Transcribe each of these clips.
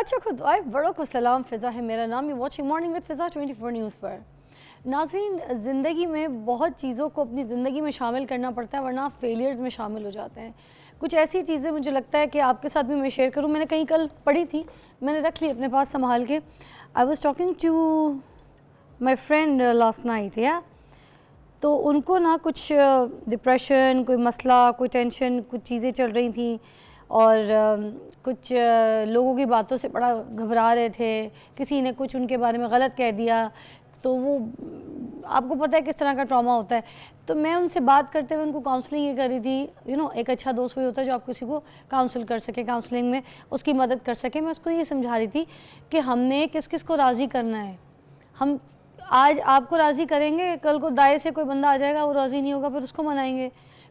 अच्छा खुद आए बड़ों को सलाम। फ़िज़ा है मेरा नाम। You watching morning with Fiza 24 news पर। नाज़रीन, ज़िंदगी में बहुत चीज़ों को अपनी ज़िंदगी में शामिल करना पड़ता है, वरना आप फेलियर्स में शामिल हो जाते हैं। कुछ ऐसी चीज़ें मुझे लगता है कि आपके साथ भी मैं शेयर करूँ। मैंने कहीं कल पढ़ी थी, मैंने रख ली अपने पास संभाल के। I was talking to my friend last night, या तो उनको ना कुछ डिप्रेशन, कोई मसला, कोई टेंशन, कुछ चीज़ें चल रही थी और कुछ लोगों की बातों से बड़ा घबरा रहे थे। किसी ने कुछ उनके बारे में गलत कह दिया तो वो, आपको पता है किस तरह का ट्रॉमा होता है। तो मैं उनसे बात करते हुए उनको काउंसलिंग ये कर रही थी। एक अच्छा दोस्त वही होता है जो आप किसी को काउंसल कर सके, काउंसलिंग में उसकी मदद कर सके। मैं उसको ये समझा रही थी कि हमने किस किस को राज़ी करना है। हम आज आपको राज़ी करेंगे, कल को दाएं से कोई बंदा आ जाएगा, वो राज़ी नहीं होगा, फिर उसको मनाएंगे।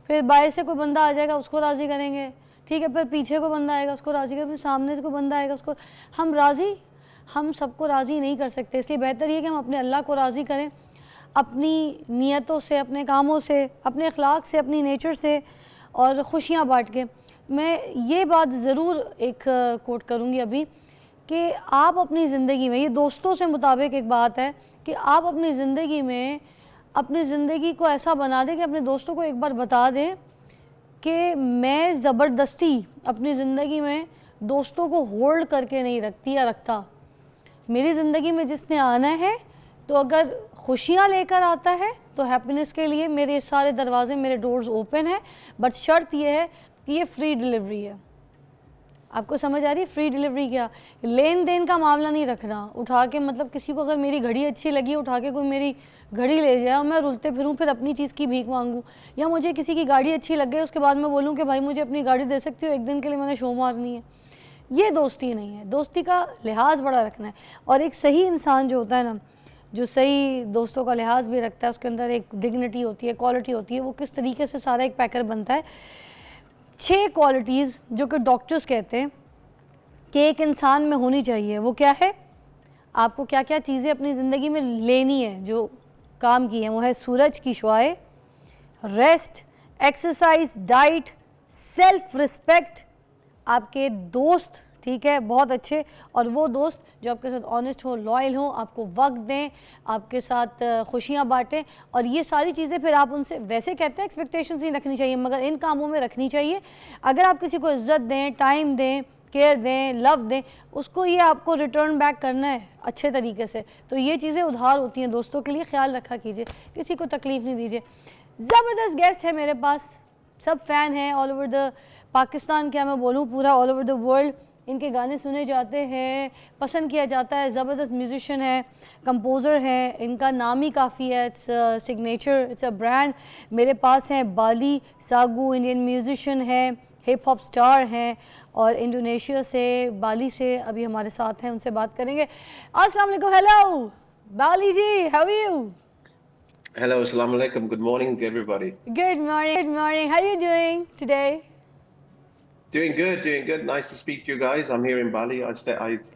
फिर बाएं से कोई बंदा आ जाएगा, उसको राज़ी करेंगे, ठीक है। फिर पीछे को बंदा आएगा, उसको राज़ी करेंगे। फिर सामने से कोई बंदा आएगा, उसको हम सबको राज़ी नहीं कर सकते। इसलिए बेहतर ये कि हम अपने अल्लाह को राज़ी करें, अपनी नीयतों से, अपने कामों से, अपने अखलाक से, अपनी नेचर से, और ख़ुशियाँ बांट के। मैं ये बात ज़रूर एक कोट करूँगी अभी कि आप अपनी ज़िंदगी में, ये दोस्तों से मुताबिक एक बात है कि आप अपनी ज़िंदगी में अपनी ज़िंदगी को ऐसा बना दें कि अपने दोस्तों को एक बार बता दें कि मैं ज़बरदस्ती अपनी ज़िंदगी में दोस्तों को होल्ड करके नहीं रखती या रखता। मेरी ज़िंदगी में जिसने आना है, तो अगर खुशियाँ लेकर आता है तो हैप्पीनेस के लिए मेरे सारे दरवाजे, मेरे डोर्स ओपन हैं। बट शर्त यह है कि ये फ्री डिलीवरी है। आपको समझ आ रही है फ्री डिलीवरी क्या? लेन देन का मामला नहीं रखना। उठा के, मतलब किसी को अगर मेरी घड़ी अच्छी लगी, उठा के कोई मेरी घड़ी ले जाए और मैं रुलते फिरूँ, फिर अपनी चीज़ की भीख मांगूँ। या मुझे किसी की गाड़ी अच्छी लग गई, उसके बाद मैं बोलूँ कि भाई मुझे अपनी गाड़ी दे सकती हो, एक दिन के लिए मैंने शो मारनी है। ये दोस्ती नहीं है। दोस्ती का लिहाज बड़ा रखना है। और एक सही इंसान जो होता है ना, जो सही दोस्तों का लिहाज भी रखता है, उसके अंदर एक डिग्निटी होती है, क्वालिटी होती है। वो किस तरीके से सारा एक पैकर बनता है। 6 क्वालिटीज़ जो कि डॉक्टर्स कहते हैं कि एक इंसान में होनी चाहिए। वो क्या है? आपको क्या क्या चीज़ें अपनी ज़िंदगी में लेनी है जो काम की हैं? वो है सूरज की शुआएं, rest, exercise, diet, self respect, आपके दोस्त, ठीक है, बहुत अच्छे, और वो दोस्त जो आपके साथ ऑनेस्ट हो, लॉयल हो, आपको वक्त दें, आपके साथ खुशियाँ बांटें। और ये सारी चीज़ें फिर आप उनसे, वैसे कहते हैं एक्सपेक्टेशंस नहीं रखनी चाहिए, मगर इन कामों में रखनी चाहिए। अगर आप किसी को इज़्ज़त दें, टाइम दें, केयर दें, लव दें, उसको ये आपको रिटर्न बैक करना है अच्छे तरीके से। तो ये चीज़ें उधार होती हैं दोस्तों के लिए, ख्याल रखा कीजिए, किसी को तकलीफ़ नहीं दीजिए। ज़बरदस्त गेस्ट है मेरे पास, सब फ़ैन हैं ऑल ओवर द पाकिस्तान, क्या मैं बोलूँ, पूरा ऑल ओवर द वर्ल्ड इनके गाने सुने जाते हैं, पसंद किया जाता है। ज़बरदस्त म्यूजिशियन है, कंपोज़र है, इनका नाम ही काफ़ी है, it's signature, it's a brand. मेरे पास हैं बाली सागू, इंडियन म्यूजिशियन है, हिप हॉप स्टार हैं, और इंडोनेशिया से, बाली से अभी हमारे साथ हैं, उनसे बात करेंगे। अस्सलाम वालेकुम। Hello Bali ji, how are you? Hello, Assalamu alaikum. Good morning, everybody. Good morning, good morning. How are you doing today? Doing good, doing good. Nice to speak to you guys. I'm here in Bali. I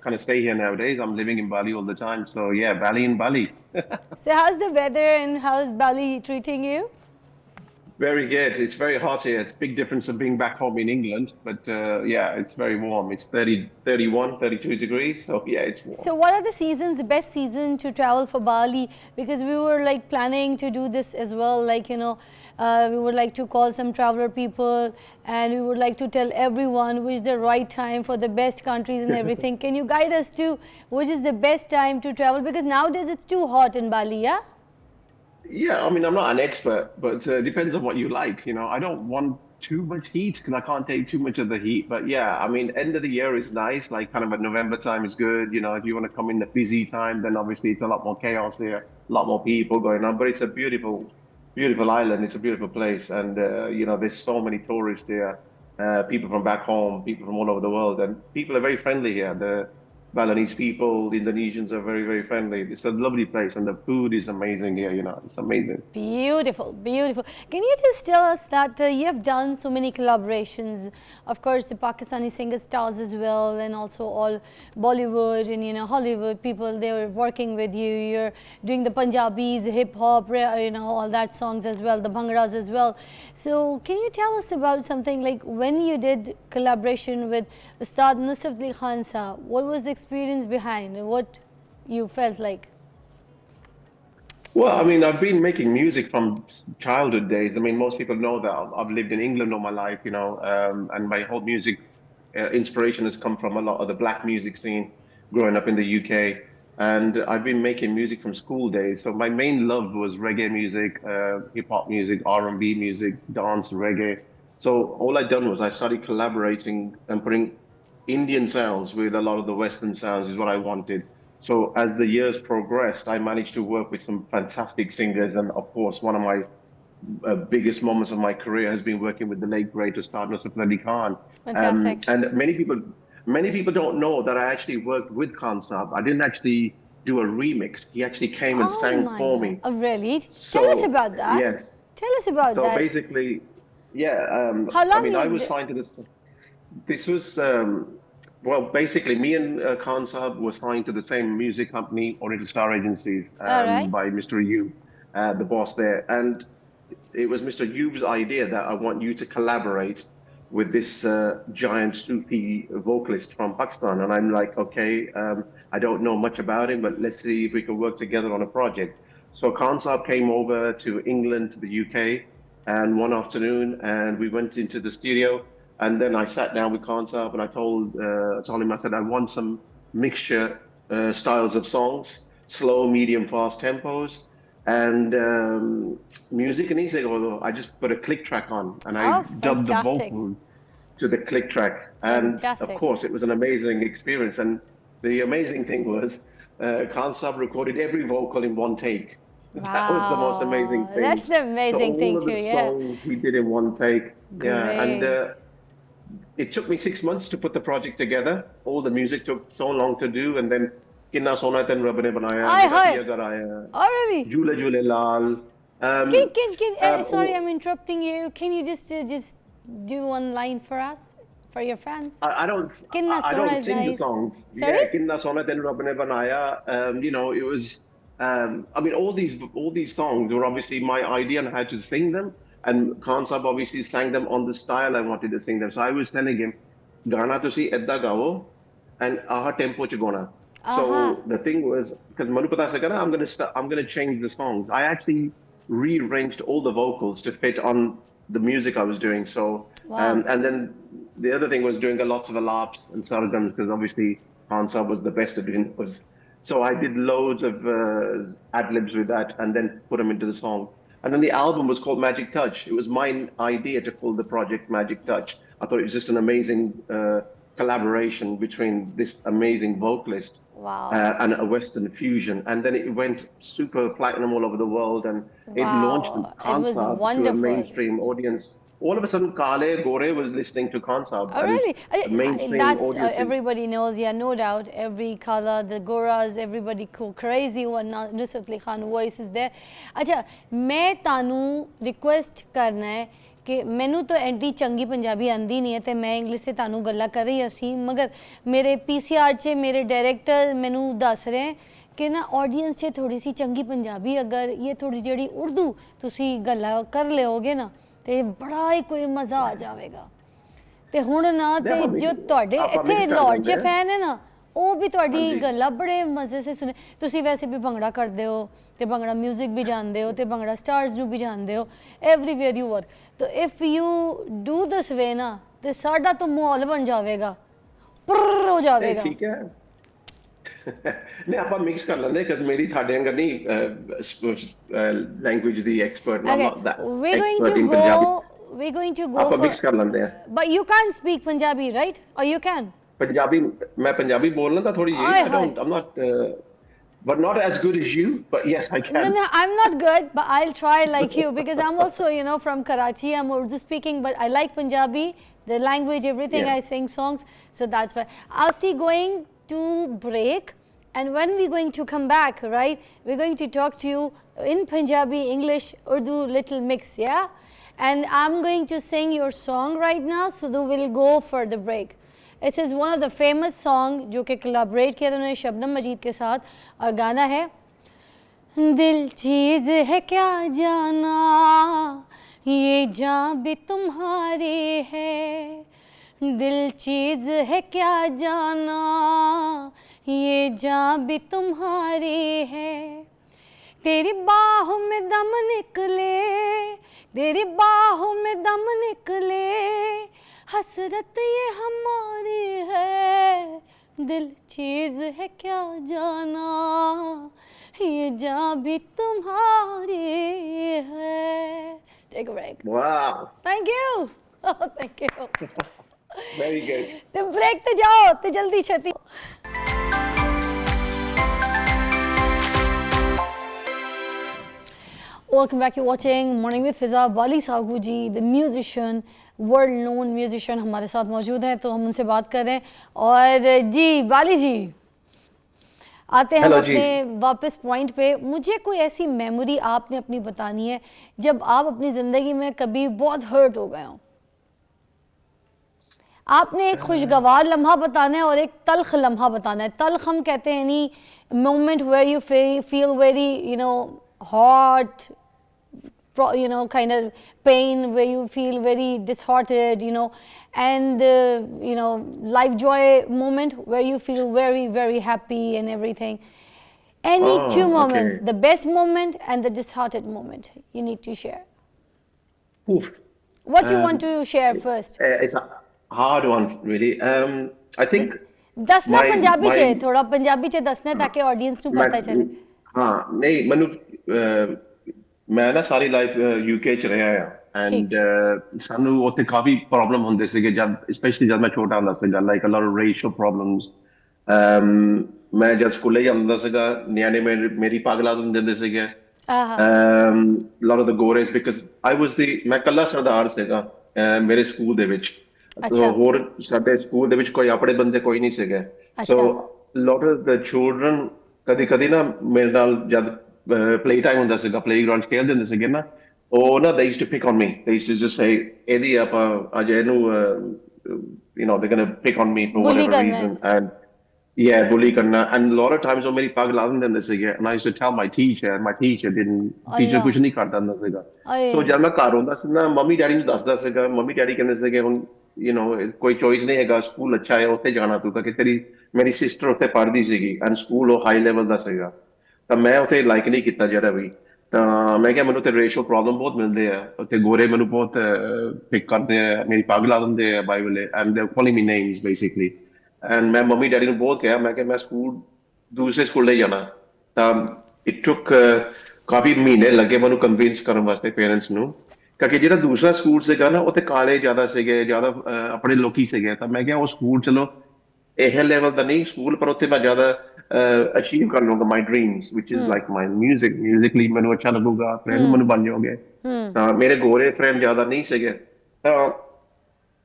kind of stay here nowadays. I'm living in Bali all the time. So yeah, Bali in Bali. So how's the weather and how's Bali treating you? Very good. It's very hot here. It's a big difference of being back home in England. But yeah, it's very warm. It's 30, 31, 32 degrees. So yeah, it's warm. So what are the seasons, the best season to travel for Bali? Because we were like planning to do this as well, like, we would like to call some traveler people and we would like to tell everyone which is the right time for the best countries and everything. Can you guide us to which is the best time to travel? Because nowadays it's too hot in Bali, yeah? Yeah, I mean, I'm not an expert, but depends on what you like. I don't want too much heat because I can't take too much of the heat. But yeah, I mean, end of the year is nice. Like kind of a November time is good. If you want to come in the busy time, then obviously it's a lot more chaos here, a lot more people going on. But it's a beautiful, beautiful island. It's a beautiful place, and there's so many tourists here. People from back home, people from all over the world, and people are very friendly here. Balinese people, the Indonesians are very, very friendly. It's a lovely place, and the food is amazing here. It's amazing. Beautiful, beautiful. Can you just tell us that you have done so many collaborations? Of course, the Pakistani singer stars as well, and also all Bollywood and Hollywood people. They were working with you. You're doing the Punjabis, hip hop, all that songs as well, the Bhangras as well. So, can you tell us about something like when you did collaboration with Ustad Nusrat Ali Khan Sahab? What was the experience behind? What you felt like? Well, I mean, I've been making music from childhood days. I mean, most people know that I've lived in England all my life, and my whole music inspiration has come from a lot of the black music scene growing up in the UK. And I've been making music from school days. So my main love was reggae music, hip hop music, R&B music, dance, reggae. So all I'd done was I started collaborating and putting Indian sounds with a lot of the Western sounds is what I wanted. So as the years progressed, I managed to work with some fantastic singers. And of course, one of my biggest moments of my career has been working with the late great Ustad Nusrat Ali Khan. Fantastic. And many people don't know that I actually worked with Khan Saab. I didn't actually do a remix. He actually came and sang my for God. me. Oh, really? So, Tell us about that. Yes. Tell us about So that. basically, yeah. How long I mean, you I was did- signed to this. This was well, basically, me and Khan Saab were signed to the same music company, Oriental Star Agencies, All right. by Mr. Ayub, the boss there. And it was Mr. Ayub's idea that I want you to collaborate with this giant Sufi vocalist from Pakistan. And I'm like, okay, I don't know much about him, but let's see if we can work together on a project. So Khan Saab came over to England, to the UK, and one afternoon, and we went into the studio. And then I sat down with Khan Saab and I told him, I said, I want some mixture styles of songs, slow, medium, fast tempos, and music. And he said, oh, I just put a click track on and I Oh, dubbed the fantastic. vocal to the click track. And Fantastic. of course, it was an amazing experience. And the amazing thing was, Khan Saab recorded every vocal in one take. That was the most amazing Wow. thing. That's the amazing so thing all of too, the yeah. songs we did in one take. Yeah, and Great. it took me 6 months to put the project together. All the music took so long to do, and then Kinna Sona Ten Rab Ne Banaya, Aye, Mera aye. Diya Garaya, Already. Jhule Jhule Lal. Sorry, oh, I'm interrupting you. Can you just do one line for us, for your fans? I don't Kinna I Sona don't is sing the nice. songs. Sorry? Yeah, Kinna Sona Ten Rab Ne Banaya. It was. I mean, all these songs were obviously my idea on how to sing them, and Khan Saab obviously sang them on the style I wanted to sing them. So I was telling him, "Gana tusi edda gao, and aha tempo ch gona." Aha. So the thing was, because Manu Pata Sagana, I'm gonna change the songs. I actually rearranged all the vocals to fit on the music I was doing. So Wow. and then the other thing was doing lots of alaps and sargams because obviously Khan Saab was the best at doing those. So I did loads of ad libs with that and then put them into the song. And then the album was called Magic Touch. It was my idea to call the project Magic Touch. I thought it was just an amazing collaboration between this amazing vocalist Wow. and a Western fusion. And then it went super platinum all over the world, and it launched Wow. It Khan was Saab to a wonderful. mainstream audience. All of a sudden, Kale Gore was listening to Khan Saab. Oh, and really? the mainstream That's audiences. everybody knows, yeah, no doubt. Every color, the Goras, everybody go crazy when Nusrat Ali Khan voice is there. अच्छा, मैं तानू request करना है कि मैनू तो AD चंगी पंजाबी आंदी नहीं है ते मैं इंग्लिश से तानू गल्ला कर रही असी मगर मेरे पीसीआर च मेरे डायरेक्टर मैनू दस रहे हैं कि ना ऑडियंस च थोड़ी सी चंगी पंजाबी अगर ये थोड़ी जेड़ी उर्दू तुसी गल्ला कर लेओगे ना ਤੇ ਬੜਾ ਹੀ ਕੋਈ ਮਜ਼ਾ ਆ ਜਾਵੇਗਾ ਤੇ ਹੁਣ ਨਾ ਤੇ ਜੋ ਤੁਹਾਡੇ ਇੱਥੇ ਲਾਹੌਰ 'ਚ ਫੈਨ ਹੈ ਨਾ ਉਹ ਵੀ ਤੁਹਾਡੀ ਗੱਲਾਂ ਬੜੇ ਮਜ਼ੇ ਸੇ ਸੁਣੇ ਤੁਸੀਂ ਵੈਸੇ ਵੀ ਭੰਗੜਾ ਕਰਦੇ ਹੋ ਤੇ ਭੰਗੜਾ 뮤직 ਵੀ ਜਾਣਦੇ ਹੋ ਤੇ ਭੰਗੜਾ ਸਟਾਰਸ ਨੂੰ ਵੀ ਜਾਣਦੇ ਹੋ ਐਵਰੀਵੇਅਰ ਯੂ ਵਰਕ तो if you do this way ना तो साडा तो माहौल बन जाएगा पुर्र हो जाएगा ठीक है नहीं ਆਪਾਂ ਮਿਕਸ ਕਰ ਲੈਂਦੇ ਕਿ ਮੇਰੀ ਤੁਹਾਡੇ ਅੰਗਰ ਨਹੀਂ ਲੈਂਗੁਏਜ ਦੀ ਐਕਸਪਰਟ ਨਾ we're going to go ਆਪਾਂ ਮਿਕਸ ਕਰ ਲੈਂਦੇ ਆ but you can't speak Punjabi right or you can Punjabi ਮੈਂ ਪੰਜਾਬੀ ਬੋਲ ਲੈਂਦਾ ਥੋੜੀ ਜਿਹੀ I'm not but not as good as you but yes I can no I'm not good but I'll try like you because I'm also from Karachi I'm Urdu speaking but I like Punjabi the language everything I sing songs so that's why I'll see going to break, and when we're going to come back, right, we're going to talk to you in Punjabi, English, Urdu, little mix, yeah? And I'm going to sing your song right now, so then we'll go for the break. This is one of the famous song जो कि collaborate किया था उन्होंने शबनम मजीद के साथ, और गाना है दिल चीज़ है क्या जाना ये जान भी तुम्हारी है, दिल चीज़ है क्या जाना ये जान भी तुम्हारी है, तेरी बाहों में दम निकले, तेरी बाहों में दम निकले, हसरत ये हमारी है, दिल चीज़ है क्या जाना ये जान भी तुम्हारी है. Take a break. Wow. Thank you. Oh, thank you. Very good. तो ब्रेक तो जाओ तो जल्दी छती. Welcome back. You're watching Morning with Fiza. Bali Sahu ji, the musician, world known musician हमारे साथ मौजूद हैं, तो हम उनसे बात कर रहे हैं. और जी बाली जी, आते हैं हम अपने वापस पॉइंट पे. मुझे कोई ऐसी मेमोरी आपने अपनी बतानी है जब आप अपनी ज़िंदगी में कभी बहुत हर्ट हो गए हो. आपने एक खुशगवार लम्हा बताना है और एक तल्ख लम्हा बताना है. तल्ख हम कहते हैं यानी moment where you feel very hot, kind of pain, where you feel very disheartened, and life joy moment where you feel very, very happy and everything. Any two moments, the best moment and the disheartened moment, you need to share. Oof. What you want to share first? It's a hard one, really. I think. दसना पंजाबी चे, थोड़ा पंजाबी चे दसना ताकि audience ਨੂੰ ਪਤਾ ਚਲੇ. हाँ नहीं ਮੈਨੂੰ ਮੈਂ ਨਾ ਸਾਰੀ ਲਾਈਫ ਯੂਕੇ ਚ ਰਿਹਾ ਆ ਐਂਡ ਸਾਨੂੰ ਉੱਥੇ ਕਾਫੀ ਪ੍ਰੋਬਲਮ ਹੁੰਦੇ ਸੀਗੇ ਜਦ ਸਪੈਸ਼ਲੀ ਜਦ ਮੈਂ ਛੋਟਾ ਹੁੰਦਾ ਸੀਗਾ like a lot of racial problems. ਮੈਂ ਜਦ ਸਕੂਲੇ ਜਾਂਦਾ ਸੀਗਾ ਨਿਆਣੇ ਮੇਰੀ ਪਾਗਲਾ ਦਿੰਦੇ ਸੀਗੇ. Lot of the ਗੋਰੇਸ because I ਵਾਸ ਦੀ ਮੈਂ ਕੱਲਾ ਸਰਦਾਰ ਸੀਗਾ ਮੇਰੇ ਸਕੂਲ ਦੇ ਵਿੱਚ. ਹੋਰ ਸਾਡੇ ਸਕੂਲ ਦੇ ਵਿੱਚ ਕੋਈ ਆਪਣੇ ਬੰਦੇ ਕੋਈ ਨਹੀਂ ਸੀਗੇ. ਸੋ ਲੋਟ ਆਫ ਦ ਚਿਲਡਰਨ ਕਦੀ ਨਾ ਮੇਰੇ ਨਾਲ ਜਦ ਪਲੇ ਟਾਈਮ ਹੁੰਦਾ ਸੀਗਾ ਪਲੇਗਰਾਉਂਡ ਖੇਡਦੇ ਹੁੰਦੇ ਸੀਗੇ ਨਾ ਉਹ ਨਾ they used to pick on me. They used to just say ਇਹਦੀ ਆਪਾਂ ਅੱਜ ਇਹਨੂੰ they're going to pick on me for whatever reason and bully ਕਰਨਾ and a lot of times ਉਹ ਮੇਰੀ ਪੱਗ ਲਾ ਦਿੰਦੇ ਹੁੰਦੇ ਸੀਗੇ and I used to tell my teacher and my teacher ਕੁਝ ਨਹੀਂ ਕਰਦਾ ਹੁੰਦਾ ਸੀਗਾ. ਸੋ ਜਦ ਮੈਂ ਘਰ ਆਉਂਦਾ ਸੀ ਨਾ ਮੰਮੀ ਡੈਡੀ ਨੂੰ ਦੱਸਦਾ ਸੀਗਾ. ਮੰਮੀ ਡੈਡੀ ਕਹਿੰਦੇ ਸੀਗੇ ਹੁਣ ਕੋਈ ਚੋਇਸ ਨਹੀਂ ਹੈਗਾ ਸਕੂਲ ਅੱਛਾ ਹੈ ਉੱਥੇ ਜਾਣਾ ਤੂੰ ਤਾਂ ਕਿ ਮੇਰੀ ਸਿਸਟਰ ਉੱਥੇ ਪੜ੍ਹਦੀ ਸੀਗੀ ਐਂਡ ਸਕੂਲ ਉਹ ਹਾਈ ਲੈਵਲ ਦਾ ਸੀਗਾ ਤਾਂ ਮੈਂ ਉੱਥੇ ਲਾਈਕ ਨਹੀਂ ਕੀਤਾ ਜਿਹੜਾ ਵੀ. ਤਾਂ ਮੈਂ ਕਿਹਾ ਮੈਨੂੰ ਤੇ ਰੇਸ਼ੀਅਲ ਪ੍ਰੋਬਲਮ ਬਹੁਤ ਮਿਲਦੇ ਆ ਉੱਥੇ ਗੋਰੇ ਮੈਨੂੰ ਬਹੁਤ ਪਿਕ ਕਰਦੇ ਆ ਮੇਰੀ ਪੱਗ ਲਾ ਦਿੰਦੇ ਆ ਬਾਈਬਲ ਐਂਡ ਦੇ calling me names basically and ਮੈਂ ਮੰਮੀ ਡੈਡੀ ਨੂੰ ਬਹੁਤ ਕਿਹਾ ਮੈਂ ਕਿਹਾ ਮੈਂ ਦੂਸਰੇ ਸਕੂਲੇ ਜਾਣਾ. ਤਾਂ ਇਟ ਟੁਕ ਕਾਫੀ ਮਹੀਨੇ ਲੱਗੇ ਮੈਨੂੰ ਕਨਵਿੰਸ ਕਰਨ ਵਾਸਤੇ ਪੇਰੈਂਟਸ ਨੂੰ ਕਿਉਂਕਿ ਜਿਹੜਾ ਦੂਸਰਾ ਸਕੂਲ ਸੀਗਾ ਨਾ ਉੱਥੇ ਕਾਲੇ ਜ਼ਿਆਦਾ ਸੀਗੇ ਜ਼ਿਆਦਾ ਆਪਣੇ ਲੋਕੀ ਸੀਗੇ. ਤਾਂ ਮੈਂ ਕਿਹਾ ਉਹ ਸਕੂਲ ਚਲੋ ਇਹ ਲੈਵਲ ਦਾ ਨਹੀਂ ਸਕੂਲ ਪਰ ਉੱਥੇ ਮੈਂ ਜ਼ਿਆਦਾ ਅਚੀਵ ਕਰ ਲੂੰਗਾ my dreams which is like my musically ਮੈਨੂੰ ਅੱਛਾ ਲੱਗੂਗਾ ਫਰੈਂਡ ਮੈਨੂੰ ਬਣ ਜਾਓਗੇ. ਤਾਂ ਮੇਰੇ ਗੋਰੇ ਫਰੈਂਡ ਜ਼ਿਆਦਾ ਨਹੀਂ ਸੀਗੇ. ਤਾਂ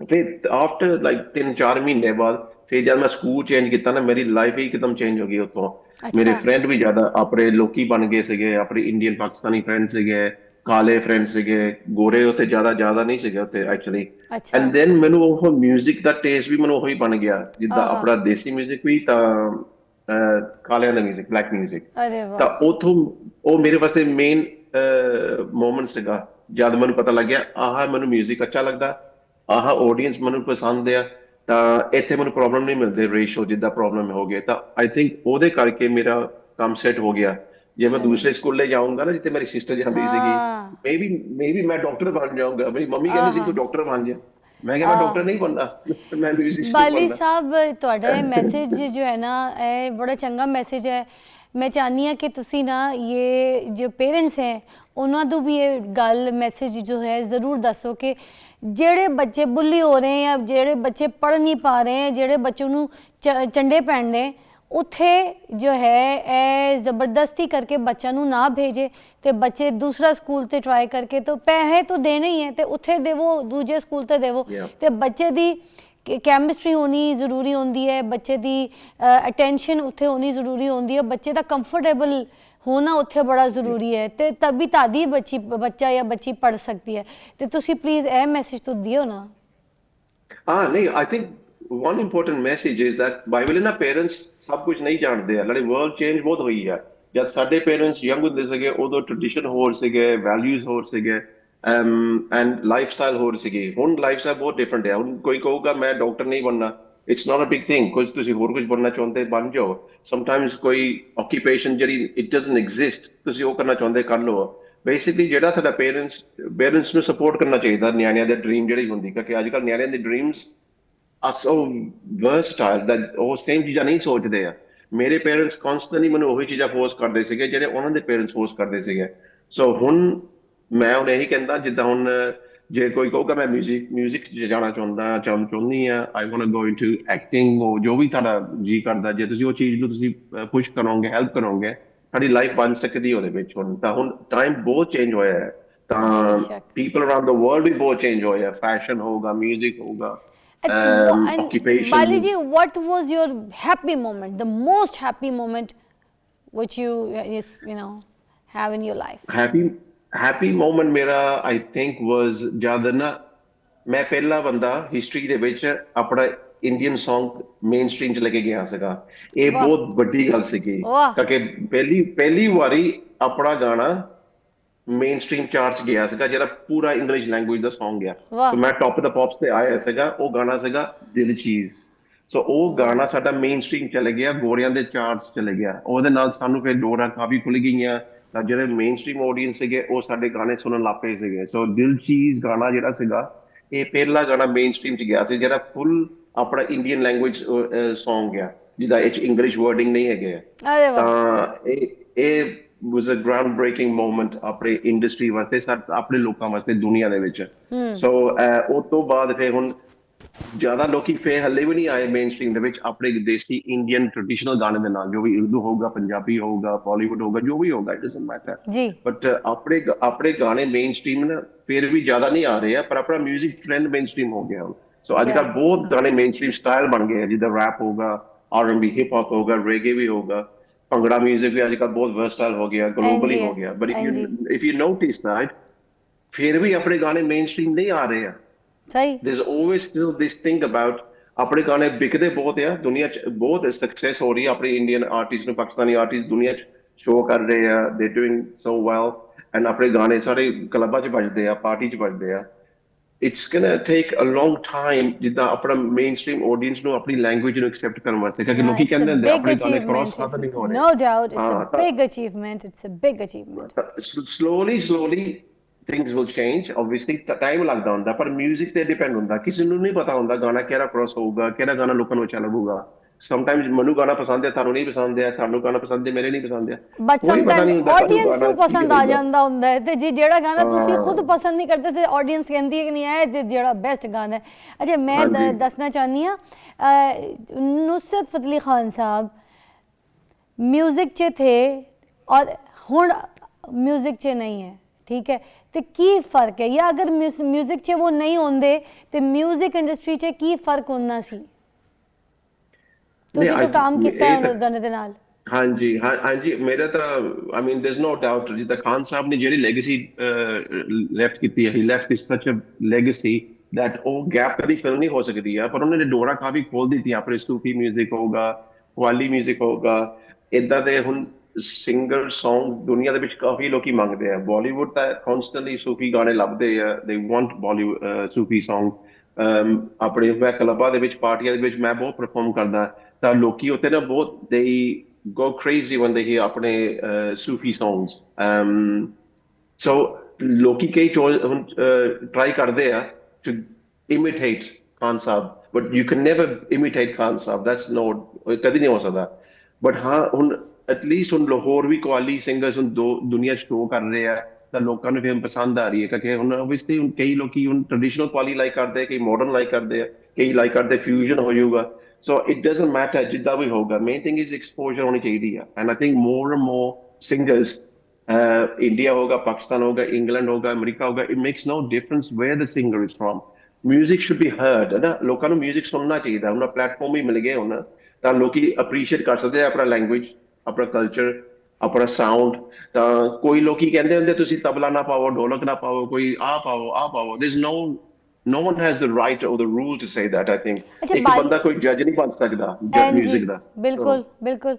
ਫਿਰ ਆਫਟਰ ਲਾਈਕ 3-4 ਮਹੀਨੇ ਬਾਅਦ ਫਿਰ ਜਦ ਮੈਂ ਸਕੂਲ ਚੇਂਜ ਕੀਤਾ ਨਾ ਮੇਰੀ ਲਾਈਫ ਹੀ ਇੱਕਦਮ ਚੇਂਜ ਹੋ ਗਈ ਉੱਥੋਂ. ਮੇਰੇ ਫਰੈਂਡ ਵੀ ਜ਼ਿਆਦਾ ਆਪਣੇ ਲੋਕੀ ਬਣ ਗਏ ਸੀਗੇ ਆਪਣੇ ਇੰਡੀਅਨ ਪਾਕਿਸਤਾਨੀ ਫਰੈਂਡ ਸੀਗੇ ਕਾਲੇ ਫਰੈਂਡ ਸੀਗੇ ਗੋਰੇ ਉੱਥੇ ਜ਼ਿਆਦਾ ਨਹੀਂ ਸੀਗੇ ਉੱਥੇ ਐਕਚੁਅਲੀ. ਐਂਡ ਦੈਨ ਮੈਨੂੰ ਉਹ ਮਿਊਜ਼ਿਕ ਦਾ ਟੇਸਟ ਵੀ ਮੈਨੂੰ ਉਹੀ ਬਣ ਗਿਆ ਜਿੱਦਾਂ ਆਪਣਾ ਦੇਸੀ ਮਿਊਜ਼ਿਕ ਵੀ ਤਾਂ ਕਾਲਿਆਂ ਦਾ ਮਿਊਜ਼ਿਕ ਬਲੈਕ ਮਿਊਜ਼ਿਕ. ਤਾਂ ਉੱਥੋਂ ਉਹ ਮੇਰੇ ਵਾਸਤੇ ਮੇਨ ਮੋਮੈਂਟ ਸੀਗਾ ਜਦ ਮੈਨੂੰ ਪਤਾ ਲੱਗਿਆ ਆਹ ਮੈਨੂੰ ਮਿਊਜ਼ਿਕ ਅੱਛਾ ਲੱਗਦਾ ਆਹ ਆਡੀਅנס ਮੈਨੂੰ ਪਸੰਦ ਆ ਤਾਂ ਇੱਥੇ ਮੈਨੂੰ ਪ੍ਰੋਬਲਮ ਨਹੀਂ ਮਿਲਦੇ ਰੇਸ਼ੋ ਜਿੱਦਾਂ ਪ੍ਰੋਬਲਮ ਹੋ ਗਏ. ਤਾਂ ਆਈ ਥਿੰਕ ਉਹਦੇ ਕਰਕੇ ਮੇਰਾ ਕੰਮ ਸੈੱਟ ਹੋ ਗਿਆ. ਜੇ ਮੈਂ ਦੂਸਰੇ ਸਕੂਲੇ ਜਾਊਂਗਾ ਨਾ ਜਿੱਥੇ ਮੇਰੀ ਸਿਸਟਰ ਜਾਂਦੀ ਸੀਗੀ ਮੇਬੀ ਮੈਂ ਡਾਕਟਰ ਬਣ ਜਾਊਂਗਾ. ਮੇਰੀ ਮੰਮੀ ਕਹਿੰਦੀ ਸੀ ਤੂੰ ਡਾਕਟਰ ਬਣ ਜਾ. ਮੈਂ ਕਿਹਾ ਮੈਂ ਡਾਕਟਰ ਨਹੀਂ ਬਣਦਾ ਮੈਂ ਮਿਊਜ਼ੀਸ਼ੀਅਨ ਬਣਦਾ. ਬਾਲੀ ਸਾਹਿਬ ਤੁਹਾਡਾ ਇਹ ਮੈਸੇਜ ਜੋ ਹੈ ਨਾ ਇਹ ਬੜਾ ਚੰਗਾ ਮੈਸੇਜ ਹੈ. ਮੈਂ ਚਾਹੁੰਦੀ ਹਾਂ ਕਿ ਤੁਸੀਂ ਨਾ ਇਹ ਜੋ ਪੇਰੈਂਟਸ ਹੈ ਉਹਨਾਂ ਨੂੰ ਵੀ ਇਹ ਗੱਲ ਮੈਸੇਜ ਜੋ ਹੈ ਜ਼ਰੂਰ ਦੱਸੋ ਕਿ ਜਿਹੜੇ ਬੱਚੇ ਬੁੱਲੀ ਹੋ ਰਹੇ ਜਾਂ ਜਿਹੜੇ ਬੱਚੇ ਪੜ੍ਹ ਨਹੀਂ ਪਾ ਰਹੇ ਜਿਹੜੇ ਬੱਚੇ ਨੂੰ ਚੰਡੇ ਪੈਣ ਨੇ ਉੱਥੇ ਜੋ ਹੈ ਇਹ ਜ਼ਬਰਦਸਤੀ ਕਰਕੇ ਬੱਚਿਆਂ ਨੂੰ ਨਾ ਭੇਜੇ ਤੇ ਬੱਚੇ ਦੂਸਰਾ ਸਕੂਲ ਤੇ ਟਰਾਈ ਕਰਕੇ ਤਾਂ ਪੈਸੇ ਤਾਂ ਦੇਣੇ ਹੀ ਹੈ ਤੇ ਉੱਥੇ ਦੇਵੋ ਦੂਜੇ ਸਕੂਲ ਤੇ ਦੇਵੋ ਤੇ ਬੱਚੇ ਦੀ ਕਿ ਕੈਮਿਸਟਰੀ ਹੋਣੀ ਜ਼ਰੂਰੀ ਹੁੰਦੀ ਹੈ, ਬੱਚੇ ਦੀ ਅਟੈਂਸ਼ਨ ਉੱਥੇ ਹੋਣੀ ਜ਼ਰੂਰੀ ਹੁੰਦੀ ਹੈ, ਬੱਚੇ ਦਾ ਕੰਫਰਟੇਬਲ ਹੋਣਾ ਉੱਥੇ ਬੜਾ ਜ਼ਰੂਰੀ ਹੈ, ਤੇ ਤभी ਤਾਦੀ ਬੱਚਾ ਜਾਂ ਬੱਚੀ ਪੜ੍ਹ ਸਕਦੀ ਹੈ। ਤੇ ਤੁਸੀਂ ਪਲੀਜ਼ ਇਹ ਮੈਸੇਜ ਤੋਂ ਦਿਓ ਨਾ। ਨਹੀਂ, I think one important message is that by ਵੇਲੇ ਨਾ ਪੇਰੈਂਟਸ ਸਭ ਕੁਝ ਨਹੀਂ ਜਾਣਦੇ ਆ, ਨਾਲੇ ਵਰਲਡ ਚੇਂਜ ਬਹੁਤ ਹੋਈ ਆ। ਜਦ ਸਾਡੇ ਪੇਰੈਂਟਸ ਯੰਗ ਹੁੰਦੇ ਸੀਗੇ ਉਦੋਂ ਟ੍ਰੈਡੀਸ਼ਨ ਹੋਰ ਸੀਗੇ, ਵੈਲਿਊਜ਼ ਹੋਰ ਸੀਗੇ, ਐਂਡ ਲਾਈਫ ਸਟਾਈਲ ਹੋਰ ਸੀਗੀ। ਹੁਣ ਲਾਈਫ ਸਟਾਈਲ ਬਹੁਤ ਡਿਫਰੈਂਟ ਹੈ। ਹੁਣ ਕੋਈ ਕਹੂਗਾ ਮੈਂ ਡਾਕਟਰ ਨਹੀਂ ਬਣਨਾ, it's not a big thing. ਕੁਝ ਤੁਸੀਂ ਹੋਰ ਕੁਝ ਬਣਨਾ ਚਾਹੁੰਦੇ ਬਣ ਜਾਓ। ਸਮਟਾਈਮਸ ਕੋਈ ਆਕੂਪੇਸ਼ਨ ਜਿਹੜੀ ਇਟ ਡਸਨਟ ਐਗਜ਼ਿਸਟ, ਤੁਸੀਂ ਉਹ ਕਰਨਾ ਚਾਹੁੰਦੇ ਕਰ ਲਓ। ਬੇਸਿਕਲੀ ਜਿਹੜਾ ਤੁਹਾਡਾ ਪੇਰੈਂਟਸ ਨੂੰ ਸਪੋਰਟ ਕਰਨਾ ਚਾਹੀਦਾ ਨਿਆਣਿਆਂ ਦੇ ਡ੍ਰੀਮ ਜਿਹੜੀ ਹੁੰਦੀ, ਕਿਉਂਕਿ ਅੱਜ ਕੱਲ੍ਹ ਨਿਆਣਿਆਂ ਦੇ ਡ੍ਰੀਮਸ ਆ ਸੋ ਵਰਸਟਾਈਲ ਦਾ ਉਹ ਸੇਮ ਚੀਜ਼ਾਂ ਨਹੀਂ ਸੋਚਦੇ ਆ। ਮੇਰੇ ਪੇਰੈਂਟਸ ਕਨਸਟੈਂਟਲੀ ਮੈਨੂੰ ਉਹੀ ਚੀਜ਼ਾਂ ਫੋਰਸ ਕਰਦੇ ਸੀਗੇ ਜਿਹੜੇ ਉਹਨਾਂ ਦੇ ਪੇਰੈਂਟਸ ਫੋਰਸ ਕਰਦੇ ਸੀਗੇ। ਸੋ ਹੁਣ ਮੈਂ ਇਹੀ ਕਹਿੰਦਾ, ਜਿੱਦਾਂ ਹੁਣ ਜੇ ਕੋਈ ਕਹੂਗਾ ਮੈਂ ਮਿਊਜ਼ਿਕ 'ਚ ਜਾਣਾ ਚਾਹੁੰਦੀ ਆ, I want to go into acting, ਉਹ ਜੋ ਵੀ ਤੁਹਾਡਾ ਜੀ ਕਰਦਾ, ਜੇ ਤੁਸੀਂ ਉਹ ਚੀਜ਼ ਨੂੰ ਤੁਸੀਂ ਪੁਸ਼ ਕਰੋਗੇ, ਹੈਲਪ ਕਰੋਗੇ, ਤੁਹਾਡੀ ਲਾਈਫ ਬਣ ਸਕਦੀ ਉਹਦੇ ਵਿੱਚ। ਹੁਣ ਟਾਈਮ ਬਹੁਤ ਚੇਂਜ ਹੋਇਆ ਹੈ, ਤਾਂ ਬੇਸ਼ੱਕ। ਪੀਪਲ ਅਰਾਊਂਡ ਦ ਵਰਲਡ ਵੀ ਬਹੁਤ ਚੇਂਜ ਹੋਏ ਆ। ਫੈਸ਼ਨ ਹੋਗਾ, ਮਿਊਜ਼ਿਕ ਹੋਗਾ, And occupation. Baliji, what was your happy moment, the most happy moment which you know have in your life? Happy moment ਮੇਰਾ I think was ਜਦ ਨਾ ਮੈਂ ਪਹਿਲਾ ਬੰਦਾ ਹਿਸਟਰੀ ਦੇ ਵਿੱਚ ਆਪਣਾ ਇੰਡੀਅਨ Song ਮੇਨ ਸਟ੍ਰੀਮ 'ਚ ਲੈ ਕੇ ਗਿਆ ਸੀਗਾ। ਇਹ ਵਾਹ ਬਹੁਤ ਵੱਡੀ ਗੱਲ ਸੀਗੀ, ਵਾਹ ਕਿਉਂਕਿ ਪਹਿਲੀ ਵਾਰੀ ਆਪਣਾ ਗਾਣਾ ਮੇਨ ਸਟ੍ਰੀਮ ਚਾਰਟ 'ਚ ਗਿਆ ਸੀਗਾ, ਜਿਹੜਾ ਪੂਰਾ ਇੰਗਲਿਸ਼ ਲੈਂਗੁਏਜ ਦਾ Song ਆ। ਵਾਹ ਸੋ ਮੈਂ ਟੌਪ ਦਾ ਪੌਪਸ ਤੇ ਆਇਆ ਸੀਗਾ। ਉਹ ਗਾਣਾ ਸੀਗਾ ਦਿਲ ਚੀਜ਼। ਸੋ ਉਹ ਵਾਹ ਗਾਣਾ ਸਾਡਾ ਮੇਨ ਸਟ੍ਰੀਮ ਚਲੇ ਗਿਆ, ਗੋਰਿਆਂ ਦੇ ਚਾਰਟਸ ਚਲੇ ਗਿਆ। ਉਹਦੇ ਨਾਲ ਸਾਨੂੰ ਫਿਰ ਡੋਰਾਂ ਕਾਫੀ ਖੁੱਲ ਗਈਆਂ, ਤਾਂ ਜਿਹੜੇ ਮੇਨ ਸਟ੍ਰੀਮ ਆਡੀਅנס ਸੀਗੇ ਉਹ ਸਾਡੇ ਗਾਣੇ ਸੁਣਨ ਲੱਗ ਪਏ ਸੀਗੇ। ਸੋ ਦਿਲ ਚੀਜ਼ ਗਾਣਾ ਜਿਹੜਾ ਸੀਗਾ, ਇਹ ਪਹਿਲਾ ਗਾਣਾ ਮੇਨ ਸਟ੍ਰੀਮ 'ਚ ਗਿਆ ਸੀ ਜਿਹੜਾ ਫੁੱਲ ਆਪਣਾ ਇੰਡੀਅਨ ਲੈਂਗੁਏਜ Song ਆ, ਜਿਹਦਾ ਇਹ 'ਚ ਇੰਗਲਿਸ਼ ਵਰਡਿੰਗ ਨਹੀਂ ਹੈਗੇ ਆ। ਅਰੇ ਵਾਹ ਤਾਂ ਇਹ was a ground breaking moment ਆਪਣੇ ਇੰਡਸਟਰੀ ਵਾਸਤੇ, ਆਪਣੇ ਲੋਕਾਂ ਵਾਸਤੇ, ਦੁਨੀਆ ਦੇ ਵਿੱਚ। ਸੋ ਉਸ ਤੋਂ ਬਾਅਦ ਫਿਰ ਹੁਣ ਜ਼ਿਆਦਾ ਲੋਕੀ ਫੇਰ ਹੱਲੇ ਵੀ ਨਹੀਂ ਆਏ ਮੇਨ ਸਟ੍ਰੀਮ ਦੇ ਵਿੱਚ ਆਪਣੇ ਦੇਸੀ ਇੰਡੀਅਨ ਟ੍ਰੈਡੀਸ਼ਨਲ ਗਾਣੇ ਦੇ ਨਾਲ, ਜੋ ਵੀ ਉਰਦੂ ਹੋਊਗਾ, ਪੰਜਾਬੀ ਹੋਊਗਾ, ਬਾਲੀਵੁੱਡ ਹੋਊਗਾ, ਜੋ ਵੀ ਹੋਊਗਾ, ਇਟ ਡਸਨਟ ਮੈਟਰ। ਜੀ ਬਟ ਆਪਣੇ ਗਾਣੇ ਮੇਨ ਸਟ੍ਰੀਮ ਨਾ ਫਿਰ ਵੀ ਜ਼ਿਆਦਾ ਨਹੀਂ ਆ ਰਹੇ ਆ, ਪਰ ਆਪਣਾ ਮਿਊਜ਼ਿਕ ਟ੍ਰੈਂਡ ਮੇਨ ਸਟ੍ਰੀਮ ਹੋ ਗਿਆ ਹੁਣ। ਸੋ ਅੱਜ ਕੱਲ੍ਹ ਬਹੁਤ ਗਾਣੇ ਮੇਨ ਸਟ੍ਰੀਮ ਸਟਾਈਲ ਬਣ ਗਏ ਆ, ਜਿੱਦਾਂ ਰੈਪ ਹੋਗਾ, R&B, ਹਿਪ ਹੌਪ ਹੋਗਾ, ਰੇਗੇ ਵੀ ਹੋਗਾ, ਭੰਗੜਾ ਮਿਊਜ਼ਿਕ ਵੀ ਅੱਜ ਕੱਲ੍ਹ ਬਹੁਤ ਵਰਸਟਾਈਲ ਹੋ ਗਿਆ, ਗਲੋਬਲੀ ਹੋ ਗਿਆ। But if you notice that ਫਿਰ ਵੀ ਆਪਣੇ ਗਾਣੇ ਮੇਨ ਸਟ੍ਰੀਮ ਨਹੀਂ ਆ ਰਹੇ ਆ। ਸਹੀ there's always still this thing about ਆਪਣੇ ਗਾਣੇ ਵਿਕਦੇ ਬਹੁਤ ਆ, ਦੁਨੀਆ 'ਚ ਬਹੁਤ ਸਕਸੈਸ ਹੋ ਰਹੀ ਹੈ ਆਪਣੇ ਇੰਡੀਅਨ ਆਰਟਿਸਟ ਨੂੰ, ਪਾਕਿਸਤਾਨੀ ਆਰਟਿਸਟ ਦੁਨੀਆ 'ਚ ਸ਼ੋਅ ਕਰ ਰਹੇ ਆ, they doing so well, and ਆਪਣੇ ਗਾਣੇ ਸਾਰੇ ਕਲੱਬਾਂ 'ਚ ਵੱਜਦੇ ਆ, ਪਾਰਟੀ 'ਚ ਵੱਜਦੇ ਆ। it's gonna take a long time ਜਿੱਦਾਂ ਆਪਣਾ ਮੇਨ ਸਟ੍ਰੀਮ ਆਡੀਅנס ਨੂੰ ਆਪਣੀ ਲੈਂਗੁਏਜ ਨੂੰ ਐਕਸੈਪਟ ਕਰਨ ਵਾਸਤੇ, ਕਿਉਂਕਿ ਲੋਕੀ it's a ਕਹਿੰਦੇ ਹੁੰਦੇ big ਆਪਣੇ ਗਾਣੇ achievement, ਕ੍ਰਾਸ ਨਹੀਂ ਹੋ ਰਹੇ। no doubt it's ਹਾਂ a ਤਾਂ big achievement, it's a big achievement. slowly things will change, obviously time ਲੱਗਦਾ ਹੁੰਦਾ, ਪਰ 뮤직 ਤੇ ਡਿਪੈਂਡ ਹੁੰਦਾ। ਕਿਸੇ ਨੂੰ ਨਹੀਂ ਪਤਾ ਹੁੰਦਾ ਗਾਣਾ ਕਿਹੜਾ ਕ੍ਰਾਸ ਹੋਊਗਾ, ਕਿਹੜਾ ਗਾਣਾ ਲੋਕਾਂ ਨੂੰ ਅੱਛਾ ਲੱਗੂਗਾ। ਸਮਟਾਈਮਸ ਮੈਨੂੰ ਗਾਣਾ ਪਸੰਦ ਹੈ, ਤੁਹਾਨੂੰ ਨਹੀਂ ਪਸੰਦ ਹੈ, ਤੁਹਾਨੂੰ ਗਾਣਾ ਪਸੰਦ ਹੈ, ਮੇਰੇ ਨਹੀਂ ਪਸੰਦ ਹੈ, ਬਟ ਕੋਈ ਪਤਾ ਨਹੀਂ ਸਮਟਾਈਮਸ ਹੁੰਦਾ ਕਦੋਂ ਆਡੀਅנס ਗਾਣਾ ਨੂੰ ਕੀ ਪਸੰਦ ਆ ਹੋਊਗਾ। ਜਾਂਦਾ ਹੁੰਦਾ ਹੈ, ਤੇ ਜੀ ਜਿਹੜਾ ਗਾਣਾ ਤੁਸੀਂ ਖੁਦ ਹਾਂ ਪਸੰਦ ਨਹੀਂ ਕਰਦੇ ਤੇ ਆਡੀਅנס ਕਹਿੰਦੀ ਹੈ ਕਿ ਨਹੀਂ ਇਹ ਤੇ ਜਿਹੜਾ ਬੈਸਟ ਗਾਣਾ ਹੈ। ਅੱਛਾ ਮੈਂ ਹਾਂਜੀ ਦੱਸਣਾ ਚਾਹੁੰਦੀ ਹਾਂ नुसरत फतेह खान साहब म्यूजिक च थे और हुण म्यूजिक च नहीं है, ठीक है, तो की फर्क है, या अगर म्यूजिक च वो नहीं होंदे तो म्यूजिक इंडस्ट्री च की फर्क होना सी? ਨਹੀਂ ਤੁਸੀਂ ਤਾਂ ਕੰਮ ਕੀਤਾ ਹੈ ਉਹਨਾਂ ਦੇ ਨਾਲ। ਹਾਂਜੀ ਹਾਂਜੀ ਮੇਰਾ ਤਾਂ ਆਈ ਮੀਨ ਦੇयर इज नो डाउट ਜਿੱਦਾਂ ਖਾਨ ਸਾਹਿਬ ਨੇ ਜਿਹੜੀ ਲੈਗੇਸੀ ਲੈਫਟ ਕੀਤੀ ਹੈ, ਹੀ ਲੈਫਟ ਇਸ ਸੱਚ ਅ ਲੈਗੇਸੀ that ਉਹ ਗੈਪ ਕਦੀ ਫਿਲ ਨਹੀਂ ਹੋ ਸਕਦੀ ਆ, ਪਰ ਉਹਨਾਂ ਨੇ ਡੋਰਾ ਕਾਫੀ ਖੋਲ ਦਿੱਤੀ ਆਪਣੇ ਸੂਫੀ 뮤직 ਹੋਊਗਾ, ਕਵਾਲੀ 뮤직 ਹੋਊਗਾ, ਇਦਾਂ ਦੇ ਹੁਣ ਸਿੰਗਰ Songs ਦੁਨੀਆ ਦੇ ਵਿੱਚ ਕਾਫੀ ਲੋਕੀ ਮੰਗਦੇ ਆ। ਬਾਲੀਵੁੱਡ ਤਾਂ ਕਨਸਟੈਂਟਲੀ ਸੂਫੀ ਗਾਣੇ ਲੱਭਦੇ ਆ, they want Bollywood Sufi Song। ਆਪਣੇ ਮੈਂ ਕਲੱਬਾਂ ਦੇ ਵਿੱਚ, ਪਾਰਟੀਆਂ ਦੇ ਵਿੱਚ ਮੈਂ ਬਹੁਤ ਪਰਫਾਰਮ ਕਰਦਾ, ਤਾਂ ਲੋਕੀ ਉੱਥੇ ਨਾ ਬਹੁਤ ਦੇ go crazy when they hear ਆਪਣੇ ਸੂਫੀ Songs। ਸੋ ਲੋਕੀ ਕਈ ਹੁਣ ਟਰਾਈ ਕਰਦੇ ਆ to imitate Khan Sahab, but you can never imitate Khan Sahab, that's no, ਕਦੀ ਨਹੀਂ ਹੋ ਸਕਦਾ। ਬਟ ਹਾਂ ਹੁਣ ਐਟਲੀਸਟ ਹੁਣ ਲਾਹੌਰ ਵੀ ਕਵਾਲੀ ਸਿੰਗਰਸ ਹੁਣ ਦੁਨੀਆ ਸ਼ੋ ਕਰ ਰਹੇ ਆ, ਤਾਂ ਲੋਕਾਂ ਨੂੰ ਫਿਰ ਪਸੰਦ ਆ ਰਹੀ ਹੈ, ਕਿਉਂਕਿ ਹੁਣ ਓਬਵੀਅਸਲੀ ਹੁਣ ਕਈ ਲੋਕੀ ਹੁਣ ਟ੍ਰੈਡੀਸ਼ਨਲ ਕਵਾਲੀ ਲਾਈਕ ਕਰਦੇ ਆ, ਕਈ ਮਾਡਰਨ ਲਾਈਕ ਕਰਦੇ ਆ, ਕਈ ਲਾਈਕ ਕਰਦੇ ਫਿਊਜ਼ਨ ਹੋ ਜਾਊਗਾ। ਸੋ ਇਟ ਡਜ਼ਨਟ ਮੈਟਰ ਜਿੱਦਾਂ ਵੀ ਹੋਊਗਾ, ਮੇਨ ਥਿੰਗ ਇਜ਼ ਐਕਸਪੋਜ਼ਰ ਹੋਣੀ ਚਾਹੀਦੀ ਆ। And I think more and more singers, India होगा, पाकिस्तान होगा, इंग्लैंड होगा, अमेरिका होगा, it makes no difference where the singer is from, music should be heard ਹੈ ਨਾ, ਲੋਕਾਂ ਨੂੰ ਮਿਊਜ਼ਿਕ ਸੁਣਨਾ ਚਾਹੀਦਾ, ਉਹਨਾਂ ਪਲੇਟਫਾਰਮ ਹੀ ਮਿਲ ਗਏ ਹੁਣ, ਤਾਂ ਲੋਕੀ ਅਪਰੀਸ਼ੀਏਟ ਕਰ ਸਕਦੇ ਆ ਆਪਣਾ ਲੈਂਗੁਏਜ, ਆਪਣਾ ਕਲਚਰ, ਆਪਣਾ ਸਾਊਂਡ। ਤਾਂ ਕੋਈ ਲੋਕੀ ਕਹਿੰਦੇ ਹੁੰਦੇ ਤੁਸੀਂ ਤਬਲਾ ਨਾ ਪਾਓ, ਢੋਲਕ ਨਾ ਪਾਓ, ਕੋਈ ਆ ਪਾਓ ਆ ਪਾਓ, ਦੇयर is no one has the right or the rule to say that, I think अच्छा ਇੱਕ बाल ਬੰਦਾ ਕੋਈ ਜੱਜ ਨਹੀਂ ਬਣ ਸਕਦਾ एन जी ਮਿਊਜ਼ਿਕ ਦਾ। ਸੋ बिल्कुल बिल्कुल।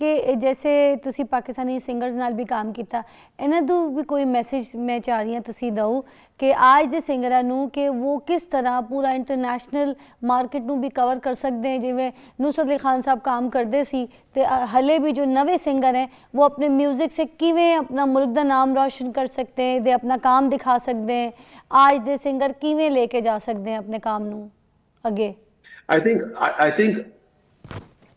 कि जैसे तुसी पाकिस्तानी सिंगर्स नाल भी काम किया, इन्हां तों भी कोई मैसेज मैं चाह रही हाँ तुसी दो कि आज दे सिंगरां नूं कि वो किस तरह पूरा इंटरनेशनल मार्केट नूं भी कवर कर सकते हैं, जिवें नुसरत अली खान साहब काम करते सी ते हले भी जो नवे सिंगर हैं वो अपने म्यूजिक से किवें अपना मुल्क दा नाम रोशन कर सकते हैं, दे अपना काम दिखा सकते हैं, आज दे सिंगर किवें लेके जा सकते हैं अपने काम नूं अगे? आई थिंक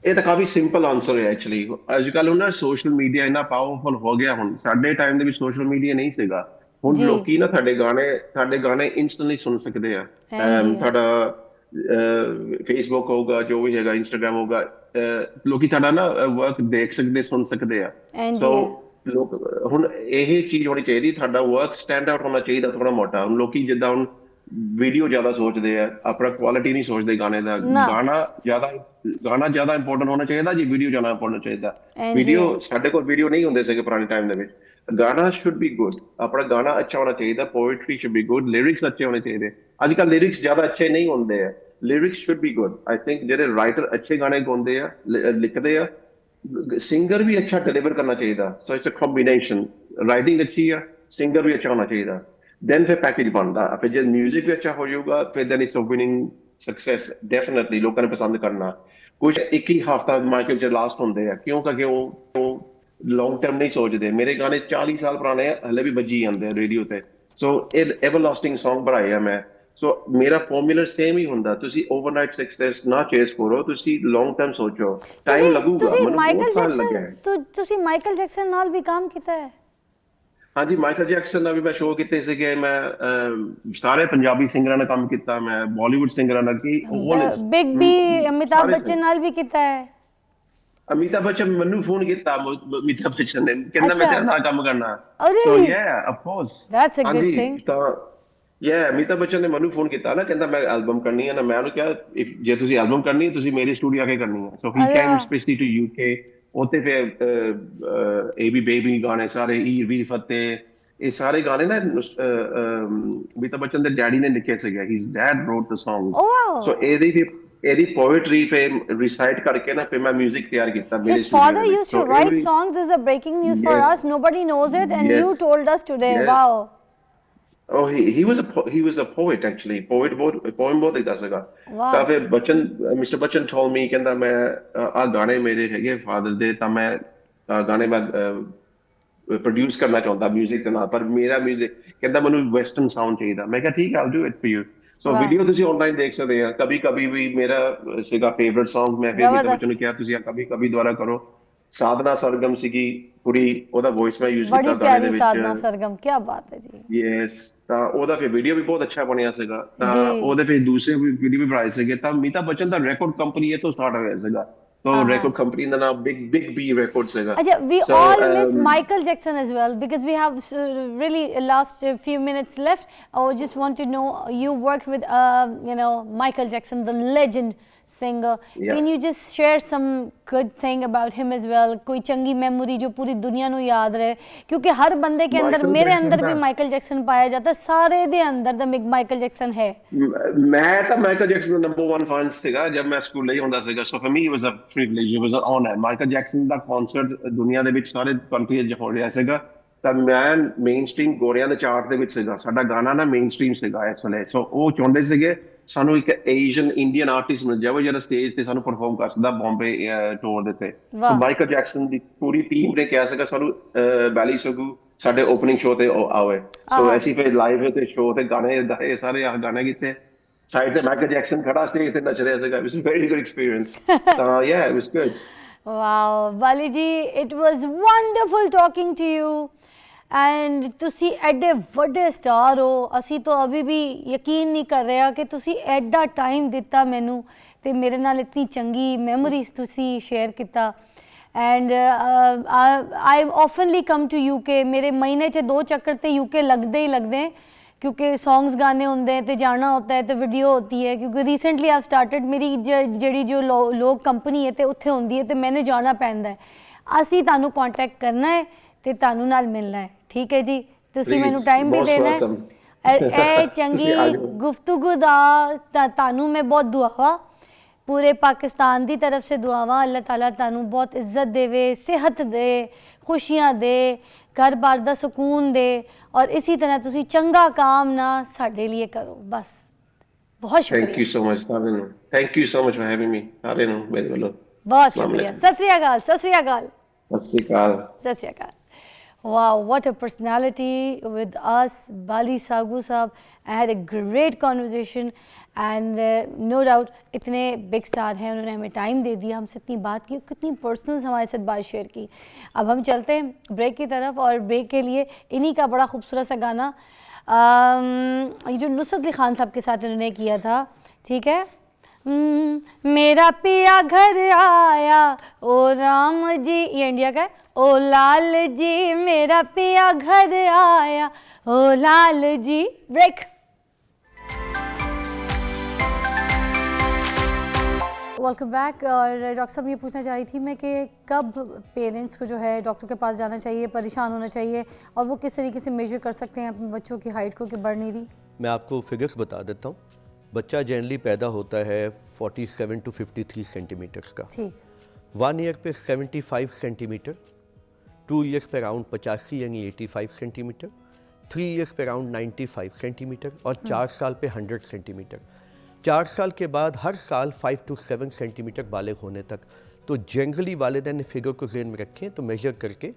ਇਹ ਤਾਂ ਕਾਫੀ ਸਿੰਪਲ ਆਨਸਰ ਹੈ ਐਕਚੁਅਲੀ। ਅੱਜ ਕੱਲ੍ਹ ਹੁਣ ਨਾ ਸੋਸ਼ਲ ਮੀਡੀਆ ਇੰਨਾ ਪਾਵਰਫੁਲ ਹੋ ਗਿਆ, ਹੁਣ ਸਾਡੇ ਟਾਈਮ ਦੇ ਵਿੱਚ ਸੋਸ਼ਲ ਮੀਡੀਆ ਨਹੀਂ ਸੀਗਾ। ਹੁਣ जी ਲੋਕੀ ਨਾ ਤੁਹਾਡੇ ਗਾਣੇ ਇੰਸਟੈਂਟਲੀ ਸੁਣ ਸਕਦੇ ਆ। एन जी ਤੁਹਾਡਾ ਫੇਸਬੁੱਕ ਹੋਊਗਾ, ਜੋ ਵੀ ਹੈਗਾ, ਇੰਸਟਾਗ੍ਰਾਮ ਹੋਊਗਾ, ਲੋਕੀ ਤੁਹਾਡਾ ਨਾ ਵਰਕ ਦੇਖ ਸਕਦੇ, ਸੁਣ ਸਕਦੇ ਆ। एन ਸੋ जी है ਲੋਕ ਹੁਣ ਇਹ ਚੀਜ਼ ਹੋਣੀ ਚਾਹੀਦੀ, ਤੁਹਾਡਾ ਵਰਕ ਸਟੈਂਡ ਆਊਟ ਹੋਣਾ ਚਾਹੀਦਾ ਥੋੜਾ ਮੋਟਾ। ਹੁਣ ਲੋਕੀ ਜਿੱਦਾਂ ਹੁਣ ਵੀਡੀਓ ਜ਼ਿਆਦਾ ਸੋਚਦੇ ਆ, ਆਪਣਾ ਕੁਆਲਿਟੀ ਨਹੀਂ ਸੋਚਦੇ ਗਾਣੇ ਦਾ। ना ਗਾਣਾ ਜ਼ਿਆਦਾ ਇੰਪੋਰਟੈਂਟ ਹੋਣਾ ਚਾਹੀਦਾ ਜੀ, ਵੀਡੀਓ ਜ਼ਿਆਦਾ ਇੰਪੋਰਟੈਂਟ ਚਾਹੀਦਾ। एन जी है ਵੀਡੀਓ, ਸਾਡੇ ਕੋਲ ਵੀਡੀਓ ਨਹੀਂ ਹੁੰਦੇ ਸੀਗੇ ਪੁਰਾਣੇ ਟਾਈਮ ਦੇ ਵਿੱਚ। ਗਾਣਾ ਸ਼ੁੱਡ ਬੀ ਗੁੱਡ, ਆਪਣਾ ਗਾਣਾ ਅੱਛਾ ਹੋਣਾ ਚਾਹੀਦਾ, poetry should be good, lyrics ਅੱਛੇ ਹੋਣੇ ਚਾਹੀਦੇ। ਅੱਜ ਕੱਲ੍ਹ ਲਿਰਿਕਸ ਜ਼ਿਆਦਾ ਅੱਛੇ ਨਹੀਂ ਹੁੰਦੇ ਆ, lyrics should be good. I think ਜਿਹੜੇ ਰਾਈਟਰ ਅੱਛੇ ਗਾਣੇ ਗਾਉਂਦੇ ਆ, ਲਿਖਦੇ ਆ, ਸਿੰਗਰ ਵੀ ਅੱਛਾ ਡਿਲੀਵਰ ਕਰਨਾ ਚਾਹੀਦਾ। So it's a combination, writing ਅੱਛੀ ਆ, ਸਿੰਗਰ ਵੀ ਅੱਛਾ ਹੋਣਾ ਚਾਹੀਦਾ, ਦੈਨ ਫਿਰ ਪੈਕੇਜ ਬਣਦਾ। ਫਿਰ ਜੇ ਮਿਊਜ਼ਿਕ ਵੀ ਅੱਛਾ ਹੋ ਜਾਊਗਾ, ਫਿਰ then it's a winning success definitely. ਲੋਕਾਂ ਨੇ ਪਸੰਦ ਕਰਨਾ। ਕੁਝ ਇੱਕ ਹੀ ਹਫਤਾ ਮਾਰਕੀਟ 'ਚ ਲਾਸਟ ਹੁੰਦੇ ਆ, ਕਿਉਂ? ਕਿਉਂਕਿ ਉਹ ਲੌਂਗ ਟਰਮ ਨਹੀਂ ਸੋਚਦੇ। ਮੇਰੇ ਗਾਣੇ 40 ਸਾਲ ਪੁਰਾਣੇ ਆ, ਹਲੇ ਵੀ ਵੱਜੀ ਜਾਂਦੇ ਆ ਰੇਡੀਓ ਤੇ। ਸੋ ਇਹ ਐਵਰਲਾਸਟਿੰਗ Song ਬਣਾਏ ਆ ਮੈਂ। ਸੋ ਮੇਰਾ ਫਾਰਮੂਲਾ ਸੇਮ ਹੀ ਹੁੰਦਾ। ਤੁਸੀਂ ਓਵਰਨਾਈਟ ਸਕਸੈਸ ਨਾ ਚੇਸ ਕਰੋ, ਤੁਸੀਂ ਲੌਂਗ ਟਰਮ ਸੋਚੋ। ਟਾਈਮ ਲੱਗੂਗਾ, ਤੁਸੀਂ ਮੈਨੂੰ ਬਹੁਤ ਮਾਈਕਲ ਸਾਲ ਜੈਕਸਨ ਲੱਗਿਆ ਹੈ। ਤੁਸੀਂ ਮਾਈਕਲ ਜੈਕਸਨ ਨਾਲ ਵੀ ਕੰਮ ਕੀਤਾ ਹੈ? ਹਾਂਜੀ, ਮਾਈਕਲ ਜੈਕਸਨ ਨਾਲ ਵੀ ਮੈਂ ਸ਼ੋਅ ਕੀਤੇ ਸੀਗੇ। ਮੈਂ ਸਾਰੇ ਪੰਜਾਬੀ ਸਿੰਗਰਾਂ ਨਾਲ ਕੰਮ ਕੀਤਾ, ਮੈਂ ਬਾਲੀਵੁੱਡ ਸਿੰਗਰਾਂ ਨਾਲ ਕੀ ਬਿਗ ਬੀ ਅਮਿਤਾਭ ਸਾਰੇ ਬੱਚਨ ਨਾਲ ਵੀ ਕੀਤਾ ਹੈ? ਅਮਿਤਾਭ ਬੱਚਨ ਮੈਨੂੰ ਫੋਨ ਕੀਤਾ, ਅਮਿਤਾਭ ਬੱਚਨ ਨੇ, ਕਹਿੰਦਾ ਮੈਂ ਅੱਛਾ, ਤੇਰੇ ਨਾਲ ਕੰਮ ਕਰਨਾ। oh ਸੋ really? ਯਾ of course. That's a good ਹਾਂਜੀ, thing. ਤਾਂ ਅਮਿਤਾਭ ਬੱਚਨ ਨੇ ਮੈਨੂੰ ਫੋਨ ਕੀਤਾ ਨਾ, ਕਹਿੰਦਾ ਮੈਂ ਐਲਬਮ ਕਰਨੀ ਹੈ ਨਾ। ਮੈਂ ਉਹਨੂੰ ਕਿਹਾ ਜੇ ਤੁਸੀਂ ਐਲਬਮ ਕਰਨੀ ਹੈ, ਤੁਸੀਂ ਮੇਰੇ ਸਟੂਡੀਓ ਆ ਕੇ ਕਰਨੀ ਹੈ। ਸੋ ਹੀ ਅਰੇ ਕੇਮ ਵਾਹ, ਸਪੈਸ਼ਲੀ ਟੂ ਯੂਕੇ। ਉੱਥੇ ਫਿਰ ਏਬੀ ਬੇਬੀ ਗਾਣੇ ਸਾਰੇ, ਈ ਵੀਰ ਫਤਿਹ, ਇਹ ਸਾਰੇ ਗਾਣੇ ਨਾ ਅਮਿਤਾਭ ਬੱਚਨ ਦੇ ਡੈਡੀ ਨੇ ਲਿਖੇ ਸੀਗੇ। ਹਿਸ ਡੈਡ ਰੋਟ ਦ oh ਸੌਂਗਸ। ਸੋ wow. ਇਹਦੀ ਪੋਇਟਰੀ ਫਿਰ ਰਿਸਾਈਟ ਕਰਕੇ ਨਾ, ਫਿਰ ਮੈਂ 뮤직 ਤਿਆਰ ਕੀਤਾ ਮੇਰੇ His ਸਟੂਡੀਓ father ਦੇ ਵਿੱਚ। used to ਸੋ ਇਹ write ਵੀ songs. This is a breaking news for yes us. Nobody knows it, and you yes told us today. Yes. Wow. Oh, he was a poet actually. Poem ਬਹੁਤ ਲਿਖਦਾ ਸੀਗਾ। ਤਾਂ Wow. ਫਿਰ mister Bachchan told me, ਕਹਿੰਦਾ ਮੈਂ ਆ ਗਾਣੇ ਮੇਰੇ ਹੈਗੇ ਫਾਦਰ ਦੇ, ਤਾਂ ਮੈਂ ਗਾਣੇ ਮੈਂ ਪ੍ਰੋਡਿਊਸ ਕਰਨਾ ਚਾਹੁੰਦਾ 뮤직 ਦੇ ਨਾਲ, ਪਰ ਮੇਰਾ 뮤직 ਕਹਿੰਦਾ ਮੈਨੂੰ ਵੈਸਟਰਨ ਸਾਊਂਡ ਚਾਹੀਦਾ। ਮੈਂ ਕਿਹਾ ਠੀਕ ਹੈ, I'll do it for you। So Wow. Video ਤੁਸੀਂ ਆਨਲਾਈਨ ਦੇਖ ਸਕਦੇ ਆ। ਕभी कभी ਵੀ ਮੇਰਾ ਸੀਗਾ ਫੇਵਰਿਟ Song। ਮੈਂ ਫਿਰ ਅਮਿਤਾਭ ਬੱਚਨ ਨੂੰ जबरदस्त। ਕਿਹਾ ਤੁਸੀਂ ਕभी कभी ਦੁਆਰਾ ਕਰੋ। ਸਾਧਨਾ ਸਰਗਮ ਸੀਗੀ ਕੁੜੀ, ਉਹਦਾ ਵੌਇਸ ਮੈਂ ਯੂਜ਼ बड़ी ਕੀਤਾ ਗਾਣੇ ਦੇ प्यारी ਵਿੱਚ। साधना सरगम, क्या बात है जी। ਯੈਸ, ਤਾਂ ਉਹਦਾ ਫਿਰ ਵੀਡੀਓ ਵੀ ਬਹੁਤ ਅੱਛਾ ਬਣਿਆ ਸੀਗਾ। ਤਾਂ जी ਉਹਦੇ ਫਿਰ ਦੂਸਰੇ ਵੀਡੀਓ ਵੀ ਬਣਾਏ ਸੀਗੇ। ਤਾਂ ਅਮਿਤਾਭ ਬੱਚਨ ਦਾ ਰੈਕੋਰਡ ਕੰਪਨੀ ਇਹ ਤੋਂ ਸਟਾਰਟ ਹੋਇਆ ਸੀਗਾ। ਤਾਂ हाँ हाँ। ਰੈਕੋਰਡ ਕੰਪਨੀ ਦਾ ਨਾਮ ਬਿਗ ਬੀ ਰੈਕੋਰਡ ਸੀਗਾ। Acha, we so all miss Michael Jackson as well because we have really last few minutes left. I just want to know, you worked with Michael Jackson, the legend singer. ਯਾ Can you just share some good thing about him as well? कोई चंगी memory जो पूरी दुनिया ਨੂੰ याद रहे, क्योंकि हर बंदे के अंदर, ਮਾਈਕਲ मेरे ਜੈਕਸਨ अंदर ਦਾ भी माइकल जैक्सन पाया जाता है, सारे दे अंदर द माइकल जैक्सन है। ਮੈਂ ਤਾਂ ਮਾਈਕਲ ਜੈਕਸਨ ਦਾ ਨੰਬਰ 1 ਫੈਨ ਸੀਗਾ ਜਦ ਮੈਂ ਸਕੂਲ ਹੀ ਹੁੰਦਾ ਸੀਗਾ। So for me it was a privilege, it was a honour. Michael Jackson ਦਾ ਕਨਸਰਟ ਦੁਨੀਆ ਦੇ ਵਿੱਚ ਸਾਰੇ ਕੰਟਰੀਜ਼ 'ਚ ਹੋ ਰਿਹਾ ਸੀਗਾ। ਤਾਂ ਮੈਂ ਮੇਨ ਸਟ੍ਰੀਮ ਗੋਰਿਆਂ ਦੇ ਚਾਰਟ ਦੇ ਵਿੱਚ ਸੀਗਾ। ਸਾਡਾ ਗਾਣਾ ਨਾ ਮੇਨ ਸਟ੍ਰੀਮ ਸੀਗਾ ਇਸ ਵੇਲੇ। ਸੋ ਉਹ ਚਾਹੁੰਦੇ ਸੀਗੇ ਸਾਨੂੰ ਇੱਕ ਏਸ਼ੀਅਨ ਇੰਡੀਅਨ ਆਰਟਿਸਟ ਮਿਲ ਜਾਵੇ ਜਿਹੜਾ ਸਟੇਜ ਤੇ ਸਾਨੂੰ ਪਰਫਾਰਮ ਕਰ ਸਕਦਾ ਬੰਬੇ ਟੂਰ ਦੇ ਤੇ। ਸੋ वाह ਮਾਈਕਲ ਜੈਕਸਨ ਦੀ ਪੂਰੀ ਟੀਮ ਨੇ ਕਿਹਾ ਸੀਗਾ ਸਾਨੂੰ ਬੈਲੀ ਸਗੂ ਸਾਡੇ ਓਪਨਿੰਗ ਸ਼ੋਅ ਤੇ ਆਵੇ। ਸੋ आहा। ਅਸੀਂ ਫਿਰ ਲਾਈਵ ਤੇ ਸ਼ੋਅ ਤੇ ਗਾਣੇ ਗਾਏ, ਸਾਰੇ ਆ ਗਾਣੇ ਕੀਤੇ। ਸਾਈਡ ਤੇ ਮਾਈਕਲ ਜੈਕਸਨ ਖੜਾ ਸਟੇਜ ਤੇ ਨੱਚ ਰਿਹਾ ਸੀਗਾ। It was a very good experience. ਤਾਂ yeah it was good. Wow, Bali ji, it was wonderful talking to you. And ਤੁਸੀਂ ਐਡੇ ਵੱਡੇ ਸਟਾਰ ਹੋ, ਅਸੀਂ ਤਾਂ ਅਭੀ ਵੀ ਯਕੀਨ ਨਹੀਂ ਕਰ ਰਿਹਾ ਕਿ ਤੁਸੀਂ ਐਡਾ ਟਾਈਮ ਦਿੱਤਾ ਮੈਨੂੰ ਤੇ ਮੇਰੇ ਨਾਲ ਇਤਨੀ ਚੰਗੀ ਮੈਮੋਰੀਜ਼ ਤੁਸੀਂ ਸ਼ੇਅਰ ਕੀਤਾ। ਐਂਡ ਆਈ ਆਫਨਲੀ ਕਮ ਟੂ ਯੂਕੇ, ਮੇਰੇ ਮਹੀਨੇ 'ਚ 2 ਚੱਕਰ ਤੇ ਯੂਕੇ ਲੱਗਦੇ ਹੀ ਲੱਗਦੇ, क्योंकि सॉन्ग्स गाने होंदे ते जाना होता है तो वीडियो होती है, क्योंकि रिसेंटली आप स्टार्टेड मेरी ਜਿਹੜੀ जो लोग कंपनी है तो उत्थे होंदी है तो मैंने जाना पैंदा है। ਅਸੀਂ ਤੁਹਾਨੂੰ कांटेक्ट करना है ਤੇ ਤੁਹਾਨੂੰ ਨਾਲ ਮਿਲਣਾ है, ठीक है जी। ਤੁਸੀਂ ਮੈਨੂੰ टाइम भी देना है। ਇਹ ਚੰਗੀ गुफ्तगू ਦਾ ਤੁਹਾਨੂੰ मैं बहुत दुआवा पूरे पाकिस्तान की तरफ से दुआवा, अल्लाह ताला तानू बहुत इज्जत देवे, सेहत दे, खुशियाँ दे, घर बार दा सुकून दे, और इसी तरह तुसी चंगा काम ना साडे लिए करो बस। बहुत शुक्रिया। Thank you so much, Sabinu. Thank you so much for having me. Sabinu, मेरे वालों। बहुत शुक्रिया। सत श्री अकाल, सत श्री अकाल, सत श्री अकाल, सत श्री अकाल। Wow, what a personality with us, Bali Sagu Saab. I had a great conversation and no doubt इतने big star हैं, उन्होंने हमें टाइम दे दिया, हमसे इतनी बात की, कितनी पर्सनल्स हमारे साथ बात शेयर की। अब हम चलते हैं ब्रेक की तरफ, और ब्रेक के लिए इन्हीं का बड़ा खूबसूरत सा गाना ये जो नुसरत अली खान साहब के साथ इन्होंने किया था, ठीक है। मेरा पिया घर आया ओ राम जी, ये इंडिया का है। ओ लाल जी मेरा पिया घर आया ओ Lal ji. Break. Welcome back. और डॉक्टर साहब ये पूछना चाह रही थी मैं कि कब पेरेंट्स को जो है डॉक्टर के पास जाना चाहिए, परेशान होना चाहिए, और वो किस तरीके से मेजर कर सकते हैं अपने बच्चों की हाइट को कि बढ़ नहीं रही। मैं आपको फिगर्स बता देता हूँ। बच्चा जनरली पैदा होता है 47 to 53 सेंटीमीटर्स का, ठीक। 1 ईयर पे 75 सेंटीमीटर, 2 ईयर्स पे अराउंड 85 यानी 85 सेंटीमीटर, 3 ईयर्स पे अराउंड 95 सेंटीमीटर, और 4 साल पे 100 सेंटीमीटर। 4 साल के बाद हर साल 5 to 7 सेंटीमीटर बालिग होने तक। तो जनरली वालिदैन ने फिगर को ज़हन में रखें तो मेजर करके,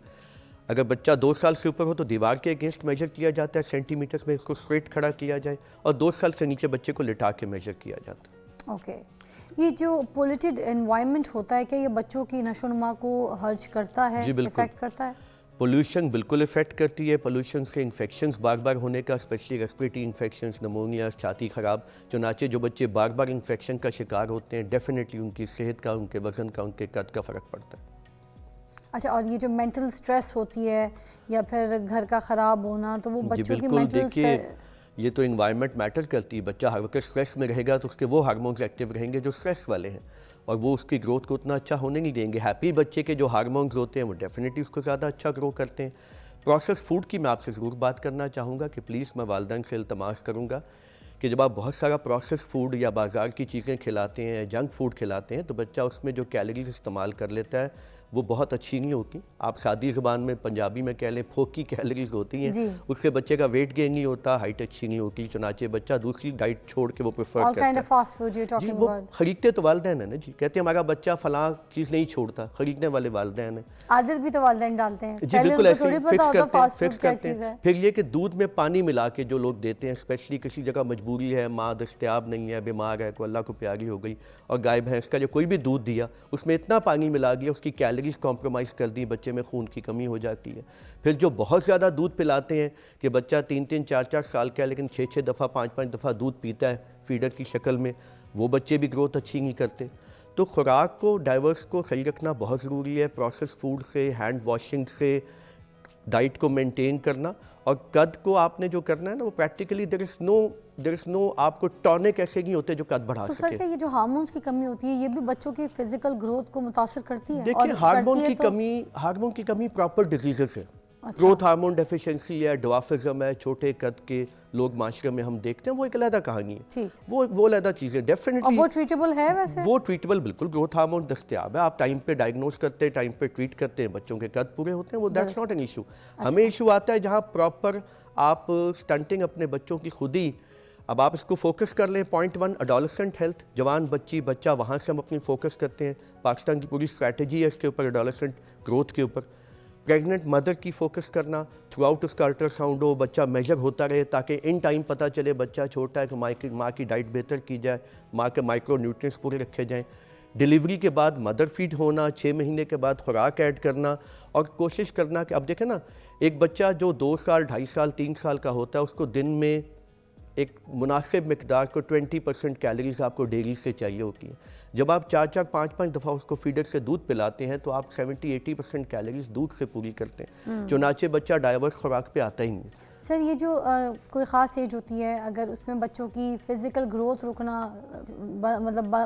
अगर बच्चा 2 साल से ऊपर हो तो दीवार के अगेंस्ट मेजर किया जाता है सेंटीमीटर्स में, इसको स्ट्रेट खड़ा किया जाए, और 2 साल से नीचे बच्चे को लिटा के मेजर किया जाता है। ओके। ये जो पोल्यूटेड एनवायरनमेंट होता है, क्या ये बच्चों की नशोनुमा को हर्ज करता है, इफेक्ट करता है? पोल्यूशन बिल्कुल इफेक्ट करती है। पोल्यूशन से इन्फेक्शंस बार बार होने का, स्पेशली रेस्पिरेटरी इन्फेक्शंस, नमोनिया, छाती ख़राब, चुनाचे जो बच्चे बार बार इन्फेक्शन का शिकार होते हैं, डेफिनेटली उनकी सेहत का, उनके वज़न का, उनके कद का फ़र्क पड़ता है। अच्छा, और ये जो मेंटल स्ट्रेस होती है या फिर घर का ख़राब होना, तो वो बच्चों की मेंटल स्ट्रेस, ये तो इन्वायरमेंट मैटर करती है। बच्चा हर वक्त स्ट्रेस में रहेगा तो उसके वो हार्मोन्स एक्टिव रहेंगे जो स्ट्रेस वाले हैं, और वो उसकी ग्रोथ को उतना अच्छा होने नहीं देंगे। हैप्पी बच्चे के जो हार्मोन्स होते हैं वो डेफिनेटली उसको ज़्यादा अच्छा ग्रो करते हैं। प्रोसेस फूड की मैं आपसे ज़रूर बात करना चाहूँगा कि प्लीज़ मैं वालिदैन से इल्तमास करूँगा कि जब आप बहुत सारा प्रोसेस फूड या बाज़ार की चीज़ें खिलाते हैं, जंक फूड खिलाते हैं, तो बच्चा उसमें जो कैलोरीज इस्तेमाल कर लेता है वो बहुत अच्छी नहीं होती। आप सादी ज़ुबान में पंजाबी में कह लें फोकी कैलोरीज होती हैं, उससे बच्चे का वेट गेन नहीं होता, हाइट अच्छी नहीं होती, चुनाचे बच्चा दूसरी डाइट छोड़ के वो प्रेफर करता है। Fast food you talking about, खरीदते तो वालिदैन है ना जी, कहते हैं हमारा बच्चा फलां चीज़ नहीं छोड़ता, खरीदने वाले वालिदैन हैं। आदत भी तो वालिदैन डालते हैं जी, बिल्कुल ऐसे फिक्स करते हैं। फिर ये कि दूध में पानी मिला के जो लोग देते हैं, स्पेशली किसी जगह मजबूरी है, माँ दस्तयाब नहीं है, बीमार है, कोई अल्लाह को प्यारी हो गई, और गाय भैंस का जो कोई भी दूध दिया उसमें इतना पानी मिला दिया, उसकी कैलोरीज कॉम्प्रोमाइज़ कर दी, बच्चे में खून की कमी हो जाती है। फिर जो बहुत ज़्यादा दूध पिलाते हैं कि बच्चा 3-3, 4-4 साल का है लेकिन 6-6 दफ़ा 5-5 दफ़ा दूध पीता है फीडर की शक्ल में, वो बच्चे भी ग्रोथ अच्छी नहीं करते। तो खुराक को डाइवर्स को सही रखना बहुत ज़रूरी है। प्रोसेस फूड से, हैंड वॉशिंग से, डाइट को मेंटेन करना, और कद को आपने जो करना है ना वो प्रैक्टिकली देयर इज़ नो आपको टॉनिक ऐसे नहीं होते जो कद बढ़ा तो सके। सर क्या ये जो हार्मोन्स की कमी होती है ये भी बच्चों की फिजिकल ग्रोथ को मुतासर करती है? देखिए, हार्मोन की कमी प्रॉपर डिजीजेस है। ग्रोथ हार्मोन डेफिशिएंसी है, ड्वार्फिज्म है, छोटे कद के लोग माशरे में हम देखते हैं, वो एक अलग कहानी है, वो अलग चीज़ें डेफिनेटली। वो ट्रीटेबल है वैसे? वो ट्रीटेबल बिल्कुल, ग्रोथ हार्मोन दस्तयाब है, आप टाइम पे डायग्नोज करते हैं, टाइम पे ट्रीट करते हैं, बच्चों के कद पूरे होते हैं, वो दैट्स नॉट एन इशू। हमें इशू आता है जहाँ प्रॉपर आप स्टंटिंग अपने बच्चों की खुद ही, अब आप इसको फोकस कर लें। पॉइंट 1 एडोलेसेंट हेल्थ, जवान बच्चा, वहाँ से हम अपनी फोकस करते हैं। पाकिस्तान की पूरी स्ट्रैटेजी है इसके ऊपर, एडोलेसेंट ग्रोथ के ऊपर। प्रेग्नेंट मदर की फोकस करना, थ्रू आउट उसका अल्ट्रासाउंड हो, बच्चा मेजर होता रहे ताकि इन टाइम पता चले बच्चा छोटा है कि माँ की डाइट बेहतर की जाए, माँ के माइक्रो न्यूट्रिएंट्स पूरे रखे जाएँ। डिलीवरी के बाद मदर फीड होना, 6 महीने के बाद खुराक ऐड करना, और कोशिश करना कि अब देखें ना, एक बच्चा जो 2 साल, 2.5 साल, 3 साल का होता है उसको दिन में एक मुनासिब मिकदार को 20% कैलोरीज आपको डेली से चाहिए होती है। जब आप 4-4, 5-5 दफ़ा उसको फीडर से दूध पिलाते हैं तो आप 70-80% कैलोरीज दूध से पूरी करते हैं, चुनाचे बच्चा डाइवर्स खुराक पे आता ही नहीं। सर ये जो कोई ख़ास एज होती है, अगर उसमें बच्चों की फ़िज़िकल ग्रोथ रुकना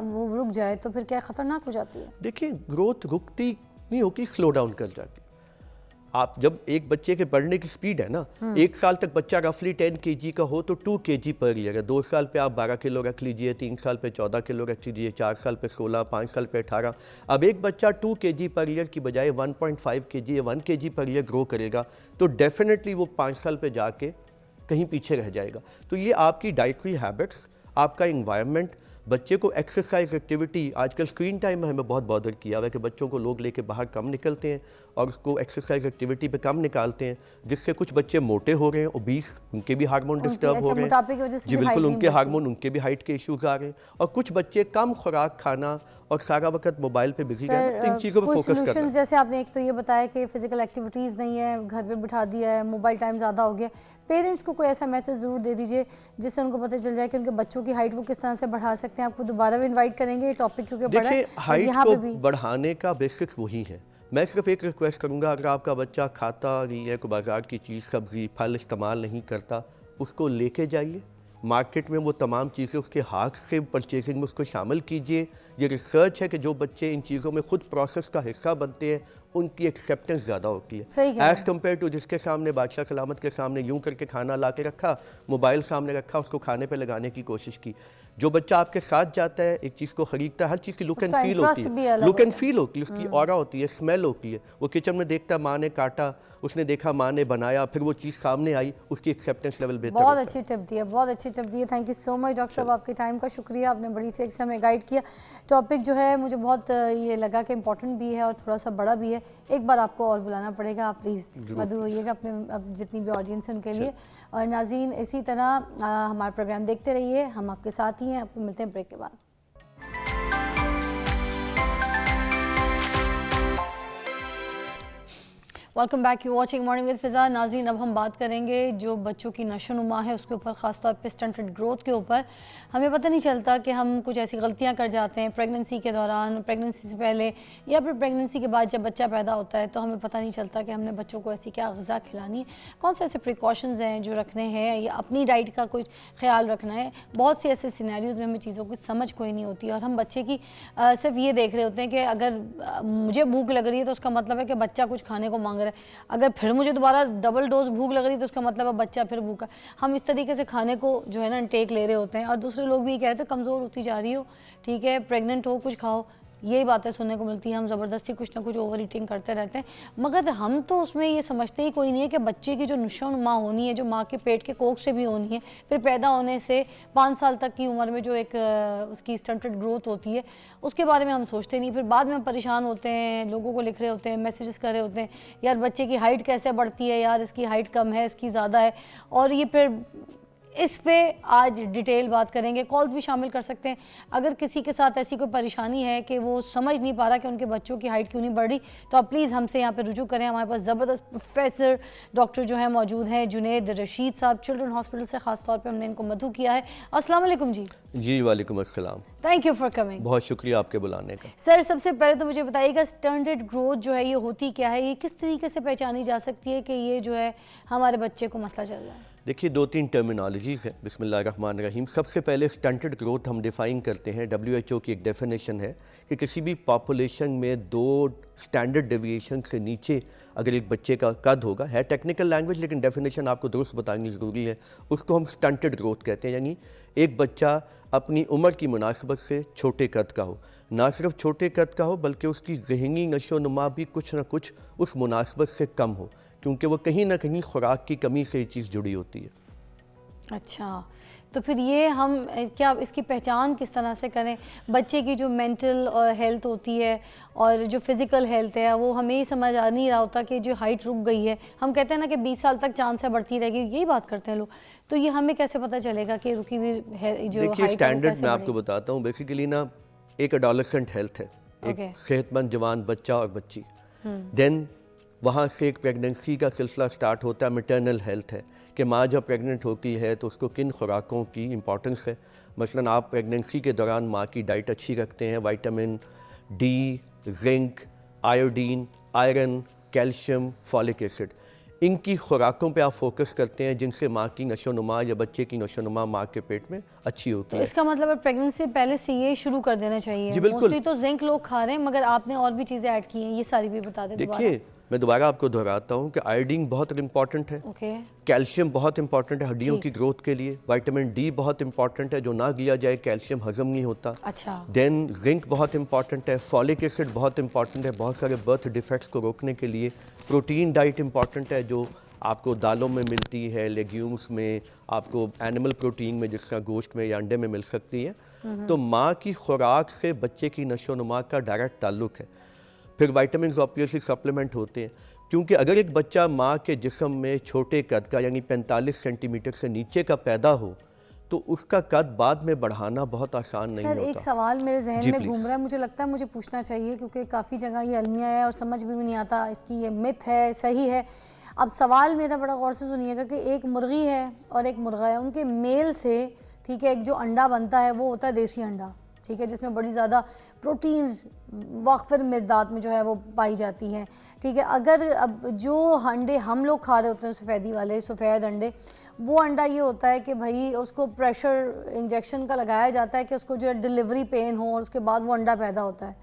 वो रुक जाए तो फिर क्या ख़तरनाक हो जाती है? देखिए, ग्रोथ रुकती नहीं होती, स्लो डाउन कर जाती। आप जब एक बच्चे के बढ़ने की स्पीड है ना, 1 साल तक बच्चा रफली 10 kg का हो तो 2 kg पर ईयर है, 2 साल पे आप 12 किलो रख लीजिए, 3 साल पे 14 किलो रख लीजिए, 4 साल पे 16, 5 साल पे 18। अब एक बच्चा 2 kg पर ईयर की बजाय 1.5 kg या 1 kg पर ईयर ग्रो करेगा तो डेफिनेटली वो 5 साल पे जाके कहीं पीछे रह जाएगा। तो ये आपकी डाइटरी हैबिट्स, आपका इन्वायरमेंट, बच्चे को एक्सरसाइज एक्टिविटी, आजकल स्क्रीन टाइम हमें बहुत बॉदर किया हुआ है कि बच्चों को लोग लेके बाहर कम निकलते हैं और उसको एक्सरसाइज एक्टिविटी पे कम निकालते हैं, जिससे कुछ बच्चे मोटे हो रहे हैं, ओबीस, उनके भी हार्मोन डिस्टर्ब हो रहे हैं। जी बिल्कुल, उनके हार्मोन, उनके भी हाइट के इश्यूज आ रहे हैं। और कुछ बच्चे कम खुराक खाना और सारा वक्त मोबाइल पे बिजी रहना, इन चीज़ों पे फोकस करना। जैसे आपने एक तो ये बताया कि फिजिकल एक्टिविटीज़ नहीं है, घर पे बिठा दिया है, मोबाइल टाइम ज़्यादा हो गया। पेरेंट्स को कोई ऐसा मैसेज ज़रूर दे दीजिए जिससे उनको पता चल जाए कि उनके बच्चों की हाइट वो किस तरह से बढ़ा सकते हैं। आपको दोबारा भी इन्वाइट करेंगे, ये टॉपिक क्योंकि बड़ा है। देखिए, हाइट को बढ़ाने का बेसिक्स वही है। मैं सिर्फ एक रिक्वेस्ट करूंगा, अगर आपका बच्चा खाता नहीं है, कोई बाजार की चीज़, सब्ज़ी, फल इस्तेमाल नहीं करता, उसको लेके जाइए मार्केट में, वो तमाम चीज़ें उसके हाथ से परचेजिंग में उसको शामिल कीजिए। ये रिसर्च है कि जो बच्चे इन चीज़ों में खुद प्रोसेस का हिस्सा बनते हैं उनकी एक्सेप्टेंस ज़्यादा होती है एज़ कम्पेयर टू जिसके सामने बादशाह सलामत के सामने यूं करके खाना ला के रखा, मोबाइल सामने रखा, उसको खाने पे लगाने की कोशिश की। जो बच्चा आपके साथ जाता है, एक चीज़ को ख़रीदता है, हर चीज़ की लुक एंड फील होती है, लुक एंड फील होती है, उसकी ऑरा होती है, स्मेल होती है। वो किचन में देखता है माँ ने काटा, उसने देखा माँ ने बनाया, फिर वो चीज़ सामने आई, उसकी एक्सेप्टेंस लेवल बेहतर। बहुत अच्छी टिप दी है, बहुत अच्छी टिप दी है। Thank you so much doctor साहब, आपके टाइम का शुक्रिया, आपने बड़ी सी एक समय गाइड किया। टॉपिक जो है मुझे बहुत ये लगा कि इम्पोर्टेंट भी है और थोड़ा सा बड़ा भी है। एक बार आपको और बुलाना पड़ेगा, आप प्लीज़ मधु होइएगा अपने अब जितनी भी ऑडियंस है उनके लिए। और नाज़रीन, इसी तरह हमारा प्रोग्राम देखते रहिए, हम आपके साथ ही हैं। आपको मिलते हैं ब्रेक के बाद। Welcome back, you watching morning with Fiza. नाज़रीन, अब हम बात करेंगे जो बच्चों की नशोनुमा है उसके ऊपर, ख़ास तौर पे स्टंटेड ग्रोथ के ऊपर। हमें पता नहीं चलता कि हम कुछ ऐसी गलतियां कर जाते हैं प्रेगनेंसी के दौरान, प्रेगनेंसी से पहले या फिर प्रेगनेंसी के बाद जब बच्चा पैदा होता है तो हमें पता नहीं चलता कि हमने बच्चों को ऐसी क्या ग़िज़ा खिलानी है, कौन से ऐसे प्रिकॉशंस हैं जो रखने हैं या अपनी डाइट का कुछ ख्याल रखना है। बहुत से ऐसे सिनेरियोज़ में हमें चीज़ों की समझ कोई नहीं होती और हम बच्चे की सिर्फ ये देख रहे होते हैं कि अगर मुझे भूख लग रही है तो उसका मतलब है कि बच्चा कुछ खाने को मांग रहा है, अगर फिर मुझे दोबारा डबल डोज भूख लग रही है तो उसका मतलब है बच्चा फिर भूखा। हम इस तरीके से खाने को जो है ना इनटेक ले रहे होते हैं और दूसरे लोग भी कह रहे थे कमज़ोर होती जा रही हो, ठीक है, प्रेग्नेंट हो, कुछ खाओ, यही बातें सुनने को मिलती हैं। हम ज़बरदस्ती कुछ ना कुछ ओवर ईटिंग करते रहते हैं, मगर हम तो उसमें ये समझते ही कोई नहीं है कि बच्चे की जो नशोनुमा होनी है, जो माँ के पेट के कोख से भी होनी है, फिर पैदा होने से 5 साल तक की उम्र में जो एक उसकी स्टंटेड ग्रोथ होती है, उसके बारे में हम सोचते नहीं। फिर बाद में हम परेशान होते हैं, लोगों को लिख रहे होते हैं, मैसेजेस कर रहे होते हैं, यार बच्चे की हाइट कैसे बढ़ती है, यार इसकी हाइट कम है, इसकी ज़्यादा है। और ये फिर इस पे आज डिटेल बात करेंगे, कॉल्स भी शामिल कर सकते हैं। अगर किसी के साथ ऐसी कोई परेशानी है कि वो समझ नहीं पा रहा कि उनके बच्चों की हाइट क्यों नहीं बढ़ रही, तो आप प्लीज़ हमसे यहाँ पे रुजू करें। हमारे पास ज़बरदस्त प्रोफेसर डॉक्टर जो है मौजूद हैं, जुनैद रशीद साहब, चिल्ड्रन हॉस्पिटल से, ख़ास तौर पे हमने इनको मधु किया है। अस्सलाम वालेकुम जी। जी वालेकुम अस्सलाम, थैंक यू फॉर कमिंग। बहुत शुक्रिया आपके बुलाने का। सर, सबसे पहले तो मुझे बताइएगा स्टंटेड ग्रोथ जो है ये होती क्या है, ये किस तरीके से पहचानी जा सकती है कि ये जो है हमारे बच्चे को मसला चल रहा है? देखिए, 2-3 टर्मिनोलॉजीज़ हैं। बिस्मिल्लाहिर्रहमानिर्रहीम। सबसे पहले स्टंटेड ग्रोथ हम डिफ़ाइन करते हैं, WHO की एक डेफिनेशन है कि किसी भी पॉपुलेशन में 2 स्टैंडर्ड डेविएशन से नीचे अगर एक बच्चे का कद होगा, है टेक्निकल लैंग्वेज लेकिन डेफिनेशन आपको दुरुस्त बतानी ज़रूरी है, उसको हम स्टंटेड ग्रोथ कहते हैं। यानी एक बच्चा अपनी उम्र की मुनासिबत से छोटे कद का हो, ना सिर्फ छोटे कद का हो बल्कि उसकी ज़हनी नशोनुमा भी कुछ ना कुछ उस मुनासिबत से कम हो, क्योंकि वो कहीं ना कहीं खुराक की कमी से ये चीज़ जुड़ी होती है। अच्छा, तो फिर ये हम क्या इसकी पहचान किस तरह से करें? बच्चे की जो मेंटल हेल्थ होती है और जो फिज़िकल हेल्थ है वो हमें ही समझ आ नहीं रहा होता कि जो हाइट रुक गई है, हम कहते हैं ना कि 20 साल तक चांस है बढ़ती रहेगी, यही बात करते हैं लोग, तो ये हमें कैसे पता चलेगा कि रुकी हुई जो देखिए, स्टैंडर्ड मैं आपको बताता हूँ। बेसिकली ना एक एडोलेसेंट हेल्थ है, एक सेहतमंद जवान बच्चा और बच्ची, देन वहाँ से एक प्रेगनेंसी का सिलसिला स्टार्ट होता है, मैटरनल हेल्थ है कि माँ जब प्रेग्नेंट होती है तो उसको किन खुराकों की इंपॉर्टेंस है, मसलन आप प्रेगनेंसी के दौरान माँ की डाइट अच्छी रखते हैं, vitamin D, zinc, iodine, iron, calcium, folic acid, इनकी खुराकों पे आप फोकस करते हैं जिनसे माँ की नशोनुमा या बच्चे की नशोनुमा माँ के पेट में अच्छी होती तो है। इसका मतलब है प्रेगनेंसी से पहले से ये शुरू कर देना चाहिए। जी बिल्कुल। मोस्टली तो जिंक लोग खा रहे हैं, मगर आपने और भी चीज़ें ऐड की हैं, ये सारी भी बता दें दोबारा। देखिए, मैं दोबारा आपको दोहराता हूँ कि आयोडीन बहुत इंपॉर्टेंट है, ओके, कैल्शियम बहुत इंपॉर्टेंट है हड्डियों ठीक। की ग्रोथ के लिए, विटामिन डी बहुत इंपॉर्टेंट है, जो ना लिया जाए कैल्शियम हजम नहीं होता। अच्छा, देन जिंक बहुत इंपॉर्टेंट है, फॉलिक एसिड बहुत इंपॉर्टेंट है बहुत सारे बर्थ डिफेक्ट्स को रोकने के लिए। प्रोटीन डाइट इंपॉर्टेंट है जो आपको दालों में मिलती है, लेग्यूम्स में, आपको एनिमल प्रोटीन में जिस तरह गोश्त में या अंडे में मिल सकती है। तो माँ की खुराक से बच्चे की नशोनुमा का डायरेक्ट ताल्लुक है। फिर विटामिन ऑब्वियसली सप्लीमेंट होते हैं, क्योंकि अगर एक बच्चा माँ के जिस्म में छोटे कद का यानी 45 सेंटीमीटर से नीचे का पैदा हो तो उसका कद बाद में बढ़ाना बहुत आसान नहीं सर होता। एक सवाल मेरे जहन जी, में प्लीज़। घूम रहा है, मुझे लगता है मुझे पूछना चाहिए क्योंकि काफ़ी जगह ये अलमिया है और समझ भी नहीं आता इसकी ये मिथ है सही है। अब सवाल मेरा बड़ा गौर से सुनिएगा कि एक मुर्गी है और एक मुर्गा है, उनके मेल से, ठीक है, एक जो अंडा बनता है वो होता है देसी अंडा, ठीक है, जिसमें बड़ी ज़्यादा प्रोटीन्स वाक़िर मिक़दार में जो है वो पाई जाती हैं, ठीक है। अगर अब जो अंडे हम लोग खा रहे होते हैं सफ़ेदी वाले सफ़ेद अंडे, वो अंडा ये होता है कि भाई उसको प्रेशर इंजेक्शन का लगाया जाता है कि उसको जो है डिलीवरी पेन हो और उसके बाद वो अंडा पैदा होता है,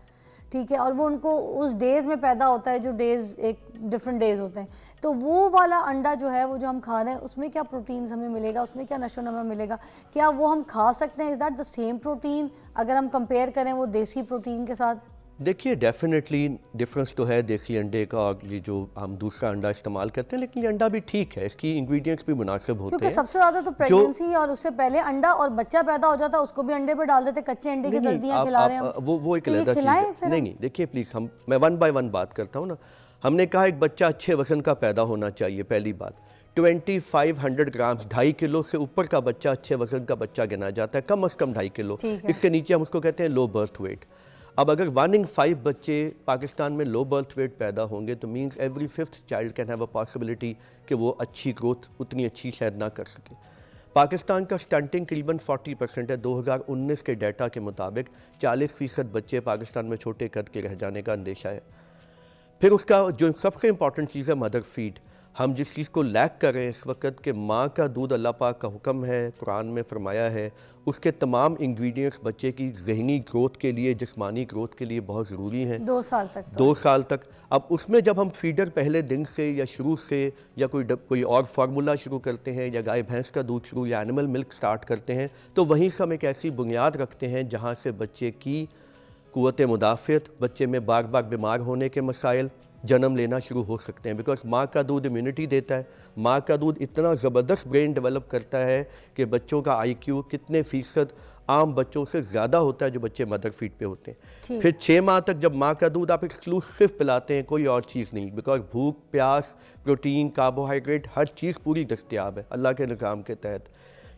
ठीक है, और वो उनको उस डेज़ में पैदा होता है जो डेज़ एक डिफरेंट डेज़ होते हैं। तो वो वाला अंडा जो है वो जो हम खा रहे हैं उसमें क्या प्रोटीन्स हमें मिलेगा, उसमें क्या नशोनुमा मिलेगा, क्या वो हम खा सकते हैं? Is that the same protein अगर हम कंपेयर करें वो देसी प्रोटीन के साथ? देखिए, डेफिनेटली डिफरेंस तो है देसी अंडे का और ये जो हम दूसरा अंडा इस्तेमाल करते हैं, लेकिन ये अंडा भी ठीक है, इसकी इंग्रेडिएंट्स भी मुनासिब होते क्योंकि हैं। सबसे ज़्यादा तो प्रेगनेंसी और उससे पहले अंडा और बच्चा पैदा हो जाता है उसको भी अंडे पे डाल देते, कच्चे अंडे की नहीं, जल्दियाँ आप- खिला रहे हैं आप- हम। वो एक तो ये अलग चीज़ खिलाएं है। फिर नहीं हम? नहीं, देखिए प्लीज़, मैं 1 बाय 1 बात करता हूँ ना। हमने कहा एक बच्चा अच्छे वजन का पैदा होना चाहिए, पहली बात। 2500 ग्राम, 2.5 किलो से ऊपर का बच्चा अच्छे वजन का बच्चा गिना जाता है, कम से कम 2.5 किलो। ठीक है। इससे नीचे हम उसको कहते हैं लो बर्थ वेट। अब अगर 1 in 5 बच्चे पाकिस्तान में लो बर्थ वेट पैदा होंगे तो means every 5th child can have a possibility कि वो अच्छी ग्रोथ उतनी अच्छी शायद ना कर सके। पाकिस्तान का स्टंटिंग करीबन 40% है। 2019 के डाटा के मुताबिक 40% बच्चे पाकिस्तान में छोटे कद के रह जाने का अंदेशा है। फिर उसका जो सबसे इम्पॉर्टेंट चीज़ है मदर फीड। हम जिस चीज़ को लैक कर रहे हैं इस वक्त कि माँ का दूध अल्लाह पाक का हुक्म है, कुरान में फरमाया है, उसके तमाम इंग्रेडिएंट्स बच्चे की जहनी ग्रोथ के लिए, जिस्मानी ग्रोथ के लिए बहुत ज़रूरी हैं। 2 साल तक तो। 2 साल तक। अब उसमें जब हम फीडर पहले दिन से या शुरू से या कोई और फार्मूला शुरू करते हैं या गाय भैंस का दूध शुरू या एनिमल मिल्क स्टार्ट करते हैं तो वहीं से हम एक ऐसी बुनियाद रखते हैं जहाँ से बच्चे की क़ुव्वत मुदाफ़ियत, बच्चे में बार बार बीमार होने के मसाइल जन्म लेना शुरू हो सकते हैं। बिकॉज माँ का दूध इम्यूनिटी देता है। माँ का दूध इतना ज़बरदस्त ब्रेन डेवलप करता है कि बच्चों का IQ कितने फ़ीसद आम बच्चों से ज़्यादा होता है जो बच्चे मदर फीड पे होते हैं। ठीक। फिर 6 माह तक जब माँ का दूध आप एक्सक्लूसिव पिलाते हैं, कोई और चीज़ नहीं, बिकॉज भूख, प्यास, प्रोटीन, कार्बोहाइड्रेट हर चीज़ पूरी दस्तयाब है अल्लाह के निज़ाम के तहत।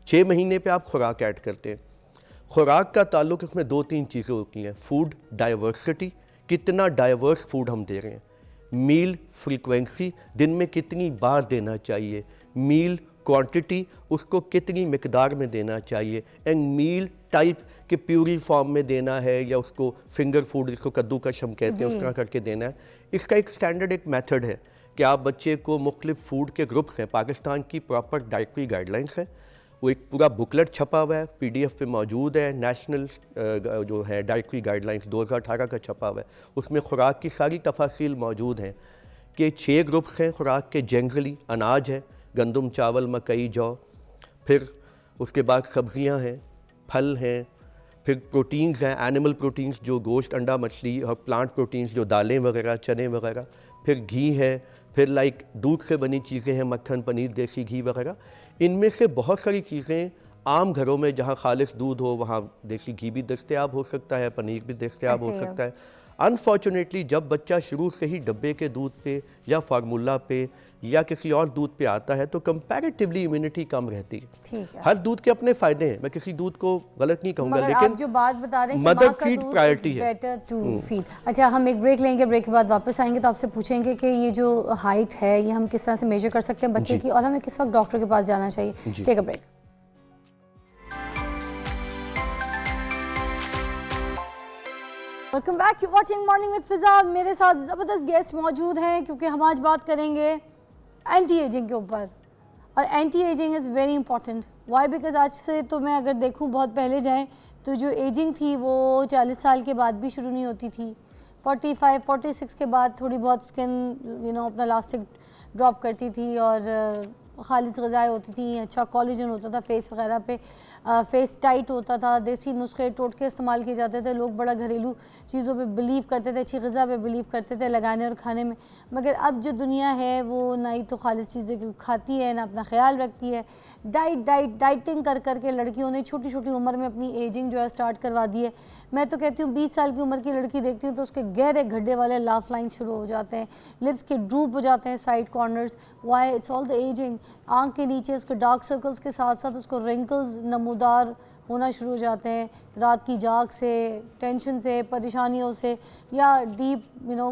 6 महीने पे आप खुराक ऐड करते हैं। खुराक का ताल्लुक इसमें 2-3 चीज़ें होती हैं। फूड डाइवर्सिटी, कितना डाइवर्स फूड हम दे रहे हैं। मील फ्रीक्वेंसी, दिन में कितनी बार देना चाहिए। मील क्वांटिटी, उसको कितनी मिकदार में देना चाहिए। एंड मील टाइप के प्यूरी फॉर्म में देना है या उसको फिंगर फूड जिसको कद्दूकश हम कहते हैं उस तरह करके देना है। इसका एक स्टैंडर्ड एक मेथड है कि आप बच्चे को मुख्तलिफ फूड के ग्रुप्स हैं, पाकिस्तान की प्रॉपर डाइटरी गाइडलाइंस हैं, वो एक पूरा बुकलेट छपा हुआ है, PDF पे मौजूद है। नेशनल जो है डाइटरी गाइडलाइंस 2018 का छपा हुआ है, उसमें खुराक की सारी तफासिल मौजूद हैं कि 6 ग्रुप्स हैं खुराक के। जनरली अनाज है, गंदम, चावल, मकई, जौ। फिर उसके बाद सब्ज़ियां हैं, फल हैं। फिर प्रोटीन्स हैं, एनिमल प्रोटीन्स जो गोश्त, अंडा, मछली, और प्लांट प्रोटीन्स जो दालें वगैरह, चने वगैरह। फिर घी है, फिर लाइक दूध से बनी चीज़ें हैं, मक्खन, पनीर, देसी घी वगैरह। इनमें से बहुत सारी चीज़ें आम घरों में जहाँ खालिस दूध हो वहाँ देसी घी भी दस्तयाब हो सकता है, पनीर भी दस्तयाब हो ऐसे है। सकता है। अनफॉर्चुनेटली जब बच्चा शुरू से ही डब्बे के दूध पे या फार्मूला पे या किसी और दूध पे आता है तो कंपैरेटिवली इम्यूनिटी कम रहती है। ठीक है। हर दूध के अपने फ़ायदे हैं, मैं किसी दूध को गलत नहीं कहूँगा, मगर लेकिन आप जो बात बता रहे हैं कि मदर माँ का फीड दूध प्रायोरिटी is है। better to feed। अच्छा, हम एक ब्रेक लेंगे, ब्रेक के बाद वापस आएंगे तो आपसे पूछेंगे कि ये जो हाइट है ये हम किस तरह से मेजर कर सकते हैं बच्चे की, और हमें किस वक्त डॉक्टर के पास जाना चाहिए। Take a break. Welcome back, you watching morning with Fiza. मेरे साथ ज़बरदस्त गेस्ट मौजूद हैं क्योंकि हम आज बात करेंगे एंटी एजिंग के ऊपर। और anti ageing is very important. Why? Because आज से तो मैं अगर देखूं बहुत पहले जाएं तो जो एजिंग थी वो 40 साल के बाद भी शुरू नहीं होती थी। 45, 46 के बाद थोड़ी बहुत स्किन अपना इलास्टिक ड्रॉप करती थी और खालिस ग़िज़ाएँ होती थी, अच्छा कोलेजन होता था फेस वगैरह पे, फेस टाइट होता था, देसी नुस्खे टोटके इस्तेमाल किए जाते थे, लोग बड़ा घरेलू चीज़ों पे बिलीव करते थे, अच्छी ग़िज़ा पे बिलीव करते थे लगाने और खाने में। मगर अब जो दुनिया है वो ना ही तो खालिस चीज़ें खाती है ना अपना ख्याल रखती है। डाइटिंग कर के लड़कियों ने छोटी छोटी उम्र में अपनी एजिंग जो है स्टार्ट करवा दी है। मैं तो कहती हूँ 20 साल की उम्र की लड़की देखती हूँ तो उसके गहरे गड्ढे वाले लाफ लाइन शुरू हो जाते हैं, लिप्स के ड्रूप हो जाते हैं, side corners. Why? It's all the ageing. आँख के नीचे उसके डार्क सर्कल्स के साथ साथ उसको रिंकल्स नमूदार होना शुरू हो जाते हैं, रात की जाग से, टेंशन से, परेशानियों से, या डीप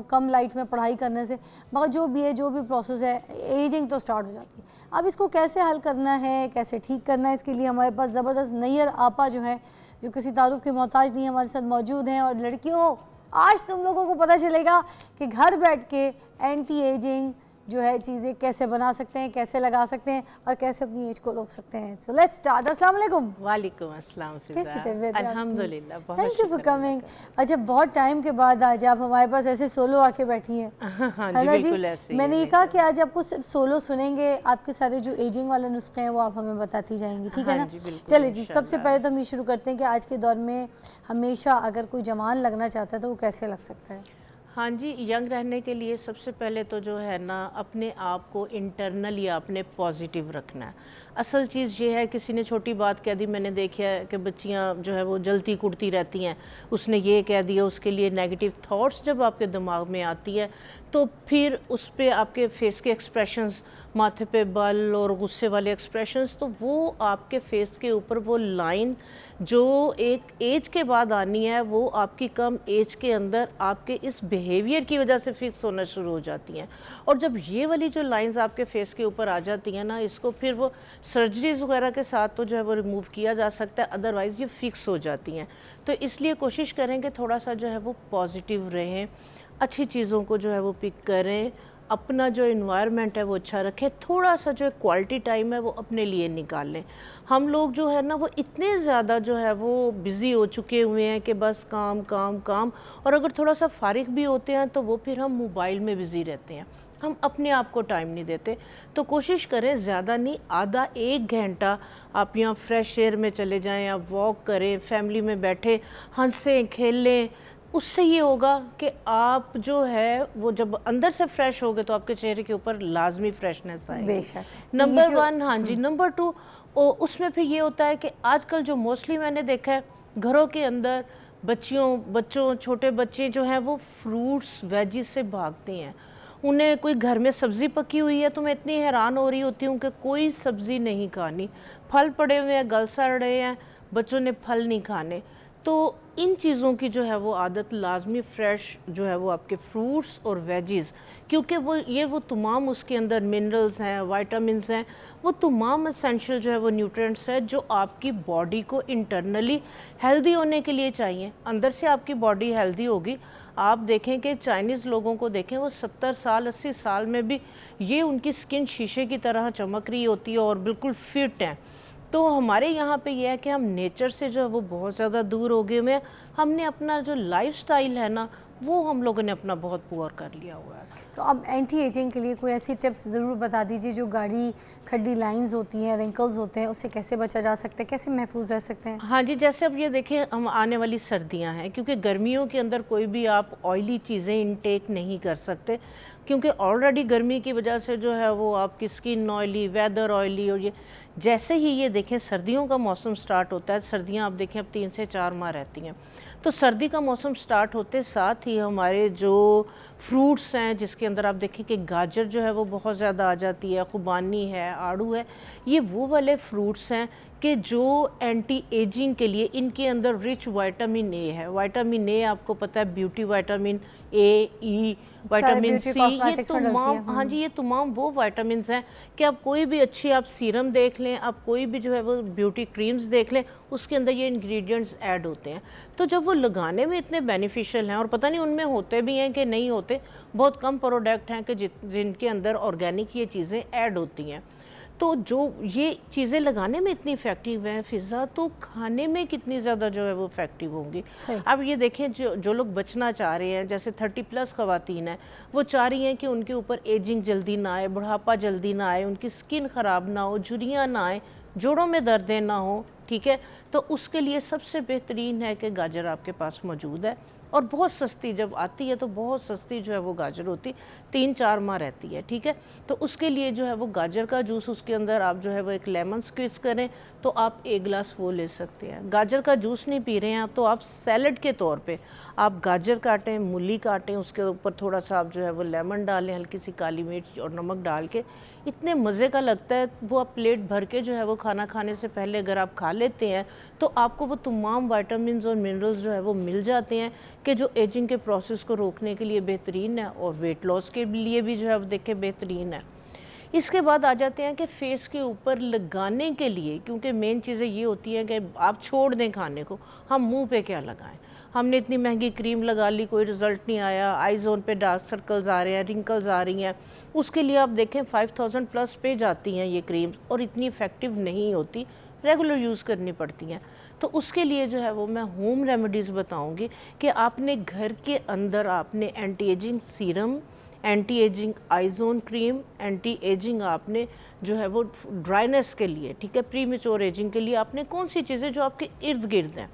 कम लाइट में पढ़ाई करने से। मगर जो भी है, जो भी प्रोसेस है, एजिंग तो स्टार्ट हो जाती है। अब इसको कैसे हल करना है, कैसे ठीक करना है, इसके लिए हमारे पास ज़बरदस्त नैयर आपा जो है, जो किसी तारुफ के मोहताज नहीं, हमारे साथ मौजूद हैं। और लड़कियों, आज तुम लोगों को पता चलेगा कि घर बैठ के एंटी एजिंग जो है चीज़ें कैसे बना सकते हैं, कैसे लगा सकते हैं और कैसे अपनी एज को रोक सकते हैं। So let's start. अस्सलाम वालेकुम। वालेकुम अस्सलाम फिजा। कैसी तबीयत है आपकी? अल्हम्दुलिल्लाह, बहुत थैंक यू फॉर शुक्र कमिंग। अच्छा, बहुत टाइम के बाद आज आप हमारे पास ऐसे सोलो आके बैठी हैं। हाँ है जी, ना जी? बिल्कुल ऐसे ही मैंने है, ये कहा कि आज आपको सिर्फ सोलो सुनेंगे, आपके सारे जो एजिंग वाले नुस्खे हैं वो आप हमें बताती जाएंगी, ठीक है हाँ ना? जी, बिल्कुल, चलिए जी, सबसे इंशाल्लाह। पहले तो हम ये शुरू करते हैं कि आज के दौर में हमेशा अगर कोई जवान लगना चाहता है तो वो कैसे लग सकता है? हाँ जी, यंग रहने के लिए सबसे पहले तो जो है ना, अपने आप को इंटरनली आपने पॉजिटिव रखना है। असल चीज़ ये है, किसी ने छोटी बात कह दी, मैंने देखा है कि बच्चियाँ जो है वो जलती कुड़ती रहती हैं, उसने ये कह दिया, उसके लिए नेगेटिव थॉट्स जब आपके दिमाग में आती है तो फिर उस पर आपके फेस के एक्सप्रेशंस, माथे पे बाल और गुस्से वाले एक्सप्रेशंस, तो वो आपके फेस के ऊपर वो लाइन जो एक एज के बाद आनी है, वो आपकी कम एज के अंदर आपके इस बिहेवियर की वजह से फिक्स होना शुरू हो जाती हैं। और जब ये वाली जो लाइंस आपके फेस के ऊपर आ जाती हैं ना, इसको फिर वो सर्जरीज वगैरह के साथ तो जो है वो रिमूव किया जा सकता है, अदरवाइज़ ये फिक्स हो जाती हैं। तो इसलिए कोशिश करें कि थोड़ा सा जो है वो पॉजिटिव रहें, अच्छी चीज़ों को जो है वो पिक करें, अपना जो इन्वायरमेंट है वो अच्छा रखें, थोड़ा सा जो क्वालिटी टाइम है वो अपने लिए निकाल लें। हम लोग जो है ना वो इतने ज़्यादा जो है वो बिज़ी हो चुके हुए हैं कि बस काम काम काम, और अगर थोड़ा सा फारिग भी होते हैं तो वो फिर हम मोबाइल में बिज़ी रहते हैं, हम अपने आप को टाइम नहीं देते। तो कोशिश करें ज़्यादा नहीं, आधा 1 घंटा आप यहाँ फ्रेश एयर में चले जाएं, आप वॉक करें, फैमिली में बैठे हंसें खेलें। उससे ये होगा कि आप जो है वो जब अंदर से फ्रेश होगे तो आपके चेहरे के ऊपर लाजमी फ्रेशनेस आएगी। बेशक। तो नंबर ये 1। हाँ जी। नंबर 2, उसमें फिर ये होता है कि आजकल जो मोस्टली मैंने देखा है, घरों के अंदर बच्चों छोटे बच्चे जो हैं वो फ्रूट्स वेजिस से भागते हैं। उन्हें कोई घर में सब्ज़ी पकी हुई है तो मैं इतनी हैरान हो रही होती हूँ कि कोई सब्ज़ी नहीं खानी, फल पड़े हुए हैं, गल सड़ रहे हैं, बच्चों ने फल नहीं खाने। तो इन चीज़ों की जो है वो आदत लाजमी, फ्रेश जो है वो आपके फ्रूट्स और वेजीज़, क्योंकि वो तमाम उसके अंदर मिनरल्स हैं, वाइटामिन्स हैं, वो तमाम एसेंशियल जो है वो न्यूट्रिएंट्स हैं जो आपकी बॉडी को इंटरनली हेल्दी होने के लिए चाहिए। अंदर से आपकी बॉडी हेल्दी होगी। आप देखें कि चाइनीज़ लोगों को देखें, वो 70 साल 80 साल में भी ये उनकी स्किन शीशे की तरह चमक रही होती है और बिल्कुल फिट हैं। तो हमारे यहाँ पे ये है कि हम नेचर से जो है वो बहुत ज़्यादा दूर हो गए हुए हैं। हमने अपना जो लाइफस्टाइल है ना, वो हम लोगों ने अपना बहुत पुअर कर लिया हुआ है। तो अब एंटी एजिंग के लिए कोई ऐसी टिप्स ज़रूर बता दीजिए, जो गाढ़ी खड्डी लाइंस होती हैं, रिंकल्स होते हैं, उससे कैसे बचा जा सकता है, कैसे महफूज रह सकते हैं? हाँ जी, जैसे अब ये देखें, हम आने वाली सर्दियाँ हैं, क्योंकि गर्मियों के अंदर कोई भी आप ऑयली चीज़ें इनटेक नहीं कर सकते, क्योंकि ऑलरेडी गर्मी की वजह से जो है वो आपकी स्किन ऑयली, वेदर ऑयली। और ये जैसे ही ये देखें सर्दियों का मौसम स्टार्ट होता है, सर्दियाँ आप देखें अब 3 से 4 माह रहती हैं, तो सर्दी का मौसम स्टार्ट होते साथ ही हमारे जो फ्रूट्स हैं, जिसके अंदर आप देखें कि गाजर जो है वो बहुत ज़्यादा आ जाती है, खुबानी है, आड़ू है, ये वो वाले फ्रूट्स हैं कि जो एंटी एजिंग के लिए इनके अंदर रिच विटामिन ए है। विटामिन ए आपको पता है beauty vitamin A, E, vitamin beauty सी, ये cosmetics में डलती तमाम, है। हाँ जी, ये तमाम वो विटामिन्स हैं कि आप कोई भी अच्छी आप सीरम देख लें, आप कोई भी जो है वो ब्यूटी क्रीम्स देख लें, उसके अंदर ये इंग्रेडिएंट्स ऐड होते हैं। तो जब वो लगाने में इतने बेनिफिशियल हैं, और पता नहीं उनमें होते भी हैं कि नहीं होते, बहुत कम प्रोडक्ट हैं कि जिनके अंदर ऑर्गेनिक ये चीज़ें ऐड होती हैं। तो जो ये चीज़ें लगाने में इतनी इफ़ेक्टिव है फ़िज़ा, तो खाने में कितनी ज़्यादा जो है वो इफ़ेक्टिव होंगी। सही। अब ये देखें, जो लोग बचना चाह रहे हैं, जैसे 30+ ख़वातीन हैं, वो चाह रही हैं कि उनके ऊपर एजिंग जल्दी ना आए, बुढ़ापा जल्दी ना आए, उनकी स्किन ख़राब ना हो, झुर्रियाँ ना आए, जोड़ों में दर्दें ना हो, ठीक है। तो उसके लिए सबसे बेहतरीन है कि गाजर आपके पास मौजूद है, और बहुत सस्ती जब आती है तो बहुत सस्ती जो है वो गाजर होती, 3-4 माह रहती है, ठीक है। तो उसके लिए जो है वो गाजर का जूस, उसके अंदर आप जो है वो एक लेमन स्क्वीज़ करें तो आप 1 गिलास वो ले सकते हैं। गाजर का जूस नहीं पी रहे हैं आप, तो आप सैलड के तौर पे आप गाजर काटें, मूली काटें, उसके ऊपर थोड़ा सा आप जो है वो लेमन डालें, हल्की सी काली मिर्च और नमक डाल के, इतने मज़े का लगता है वो। आप प्लेट भर के जो है वो खाना खाने से पहले अगर आप खा लेते हैं तो आपको वो तमाम विटामिन्स और मिनरल्स जो है वो मिल जाते हैं कि जो एजिंग के प्रोसेस को रोकने के लिए बेहतरीन है, और वेट लॉस के लिए भी जो है वो देखें बेहतरीन है। इसके बाद आ जाते हैं कि फेस के ऊपर लगाने के लिए, क्योंकि मेन चीज़ें ये होती हैं कि आप छोड़ दें खाने को, हम मुंह पे क्या लगाएं। हमने इतनी महंगी क्रीम लगा ली, कोई रिज़ल्ट नहीं आया, आई जोन पे डार्क सर्कल्स आ रहे हैं, रिंकल्स आ रही हैं, उसके लिए आप देखें 5000+ पे जाती हैं ये क्रीम्स, और इतनी इफ़ेक्टिव नहीं होती, रेगुलर यूज़ करनी पड़ती हैं। तो उसके लिए जो है वो मैं होम रेमेडीज़ बताऊंगी कि आपने घर के अंदर आपने anti ageing serum, anti ageing eye zone cream, anti ageing आपने जो है वो ड्राइनेस के लिए, ठीक है, प्री मैच्योर एजिंग के लिए आपने कौन सी चीज़ें जो आपके इर्द गिर्द हैं।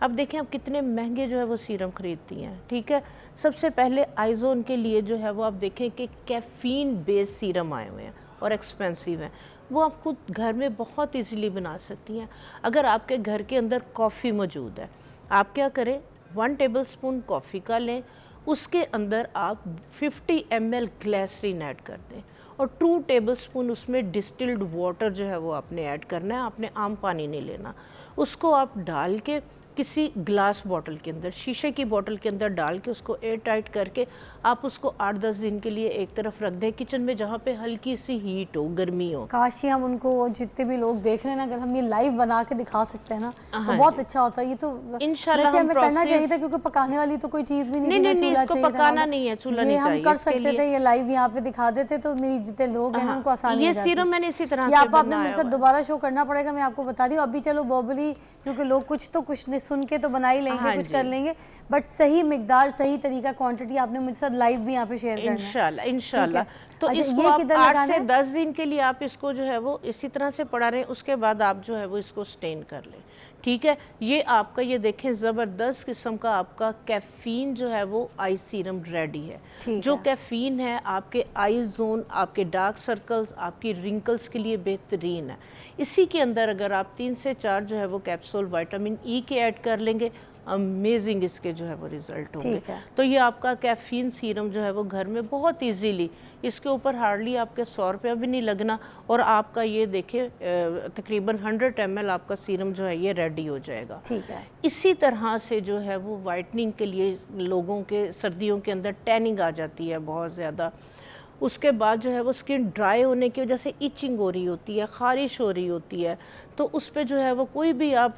अब देखें आप कितने महंगे जो है वो सीरम ख़रीदती हैं, ठीक है। सबसे पहले आइजोन के लिए जो है वो आप देखें कि कैफ़ीन बेस्ड सीरम आए हुए हैं और एक्सपेंसिव हैं, वो आप खुद घर में बहुत इजीली बना सकती हैं। अगर आपके घर के अंदर कॉफ़ी मौजूद है, आप क्या करें, 1 टेबलस्पून कॉफ़ी का लें, उसके अंदर आप 50 ml ग्लिसरीन ऐड कर दें, और 2 टेबलस्पून उसमें डिस्टिल्ड वाटर जो है वो आपने ऐड करना है, आपने आम पानी नहीं लेना। उसको आप डाल के किसी ग्लास बॉटल के अंदर, शीशे की बॉटल के अंदर डाल के उसको एयर टाइट करके आप उसको 8-10 दिन के लिए एक तरफ रख दें किचन में, जहाँ पे हल्की सी हीट हो, गर्मी हो। काश ही हम उनको, जितने भी लोग देख रहे हैं ना, अगर हम ये लाइव बना के दिखा सकते हैं ना तो हाँ बहुत जी। अच्छा होता है। ये तो इंशाल्लाह वैसे हम हमें करना चाहिए process- था, क्योंकि पकाने वाली तो कोई चीज़ भी नहीं थी, नहीं, ना चूल्हा इसको चाहिए था, पकाना ना- नहीं है, चूल्हा ये नहीं हम चाहिए कर इसके सकते लिए। थे, ये लाइव यहाँ पे दिखा देते तो मेरी जितने लोग हैं ना हाँ, उनको आसानी ये हो जाती। सीरम मैंने इसी तरह ये से आपने बनाया मेरे साथ हुआ है। दोबारा शो करना पड़ेगा, मैं आपको बता दी हूँ। अभी चलो वर्बली, क्योंकि लोग कुछ तो कुछ ने सुन के तो बना ही लेंगे, हाँ कुछ जी। कर लेंगे, बट सही मिकदार, सही तरीका, क्वांटिटी आपने मुझे साथ लाइव भी यहाँ पे शेयर करना है। इंशाल्लाह, इंशाल्लाह। तो अच्छा, इसको ये आप किधर 8 लगाना से है? 10 दिन के लिए आप इसको जो है वो इसी तरह से पड़ा रहे, उसके बाद आप जो है वो इसको स्टेन कर लें, ठीक है। ये आपका, ये देखें, ज़बरदस्त किस्म का आपका कैफ़ीन जो है वो आई सीरम रेडी है। ठीक जो है। कैफ़ीन है आपके आई जोन, आपके डार्क सर्कल्स, आपकी रिंकल्स के लिए बेहतरीन है। इसी के अंदर अगर आप 3 से 4 जो है वो कैप्सूल विटामिन ई के ऐड कर लेंगे, अमेजिंग इसके जो है वो रिज़ल्ट होंगे। ठीक है। तो ये आपका कैफ़ीन सीरम जो है वो घर में बहुत इजीली, इसके ऊपर हार्डली आपके 100 रुपया भी नहीं लगना, और आपका ये देखिए तकरीबन 100 ml आपका सीरम जो है ये रेडी हो जाएगा। ठीक है। इसी तरह से जो है वो वाइटनिंग के लिए लोगों के सर्दियों के अंदर टैनिंग आ जाती है बहुत ज़्यादा, उसके बाद जो है वो स्किन ड्राई होने की वजह से इचिंग हो रही होती है, ख़ारिश हो रही होती है, तो उस पे जो है वो कोई भी आप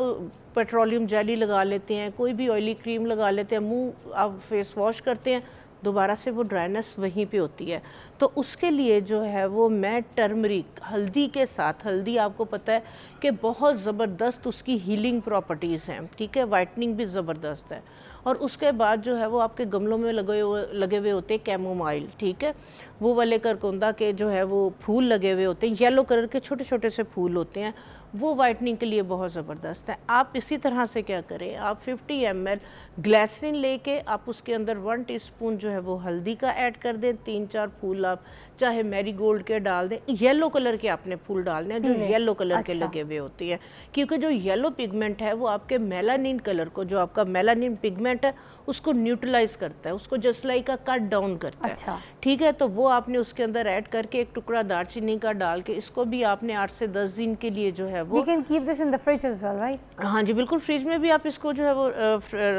पेट्रोलियम जेली लगा लेते हैं, कोई भी ऑयली क्रीम लगा लेते हैं, मुंह आप फेस वॉश करते हैं, दोबारा से वो ड्राइनेस वहीं पे होती है। तो उसके लिए जो है वो मैं टर्मरिक, हल्दी के साथ, हल्दी आपको पता है कि बहुत ज़बरदस्त उसकी हीलिंग प्रॉपर्टीज़ हैं, ठीक है, वाइटनिंग भी ज़बरदस्त है। और उसके बाद जो है वो आपके गमलों में लगे हुए होते हैं कैमोमाइल, ठीक है, वो वाले करकुंदा के जो है वो फूल लगे हुए होते हैं, येलो कलर के छोटे छोटे से फूल होते हैं, वो वाइटनिंग के लिए बहुत ज़बरदस्त है। आप इसी तरह से क्या करें, आप 50 ml ग्लिसरीन लेके आप उसके अंदर 1 टीस्पून जो है वो हल्दी का ऐड कर दें, 3-4 फूल आप चाहे मैरीगोल्ड के डाल दें, येलो कलर के आपने फूल डालने हैं जो येलो कलर के लगे हुए होती है, क्योंकि जो येलो पिगमेंट है वो आपके मेलानिन कलर को, जो आपका मेलानिन पिगमेंट है उसको न्यूट्रलाइज करता है, उसको जस्ट लाइक का कट डाउन करता है। अच्छा। ठीक है, तो वो आपने उसके अंदर ऐड करके एक टुकड़ा दालचीनी का डाल के इसको भी आपने 8 से 10 दिन के लिए जो है है वो We can keep this in the fridge as well, right? हाँ जी बिल्कुल, फ्रिज में भी आप इसको जो है वो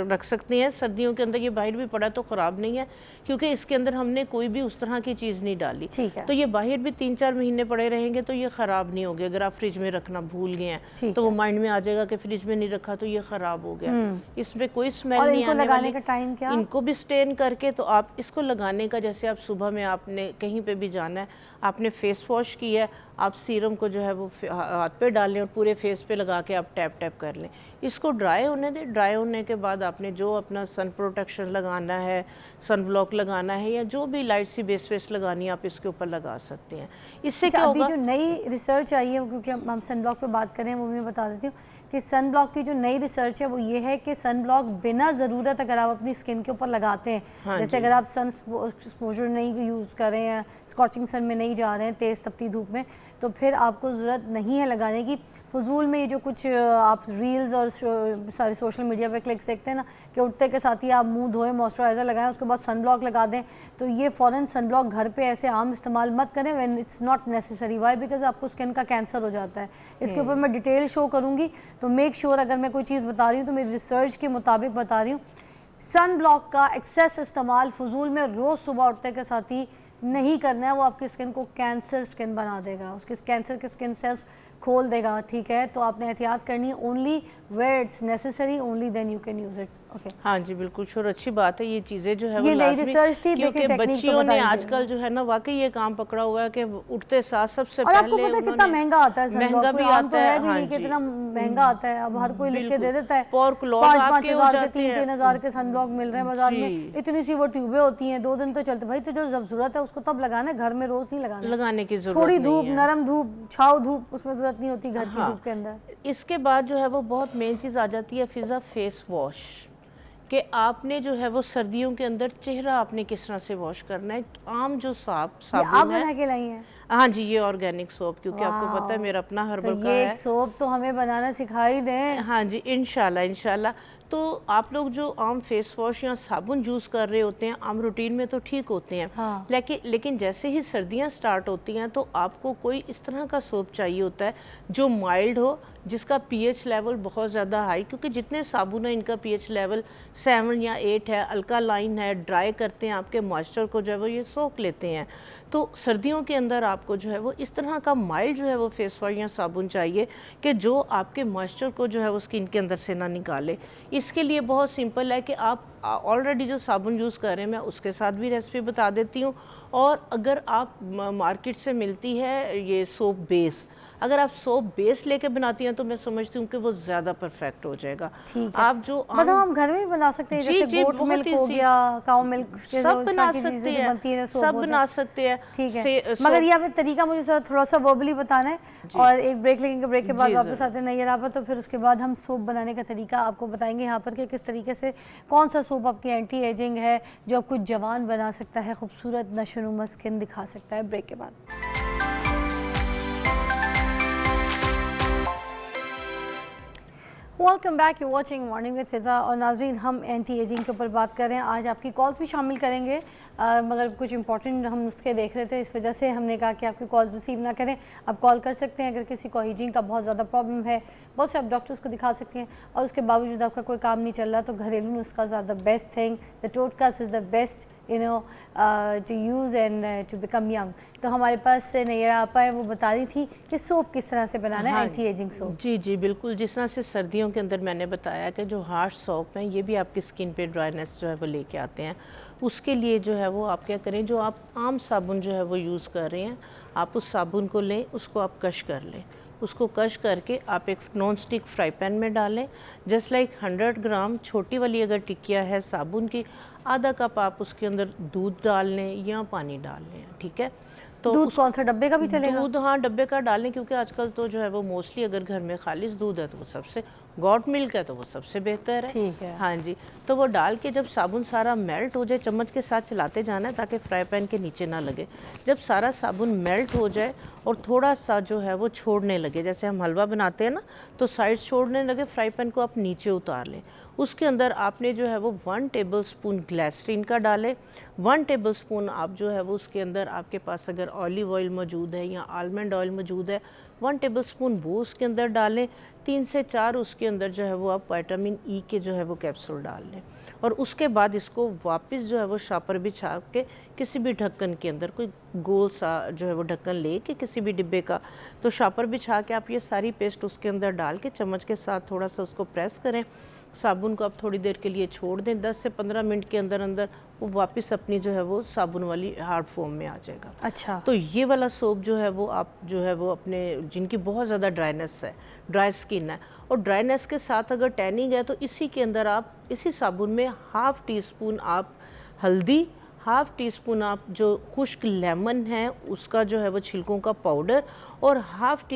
रख सकती हैं। सर्दियों के अंदर ये बाहर भी पड़ा तो ख़राब नहीं है, क्योंकि इसके अंदर हमने कोई भी उस तरह की चीज़ नहीं डाली। ठीक है। तो ये बाहर भी 3-4 महीने पड़े रहेंगे तो ये ख़राब नहीं होंगे। अगर आप फ्रिज में रखना भूल गए हैं तो वो माइंड में आ जाएगा कि फ्रिज में नहीं रखा तो ये ख़राब हो गया। इसमें कोई स्मेल नहीं आने लगाने वाली। का टाइम क्या? इनको भी स्टेन करके, तो आप इसको लगाने का, जैसे आप सुबह में आपने कहीं पे भी जाना है, आपने फेस वॉश किया है, आप सीरम को जो है वो हाथ पे डाल लें और पूरे फेस पे लगा के आप टैप टैप कर लें। इसको ड्राई होने दें। ड्राई होने के बाद आपने जो अपना सन प्रोटेक्शन लगाना है, सन ब्लॉक लगाना है, या जो भी लाइट सी बेस वेस लगानी है आप इसके ऊपर लगा सकते हैं। इससे क्या अभी होगा, जो नई रिसर्च आई है, क्योंकि हम सन ब्लॉक पे बात करें, वो मैं बता देती हूँ कि सन ब्लॉक की जो नई रिसर्च है वो ये है कि सन ब्लॉक बिना ज़रूरत अगर आप अपनी स्किन के ऊपर लगाते हैं, जैसे अगर आप सन एक्सपोजर नहीं यूज़ कर रहे हैं, स्कॉचिंग सन में नहीं जा रहे हैं, तेज़ तपती धूप में, तो फिर आपको ज़रूरत नहीं है लगाने की। फजूल में ये जो कुछ आप रील्स और सारे सोशल मीडिया पे क्लिक्स देखते हैं ना, कि उठते के साथ ही आप मुंह धोएं, मॉइस्चराइज़र लगाएं, उसके बाद सन ब्लॉक लगा दें, तो ये फ़ौरन सन ब्लॉक घर पे ऐसे आम इस्तेमाल मत करें when it's not necessary. Why? Because आपको स्किन का कैंसर हो जाता है। इसके ऊपर मैं डिटेल शो करूँगी, तो मेक श्योर अगर मैं कोई चीज़ बता रही हूँ तो मेरी रिसर्च के मुताबिक बता रही हूँ। सन ब्लॉक का एक्सेस इस्तेमाल फजूल में रोज़ सुबह उठते के साथ ही नहीं करना है। वो आपकी स्किन को कैंसर स्किन बना देगा, उसके कैंसर के स्किन सेल्स खोल देगा। ठीक है, तो आपने एहतियात करनी है। Only where it's necessary, only then you can use it. Okay, हाँ जी बिल्कुल श्योर, अच्छी बात है। ये चीज़ें जो है वो ये नई लाजमी, रिसर्च थी, क्योंकि देखिए टेक्निक बच्चियों ने आजकल जो है ना वाकई ये काम पकड़ा हुआ है कि उठते साथ सबसे और आपको पहले पता है कितना महंगा आता है सन ब्लॉक? महंगा भी कोई आम तो आता है है, भी हाँ नहीं, जी। कितना महंगा आता है। अब हर कोई लिख के दे देता है, और क्लॉथ 5-5 आपके हो हज़ार के, जाते हैं। 3-3 हज़ार के सन ब्लॉक मिल रहे हैं बाजार में। जी। इतनी सी वो ट्यूबें होती हैं, 2 दिन तो चलते। भाई तो जो जब जरूरत है उसको तब लगाना है, घर में रोज़ नहीं लगाना। लगाने की जरूरत थोड़ी नहीं धूप, है। नरम धूप, छाव धूप, उसमें जरूरत नहीं होती घर की हाँ। धूप के अंदर। इसके बाद जो है वो बहुत मेन चीज़ आ जाती है फिज़ा, फेस वॉश, कि आपने जो है वो सर्दियों के अंदर चेहरा आपने किस तरह से वॉश करना है। आम जो ये आप साबुन है, बना के लाई हैं? हाँ जी, ये ऑर्गेनिक सोप, क्योंकि आपको पता है मेरा अपना तो हर्बल का ये है। एक सोप तो हमें बनाना सिखा ही दें। हाँ जी, इंशाल्लाह इंशाल्लाह। तो आप लोग जो आम फेस वॉश या साबुन यूज़ कर रहे होते हैं आम रूटीन में तो ठीक होते हैं, हाँ। लेकिन जैसे ही सर्दियाँ स्टार्ट होती हैं तो आपको कोई इस तरह का सोप चाहिए होता है जो माइल्ड हो, जिसका पीएच लेवल बहुत ज़्यादा हाई, क्योंकि जितने साबुन है इनका पीएच लेवल 7 या 8 है, अल्कालाइन है, ड्राई करते हैं, आपके मॉइस्चर को जो है वो ये सोख लेते हैं। तो सर्दियों के अंदर आपको जो है वो इस तरह का माइल्ड जो है वो फेस वॉश या साबुन चाहिए कि जो आपके मॉइस्चर को जो है वो स्किन के अंदर से ना निकाले। इसके लिए बहुत सिंपल है कि आप ऑलरेडी जो साबुन यूज़ कर रहे हैं मैं उसके साथ भी रेसिपी बता देती हूँ, और अगर आप मार्केट से मिलती है ये सोप बेस, अगर आप सोप बेस लेके बनाती हैं तो मैं समझती हूँ कि वो ज़्यादा परफेक्ट हो जाएगा। ठीक है, आप जो मतलब हम घर में भी बना सकते हैं, जैसे गोट मिल्क हो गया, काउ मिल्क, सब बना सकते हैं, सब बना सकते हैं। ठीक है, मगर ये आपने तरीका मुझे थोड़ा सा वर्बली बताना है, और एक ब्रेक लेंगे, ब्रेक के बाद वापस आते हैं नैयर आप, तो फिर उसके बाद हम सोप बनाने का तरीका आपको बताएंगे यहाँ पर कि किस तरीके से कौन सा सोप आपकी एंटी एजिंग है जो आपको जवान बना सकता है, खूबसूरत नशोनुमा स्किन दिखा सकता है। ब्रेक के बाद welcome back, you watching morning with Fiza. और नाजरीन, हम एंटी एजिंग के ऊपर बात कर रहे हैं। आज आपकी कॉल्स भी शामिल करेंगे, मगर कुछ इंपॉर्टेंट हम नुस्खे देख रहे थे, इस वजह से हमने कहा कि आपकी कॉल्स रिसीव ना करें। आप कॉल कर सकते हैं अगर किसी को एजिंग का बहुत ज़्यादा प्रॉब्लम है, बहुत से आप डॉक्टर्स को दिखा सकते हैं, और उसके बावजूद आपका कोई काम नहीं चल रहा, तो घरेलू नुस्खा is the best thing, the totkas is the best to use and to become young. तो हमारे पास से नैयर आपा है, वो बता रही थी कि सोप किस तरह से बनाना है, एंटी एजिंग सोप। जी जी बिल्कुल, जिस तरह से सर्दियों के अंदर मैंने बताया कि जो हार्श सोप हैं ये भी आपकी स्किन पे ड्राइनेस जो है वो लेके आते हैं। उसके लिए जो है वो आप क्या करें, जो आप आम साबुन जो है वो यूज़ कर रहे हैं, आप उस साबुन को लें, उसको आप कश कर लें, उसको कश करके आप एक नॉन स्टिक फ्राई पैन में डालें। जस्ट लाइक 100 ग्राम छोटी वाली अगर टिकिया है साबुन की, आधा कप आप उसके अंदर दूध डाल लें या पानी डाल लें। ठीक है, तो दूध कौन सा, डब्बे का भी चलेगा? दूध हाँ डब्बे का डालें, क्योंकि आजकल तो जो है वो मोस्टली अगर घर में खालिस दूध है तो वो सबसे, गॉट मिल्क है तो वो सबसे बेहतर है। ठीक है, हाँ जी, तो वो डाल के जब साबुन सारा मेल्ट हो जाए, चम्मच के साथ चलाते जाना है ताकि फ्राई पैन के नीचे ना लगे। जब सारा साबुन मेल्ट हो जाए और थोड़ा सा जो है वो छोड़ने लगे, जैसे हम हलवा बनाते हैं ना तो साइड छोड़ने लगे, फ्राई पैन को आप नीचे उतार लें। उसके अंदर आपने जो है वो 1 टेबलस्पून ग्लिसरीन का डालें। 1 टेबलस्पून आप जो है वो उसके अंदर आपके पास अगर ऑलिव ऑयल मौजूद है या आलमंड ऑयल मौजूद है 1 टेबलस्पून वो उसके अंदर डालें, 3 से 4 उसके अंदर जो है वो आप विटामिन ई के जो है वो कैप्सूल डाल लें, और उसके बाद इसको वापस जो है वो शापर बिछा के किसी भी ढक्कन के अंदर, कोई गोल सा जो है वो ढक्कन ले के किसी भी डिब्बे का, तो शापर बिछा के आप ये सारी पेस्ट उसके अंदर डाल के चम्मच के साथ थोड़ा सा उसको प्रेस करें। साबुन को आप थोड़ी देर के लिए छोड़ दें, 10 से 15 मिनट के अंदर अंदर वो वापस अपनी जो है वो साबुन वाली हार्ड फॉर्म में आ जाएगा। अच्छा, तो ये वाला सोप जो है वो आप जो है वो अपने जिनकी बहुत ज़्यादा ड्राइनेस है, ड्राई स्किन है, और ड्राइनेस के साथ अगर टैनिंग है, तो इसी के अंदर आप इसी साबुन में ½ टीस्पून आप हल्दी, ½ टीस्पून आप जो खुश्क लेमन है उसका जो है वो छिलकों का पाउडर, और ½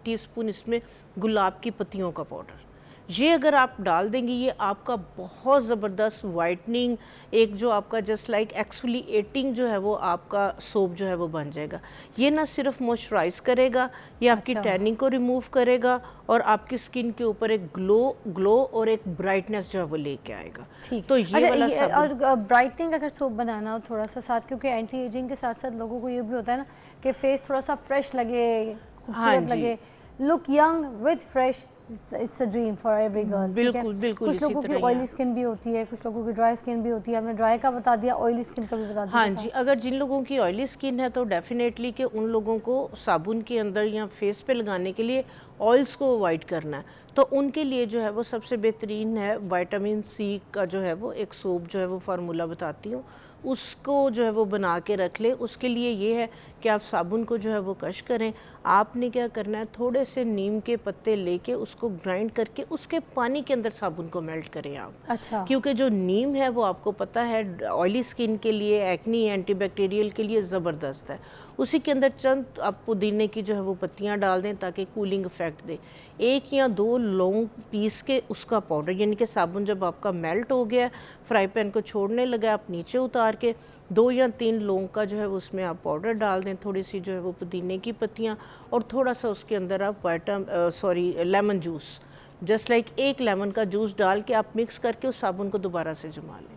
टीस्पून इसमें गुलाब की पत्तियों का पाउडर, ये अगर आप डाल देंगे, ये आपका बहुत ज़बरदस्त वाइटनिंग, एक जो आपका जस्ट लाइक एक्सफोलिएटिंग जो है वो आपका सोप जो है वो बन जाएगा। ये ना सिर्फ मॉइस्चराइज करेगा, ये आपकी टैनिंग को रिमूव करेगा और आपकी स्किन के ऊपर एक ग्लो और एक ब्राइटनेस जो है वो लेके आएगा। ठीक। तो ये वाला साबुन, और ब्राइटनिंग अगर सोप बनाना हो थोड़ा सा साथ, क्योंकि एंटी एजिंग के साथ साथ लोगों को ये भी होता है ना कि फेस थोड़ा सा फ्रेश लगे, खूबसूरत लगे, look young with fresh, it's a dream for every girl. बिल्कुल बिल्कुल। कुछ लोगों की ऑयली स्किन भी होती है, कुछ लोगों की ड्राई स्किन भी होती है। हमने ड्राई का बता दिया, ऑयली स्किन का भी बता दिया। हाँ जी, अगर जिन लोगों की ऑयली स्किन है तो डेफिनेटली कि उन लोगों को साबुन के अंदर या फेस पे लगाने के लिए ऑयल्स को अवॉइड करना है, तो उनके लिए जो है वो सबसे बेहतरीन है विटामिन सी का जो है वो एक सोप जो है वो फार्मूला बताती हूँ, उसको जो है वो बना के रख ले। उसके लिए ये है कि आप साबुन को जो है वो कश करें। आपने क्या करना है, थोड़े से नीम के पत्ते लेके उसको ग्राइंड करके उसके पानी के अंदर साबुन को मेल्ट करें आप। अच्छा। क्योंकि जो नीम है वो आपको पता है ऑयली स्किन के लिए, एक्नी, एंटीबैक्टीरियल के लिए ज़बरदस्त है। उसी के अंदर चंद आप पुदीने की जो है वो पत्तियां डाल दें ताकि कूलिंग इफेक्ट दे। 1 या 2 लौंग पीस के उसका पाउडर, यानी कि साबुन जब आपका मेल्ट हो गया, फ्राई पैन को छोड़ने लगा, आप नीचे उतार के 2 या 3 लौंग का जो है उसमें आप पाउडर डाल दें, थोड़ी सी जो है वो पुदीने की पत्तियां, और थोड़ा सा उसके अंदर आप lemon juice, just like 1 lemon का जूस डाल के आप मिक्स करके उस साबुन को दोबारा से जमा लें,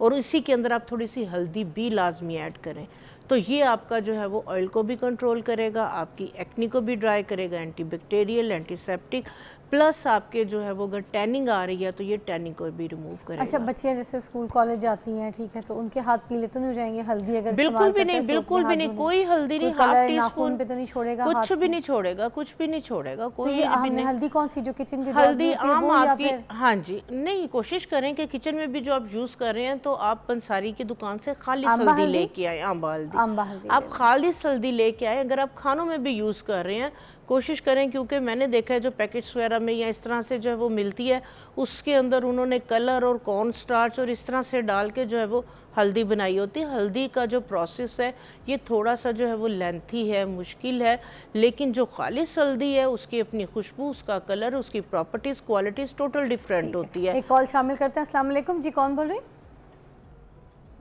और इसी के अंदर आप थोड़ी सी हल्दी भी लाजमी ऐड करें। तो ये आपका जो है वो ऑयल को भी कंट्रोल करेगा, आपकी एक्नी को भी ड्राई करेगा, एंटीबैक्टीरियल, एंटीसेप्टिक, प्लस आपके जो है वो अगर टैनिंग आ रही है तो ये टैनिंग को भी रिमूव करेगा। अच्छा, बच्चियां जैसे स्कूल कॉलेज जाती हैं, ठीक है, तो उनके हाथ पीले तो नहीं हो जाएंगे हल्दी अगर बिल्कुल भी नहीं, बिल्कुल भी नहीं, कोई हल्दी नहीं, ½ टीस्पून पे तो नहीं छोड़ेगा, कुछ भी नहीं छोड़ेगा, कुछ भी नहीं छोड़ेगा, तो कोई ये भी नहीं। हल्दी कौन सी जो किचन की हल्दी आम आपकी, हाँ जी, नहीं, कोशिश करें कि किचन में भी जो आप यूज़ कर रहे हैं तो आप पंसारी की दुकान से खालिस हल्दी लेके आए, आंबा हल्दी, आप खालिस हल्दी लेके आए। अगर आप खानों में भी यूज़ कर रहे हैं, कोशिश करें, क्योंकि मैंने देखा है जो पैकेट्स वगैरह में या इस तरह से जो है वो मिलती है, उसके अंदर उन्होंने कलर और कॉर्न स्टार्च और इस तरह से डाल के जो है वो हल्दी बनाई होती है। हल्दी का जो प्रोसेस है ये थोड़ा सा जो है वो लेंथी है, मुश्किल है, लेकिन जो खालिस हल्दी है उसकी अपनी खुशबू, उसका कलर, उसकी प्रॉपर्टीज़, क्वालिटीज़ टोटल डिफरेंट होती है। एक कॉल शामिल करते हैं। अस्सलाम वालेकुम जी, कौन बोल रही?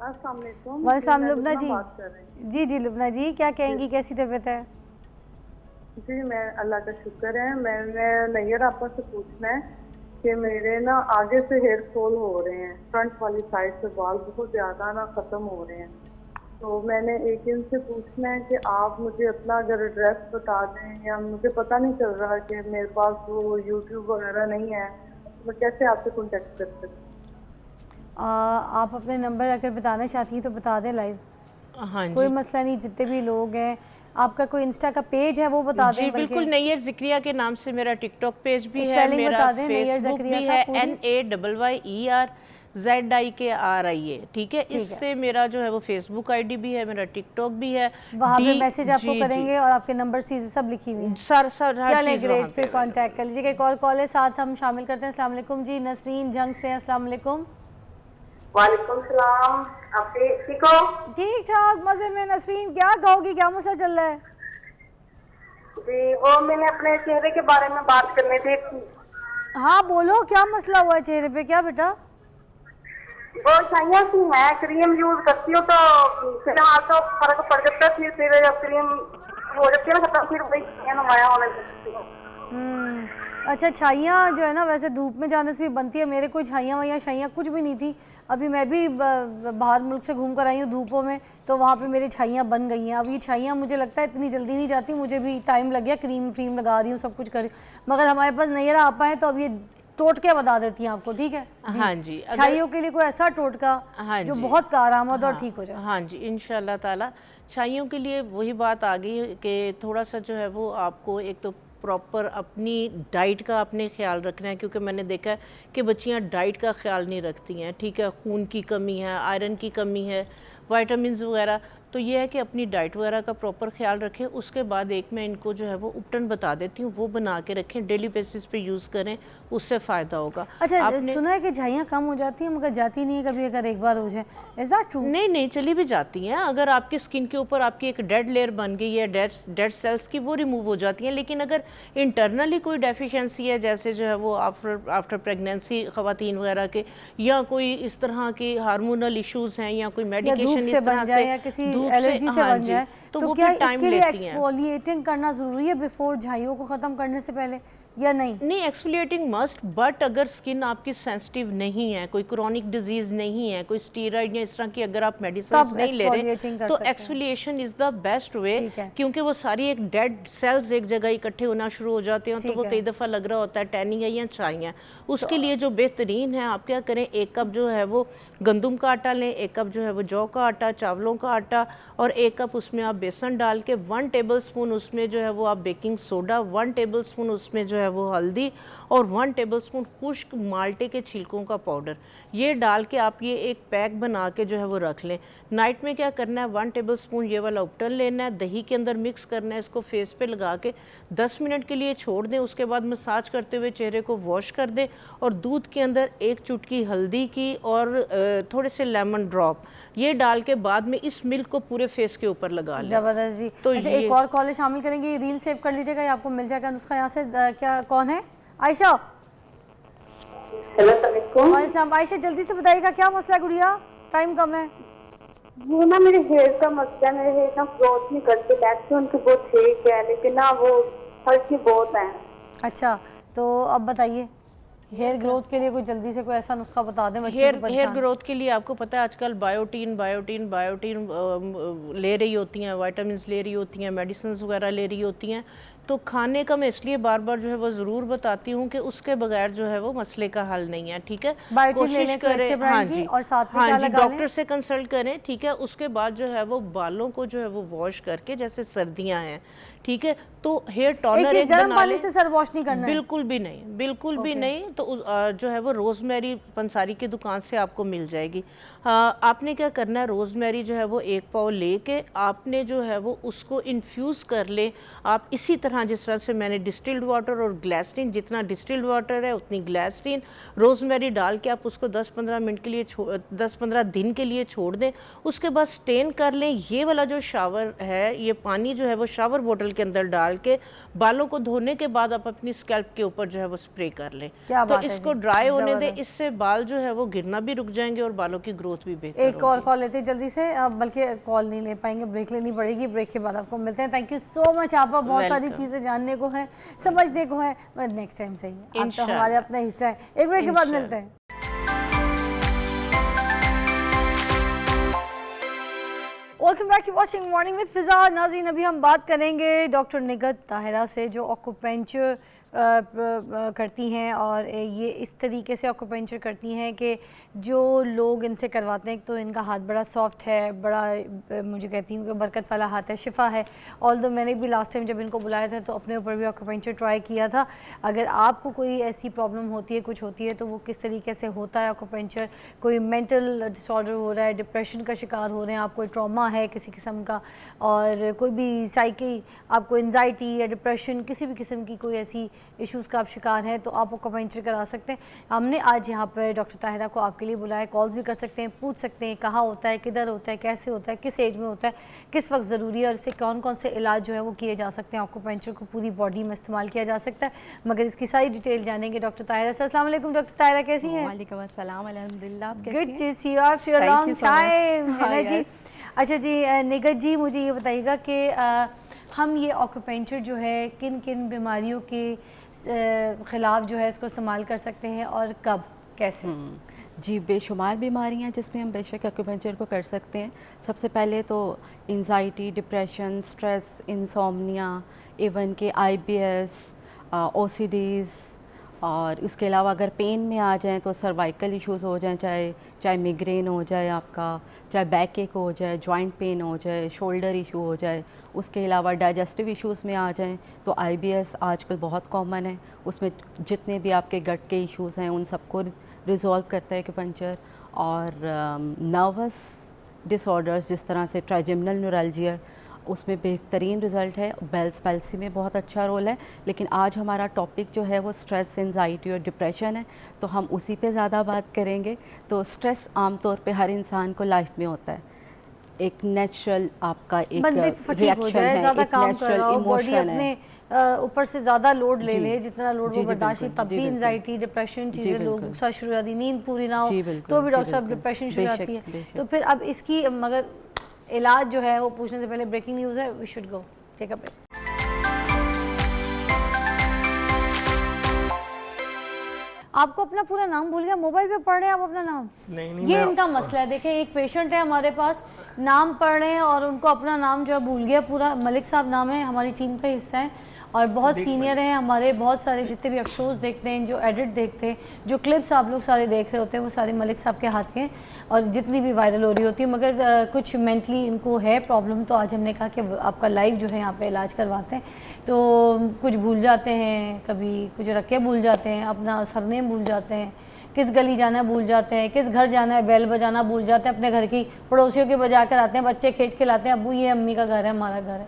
अस्सलाम वालेकुम। वालेकुम लुबना जी। जी जी लुबना जी, क्या कहेंगी, कैसी तबीयत है? जी मैं, अल्लाह का शुक्र है। मैंने नैयर आपा से पूछना है कि मेरे ना आगे से हेयर फॉल हो रहे हैं, फ्रंट वाली साइड से बाल बहुत ज़्यादा ना ख़त्म हो रहे हैं, तो मैंने एक इनसे पूछना है कि आप मुझे अपना अगर एड्रेस बता दें, या मुझे पता नहीं चल रहा कि मेरे पास वो यूट्यूब वगैरह नहीं है, मैं कैसे आपसे कॉन्टेक्ट कर सकती? आप अपने नंबर अगर बताना चाहती हैं तो बता दें लाइव। हाँ जी, कोई मसला नहीं, जितने भी लोग हैं, आपका कोई इंस्टा का पेज है वो बता दें। जी बिल्कुल, नैयर ज़िक्रिया के नाम से मेरा टिकटॉक पेज भी है, स्पेलिंग मेरा बता दें, नैयर फेसबुक ज़िक्रिया भी का है, पूरी। NAYYERZIKRIA, ठीक है। इससे मेरा जो है वो फेसबुक आईडी भी है, मेरा टिकटॉक भी है, वहाँ पे मैसेज आपको करेंगे और आपके नंबर चीज़ें सब लिखी हुई हैं। सर चलें, ग्रेट, फिर कांटेक्ट कर लीजिएगा। एक और कॉल है साथ हम शामिल करते हैं। अस्सलाम वालेकुम जी, नसरीन जंग से। अस्सलाम वालेकुम। वालेकुम सलाम, आप ठीक हो? ठीक ठाक, मजे में। नसरीन, क्या कहोगी, क्या मसला चल रहा है? जी, वो मैंने अपने चेहरे के बारे में बात करनी थी। हाँ बोलो, क्या मसला हुआ है चेहरे पे? क्या बेटा? वो छाइयाँ सी है, क्रीम यूज करती हूँ तो फिलहाल तो फर्क पड़ जाता है, फिर जब क्रीम हो जाती है ना खत्म, फिर वही छाइयाँ नुमाया होने लगती है। अच्छा, छाइयाँ जो है ना वैसे धूप में जाने से भी बनती है, मेरे कोई छाइयाँ वाइयाँ छाइयाँ कुछ भी नहीं थी। अभी मैं भी बाहर मुल्क से घूम कर आई हूँ धूपों में, तो वहाँ पे मेरी छाइयाँ बन गई हैं। अब ये छाइयाँ मुझे लगता है इतनी जल्दी नहीं जाती, मुझे भी टाइम लग गया, क्रीम फ्रीम लगा रही हूँ, सब कुछ कर रही हूँ, मगर हमारे पास नैयरा आपा है तो अब ये टोटके बता देती हैं आपको, ठीक है हाँ जी, छाइयों के लिए कोई ऐसा टोटका हाँ जो जी, बहुत कारआमद और ठीक हो जाए। हाँ जी, इंशाल्लाह ताला। छाइयों के लिए वही बात आ गई कि थोड़ा सा जो है वो आपको एक तो प्रॉपर अपनी डाइट का आपने ख्याल रखना है, क्योंकि मैंने देखा है कि बच्चियां डाइट का ख्याल नहीं रखती हैं, ठीक है, खून की कमी है, आयरन की कमी है, विटामिन्स वगैरह, तो ये है कि अपनी डाइट वगैरह का प्रॉपर ख्याल रखें। उसके बाद एक मैं इनको जो है वो उपटन बता देती हूँ, वो बना के रखें, डेली बेसिस पे यूज़ करें, उससे फ़ायदा होगा। अच्छा, सुना है कि झाइयाँ कम हो जाती हैं मगर जाती नहीं है कभी अगर एक बार हो जाए, इज दैट ट्रू? नहीं नहीं, चली भी जाती हैं। अगर आपकी स्किन के ऊपर आपकी एक डेड लेयर बन गई है, डेड सेल्स की, वो रिमूव हो जाती हैं। लेकिन अगर इंटरनली कोई डेफिशिएंसी है, जैसे जो है वो आफ्टर प्रेगनेंसी ख़वातीन वगैरह के, या कोई इस तरह के हार्मोनल इश्यूज़ हैं, या कोई मेडिकेशन इस तरह से या किसी धूप एलर्जी से हाँ बन जी, जाए, तो तो वो क्या फिर टाइम इसके लिए लेती हैं। एक्सफोलिएटिंग करना ज़रूरी है बिफोर झाइयों को ख़त्म करने से पहले या नहीं? नहीं, एक्सफोलिएटिंग मस्ट, बट अगर स्किन आपकी सेंसिटिव नहीं है, कोई क्रॉनिक डिजीज नहीं है, कोई स्टीरॉइड या इस तरह की अगर आप मेडिसिन नहीं ले रहे, तो exfoliation is the best way, क्योंकि वो सारी एक डेड सेल्स एक जगह इकट्ठे होना शुरू हो जाते हैं, तो वो कई दफ़ा लग रहा होता है टैनिंग है या छाइयाँ। उसके लिए जो बेहतरीन है, आप क्या करें, 1 कप जो है वो गंदम का आटा लें, 1 कप जो है वो जौ का आटा, चावलों का आटा, और 1 कप उसमें आप बेसन डाल के 1 टेबलस्पून उसमें जो है वो आप बेकिंग सोडा, 1 टेबलस्पून उसमें जो है वो हल्दी, और 1 टेबलस्पून खुश्क माल्टे के छिलकों का पाउडर, ये डाल के आप ये एक पैक बना के जो है वो रख लें। नाइट में क्या करना है, 1 टेबलस्पून ये वाला उपटन लेना है, दही के अंदर मिक्स करना है, इसको फेस पे लगा के 10 मिनट के लिए छोड़ दें। उसके बाद मसाज करते हुए चेहरे को वॉश कर दें, और दूध के अंदर 1 चुटकी हल्दी की और थोड़े से लेमन ड्रॉप ये डाल के बाद में इस मिल्क को पूरे फेस के ऊपर लगा लें। ज़बरदस्त जी। तो अच्छा, एक और कॉल शामिल करेंगे, रील सेव कर लीजिएगा, ये आपको मिल जाएगा नुस्खा यहाँ से। क्या कौन है? आयशा। वालेकुम। आयशा, जल्दी से बताइएगा क्या मसला है गुड़िया, टाइम कम है। वो ना मेरे हेयर का मसला है, मेरे हेयर ना ग्रोथ नहीं करते, बैक से उनकी बहुत ठीक है लेकिन ना वो हल्की बहुत है। अच्छा, तो अब बताइए हेयर ग्रोथ के लिए कोई जल्दी से कोई ऐसा नुस्खा बता दें। हेयर ग्रोथ के लिए आपको पता है आजकल बायोटीन ले रही होती हैं, विटामिन्स ले रही होती हैं, मेडिसिन वगैरह ले रही होती हैं। तो खाने का मैं इसलिए बार बार जो है वो ज़रूर बताती हूँ कि उसके बगैर जो है वो मसले का हल नहीं है, ठीक है। कोशिश करें, हाँ जी, और साथ में हाँ क्या जी, लगा डॉक्टर से कंसल्ट करें, ठीक है। उसके बाद जो है वो बालों को जो है वो वॉश करके, जैसे सर्दियाँ हैं, ठीक है, तो हेयर टॉनर एक गर्म पानी से सर वॉश नहीं करना है? बिल्कुल भी नहीं, बिल्कुल भी नहीं। तो जो है वो रोज़मेरी पंसारी की दुकान से आपको मिल जाएगी। आपने क्या करना है, रोज़मेरी जो है वो 1 पाव लेके आपने जो है वो उसको इन्फ्यूज़ कर ले। आप इसी तरह जिस तरह से मैंने डिस्टिल्ड वाटर और ग्लिसरीन, जितना डिस्टिल्ड वाटर है उतनी ग्लिसरीन, रोज़मेरी डाल के आप उसको 10-15 मिनट के लिए 10-15 दिन के लिए छोड़ दें। उसके बाद स्टेन कर लें। ये वाला जो शावर है, ये पानी जो है वो शावर बोतल के अंदर डाल के बालों को धोने के बाद आप अपनी स्कैल्प के ऊपर जो है वो स्प्रे कर लें। तो इसको ड्राई होने दें, इससे बाल जो है वो गिरना भी रुक जाएंगे और बालों की ग्रोथ भी बेहतर एक और कॉल लेते हैं जल्दी से, बल्कि कॉल नहीं ले पाएंगे, ब्रेक लेनी पड़ेगी, ब्रेक के बाद आपको मिलते हैं। थैंक यू सो मच आपा, बहुत सारी चीज़ें जानने को है, समझने को है, बट नेक्स्ट टाइम सही है, आप तो हमारे अपना हिस्सा है। एक ब्रेक के बाद मिलते हैं। Welcome back to watching morning with Fiza. नाज़रीन, अभी हम बात करेंगे डॉक्टर निगत ताहिरा से, जो ऑक्यूपेंचर करती हैं, और ये इस तरीके से ऑक्यूपेंचर करती हैं कि जो लोग इनसे करवाते हैं, तो इनका हाथ बड़ा सॉफ्ट है, बड़ा मुझे कहती हूँ कि बरकत वाला हाथ है, शिफा है। ऑल्दो मैंने भी लास्ट टाइम जब इनको बुलाया था तो अपने ऊपर भी ऑक्यूपेंचर ट्राई किया था। अगर आपको कोई ऐसी प्रॉब्लम होती है, कुछ होती है, तो वो किस तरीके से होता है ऑक्यूपेंचर, कोई मेंटल डिसऑर्डर हो रहा है, डिप्रेशन का शिकार हो रहे हैं आप, कोई ट्रॉमा है किसी किस्म का, और कोई भी साइकी, आपको एंजाइटी या डिप्रेशन, किसी भी किस्म की कोई ऐसी इश्यूज़ का आप शिकार हैं, तो आप ऑक्यूपेंचर करा सकते हैं। हमने आज यहाँ पर डॉक्टर ताहिरा को आपके लिए बुलाया। कॉल्स भी कर सकते हैं, पूछ सकते हैं कहाँ होता है, किधर होता है, कैसे होता है, किस एज में होता है, किस वक्त ज़रूरी है, और इससे कौन कौन से इलाज जो है वो किए जा सकते हैं। ऑक्यूपेंचर को पूरी बॉडी में इस्तेमाल किया जा सकता है, मगर इसकी सारी डिटेल जानेंगे डॉक्टर ताहिरा से। अस्सलाम वालेकुम डॉक्टर ताहिरा, कैसी हैं? वालेकुम अस्सलाम, अल्हम्दुलिल्लाह। Good to see you after a long time, है ना जी। अच्छा जी, निगत जी, मुझे ये बताइएगा कि हम ये ऑक्यूपेंचर जो है किन किन बीमारियों के ख़िलाफ़ जो है इसको इस्तेमाल कर सकते हैं और कब कैसे? जी, बेशुमार बीमारियां जिसमें हम बेशक एक्यूपंक्चर को कर सकते हैं। सबसे पहले तो anxiety, depression, stress, insomnia, even के IBS, OCDs, और इसके अलावा अगर पेन में आ जाएं तो सर्वाइकल इश्यूज़ हो जाएं, चाहे मिग्रेन हो जाए आपका, चाहे बैक एक हो जाए, जॉइंट पेन हो जाए, शोल्डर इशू हो जाए। उसके अलावा डाइजेस्टिव इश्यूज़ में आ जाएं तो IBS आजकल बहुत कॉमन है। उसमें जितने भी आपके गट के इश्यूज़ हैं उन सबको रिजॉल्व करता है एक्यूपंक्चर। और नर्वस डिसऑर्डर्स जिस तरह से ट्राइजेमिनल न्यूरल्जिया, उसमें बेहतरीन रिज़ल्ट है। बेल्स पैल्सी में बहुत अच्छा रोल है। लेकिन आज हमारा टॉपिक जो है वो स्ट्रेस, एंजाइटी और डिप्रेशन है, तो हम उसी पे ज़्यादा बात करेंगे। तो स्ट्रेस आमतौर पे हर इंसान को लाइफ में होता है। एक नेचुरल आपका एक रिएक्शन है, ज़्यादा एक काम कर रहा हो, नेचुरल बॉडी इमोशन है। अपने ऊपर से ज़्यादा लोड ले जी। ले, जितना लोड जी, वो जी, बर्दाश्त बिल्कुल, तब जी, भी बिल्कुल। एंजाइटी, डिप्रेशन जी, चीज़ें लोगों बिल्कुल। के साथ शुरू हो जाती, नींद पूरी ना हो जी, बिल्कुल, तो भी जी, डॉक्टर साहब बिल्कुल। डिप्रेशन शुरू हो बेशक, जाती है। बेशक। तो फिर अब इसकी मगर इलाज जो है वो पूछने से पहले ब्रेकिंग न्यूज़ है, we should go take a break. आपको अपना पूरा नाम भूल गया, मोबाइल पे पढ़ रहे हैं आप अपना नाम? नहीं, ये इनका मसला है। देखें, एक पेशेंट है हमारे पास, नाम पढ़ रहे हैं और उनको अपना नाम जो है भूल गया पूरा। मलिक साहब नाम है, हमारी टीम का हिस्सा है और बहुत सीनियर हैं हमारे। बहुत सारे जितने भी आप शोज़ देखते हैं, जो एडिट देखते हैं, जो क्लिप्स आप लोग सारे देख रहे होते हैं, वो सारे मलिक साहब के हाथ के हैं और जितनी भी वायरल हो रही होती है। मगर कुछ मेंटली इनको है प्रॉब्लम, तो आज हमने कहा कि आपका लाइव जो है यहाँ पे इलाज करवाते हैं। तो कुछ भूल जाते हैं, कभी कुछ रखे भूल जाते हैं, अपना सरनेम भूल जाते हैं, किस गली जाना भूल जाते हैं, किस घर जाना है, बेल बजाना भूल जाते हैं, अपने घर की पड़ोसियों के बजा कर आते हैं, बच्चे खींच के लाते हैं, अब्बू ये अम्मी का घर है, हमारा घर है।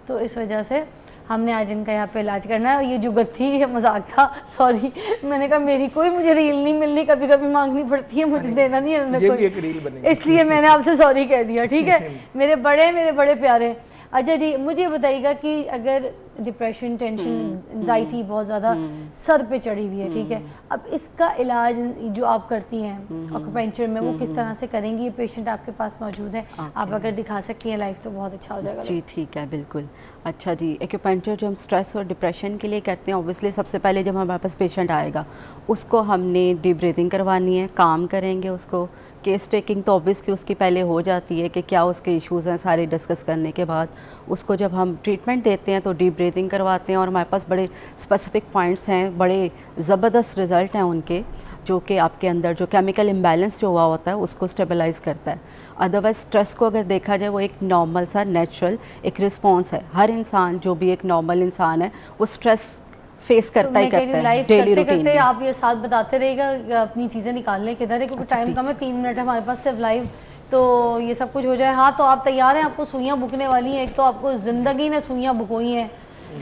तो इस वजह से हमने आज इनका यहाँ पे इलाज करना है। और ये जुगत थी, ये मजाक था, सॉरी। मैंने कहा मेरी कोई मुझे रील नहीं मिलनी, कभी कभी मांगनी पड़ती है, मुझे देना नहीं है ये भी एक रील बनेगी। इसलिए मैंने आपसे सॉरी कह दिया, ठीक है। मेरे बड़े प्यारे। अच्छा जी, मुझे बताइएगा कि अगर डिप्रेशन, टेंशन, एंजाइटी बहुत ज़्यादा सर पे चढ़ी हुई है, ठीक है, अब इसका इलाज जो आप करती हैं एक्यूपंक्चर में, वो किस तरह से करेंगी? ये पेशेंट आपके पास मौजूद है, आप अगर दिखा सकती हैं लाइव तो बहुत अच्छा हो जाएगा। जी ठीक है, बिल्कुल। अच्छा जी, एक्यूपंक्चर जो हम स्ट्रेस और डिप्रेशन के लिए करते हैं, ऑब्वियसली सबसे पहले जब हमारे पास पेशेंट आएगा उसको हमने डीप ब्रीदिंग करवानी है, काम करेंगे उसको। केस टेकिंग तो ऑब्वियसली उसकी पहले हो जाती है कि क्या उसके इश्यूज़ हैं, सारे डिस्कस करने के बाद उसको जब हम ट्रीटमेंट देते हैं तो डीप ब्रीदिंग करवाते हैं। और हमारे पास बड़े स्पेसिफिक पॉइंट्स हैं, बड़े ज़बरदस्त रिज़ल्ट हैं उनके, जो कि आपके अंदर जो केमिकल इम्बैलेंस जो हुआ होता है उसको स्टेबलाइज़ करता है। अदरवाइज़ स्ट्रेस को अगर देखा जाए वो एक नॉर्मल सा नेचुरल एक रिस्पॉन्स है। हर इंसान जो भी एक नॉर्मल इंसान है वो स्ट्रेस फेस करता ही करता है डेली रूटीन में। आप ये साथ बताते रहिएगा, अपनी चीज़ें निकालने किधर है, क्योंकि टाइम कम है, 3 मिनट है हमारे पास सिर्फ लाइव, तो ये सब कुछ हो जाए। हाँ, तो आप तैयार हैं? आपको सुइयाँ बुकने वाली हैं। एक तो आपको ज़िंदगी ने सुइयाँ बुकोई हैं,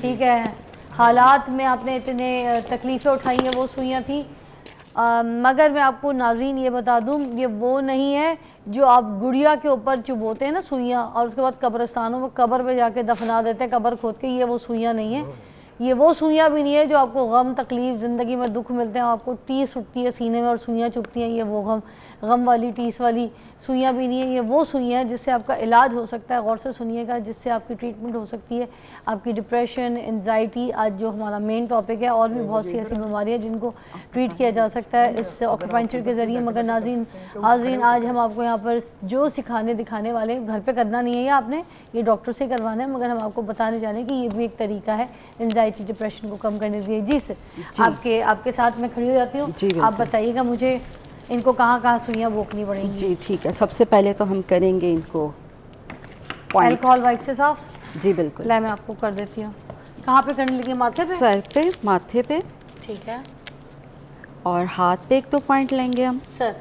ठीक है, हालात में आपने इतने तकलीफ़ें उठाई हैं, वो सुइयाँ थी। मगर मैं आपको नाज़रीन ये बता दूँ, ये वो नहीं है जो आप गुड़िया के ऊपर चुभोते हैं ना सुइयाँ, और उसके बाद कब्रिस्तानों में कब्र पे जाके दफना देते हैं, कब्र खोद के। ये वो सुइयाँ नहीं है, ये वो सुइयाँ भी नहीं है जो आपको गम, तकलीफ़, ज़िंदगी में दुख मिलते हैं, आपको टीस उठती है सीने में और सुइयाँ चुभती हैं। ये वो गम वाली, टीस वाली सुइयाँ भी नहीं है। ये वो सुइयाँ हैं जिससे आपका इलाज हो सकता है, गौर से सुनिएगा, जिससे आपकी ट्रीटमेंट हो सकती है। आपकी डिप्रेशन, एंजाइटी, आज जो हमारा मेन टॉपिक है, और भी बहुत सी ऐसी बीमारियाँ जिनको ट्रीट किया जा सकता है इस एक्यूपंक्चर के ज़रिए। मगर नाज़रीन आज हम आपको यहाँ पर जो सिखाने दिखाने वाले, घर पे करना नहीं है, ये आपने ये डॉक्टर से करवाना है, मगर हम आपको बताने जाने कि ये भी एक तरीका है एंजाइटी, डिप्रेशन को कम करने के लिए। जी सर, आपके साथ मैं खड़ी हो जाती हूँ, आप बताइएगा मुझे इनको कहाँ सुइयाँ बोकनी पड़ेंगी? जी ठीक है, सबसे पहले तो हम करेंगे इनको अल्कोहल वाइप से साफ। जी बिल्कुल, मैं आपको कर देती हूँ। कहाँ पे करने लगी? माथे पे? सर पे, माथे पे, ठीक है। और हाथ पे 1-2 पॉइंट लेंगे हम। सर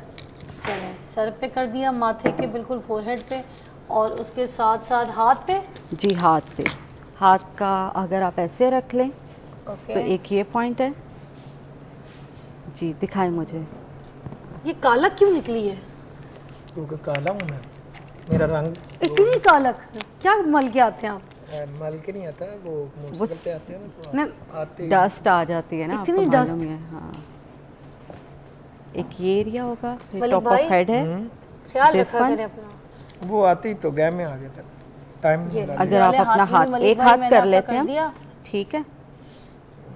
चलें, सर पे कर दिया, माथे के बिल्कुल फोरहेड पे, और उसके साथ साथ हाथ पे। जी हाथ पे, हाथ का अगर आप ऐसे रख लें तो एक ये पॉइंट है। जी दिखाएं मुझे। ये कालक क्यों निकली है? क्योंकि काला हूँ मैं, मेरा रंग। इतनी कालक क्या मल के आते हैं आप? मल के नहीं आता, वो मोटरसाइकिल पे आते हैं ना, तो आते डस्ट आ जाती है ना, इतनी आपको डस्ट? मालूम है। हाँ, एक ये एरिया होगा, मलिक टॉप ऑफ भाई, हेड है, ख्याल This रखा one? करें अपना। वो आते ही प्रोग्राम में आ गया था, टाइम नहीं लगा। अगर आप वाले अपना हाथ में हाथ मलिक एक भाई हाथ मैंने कर आपका लेते कर हैं दिया। ठीक है,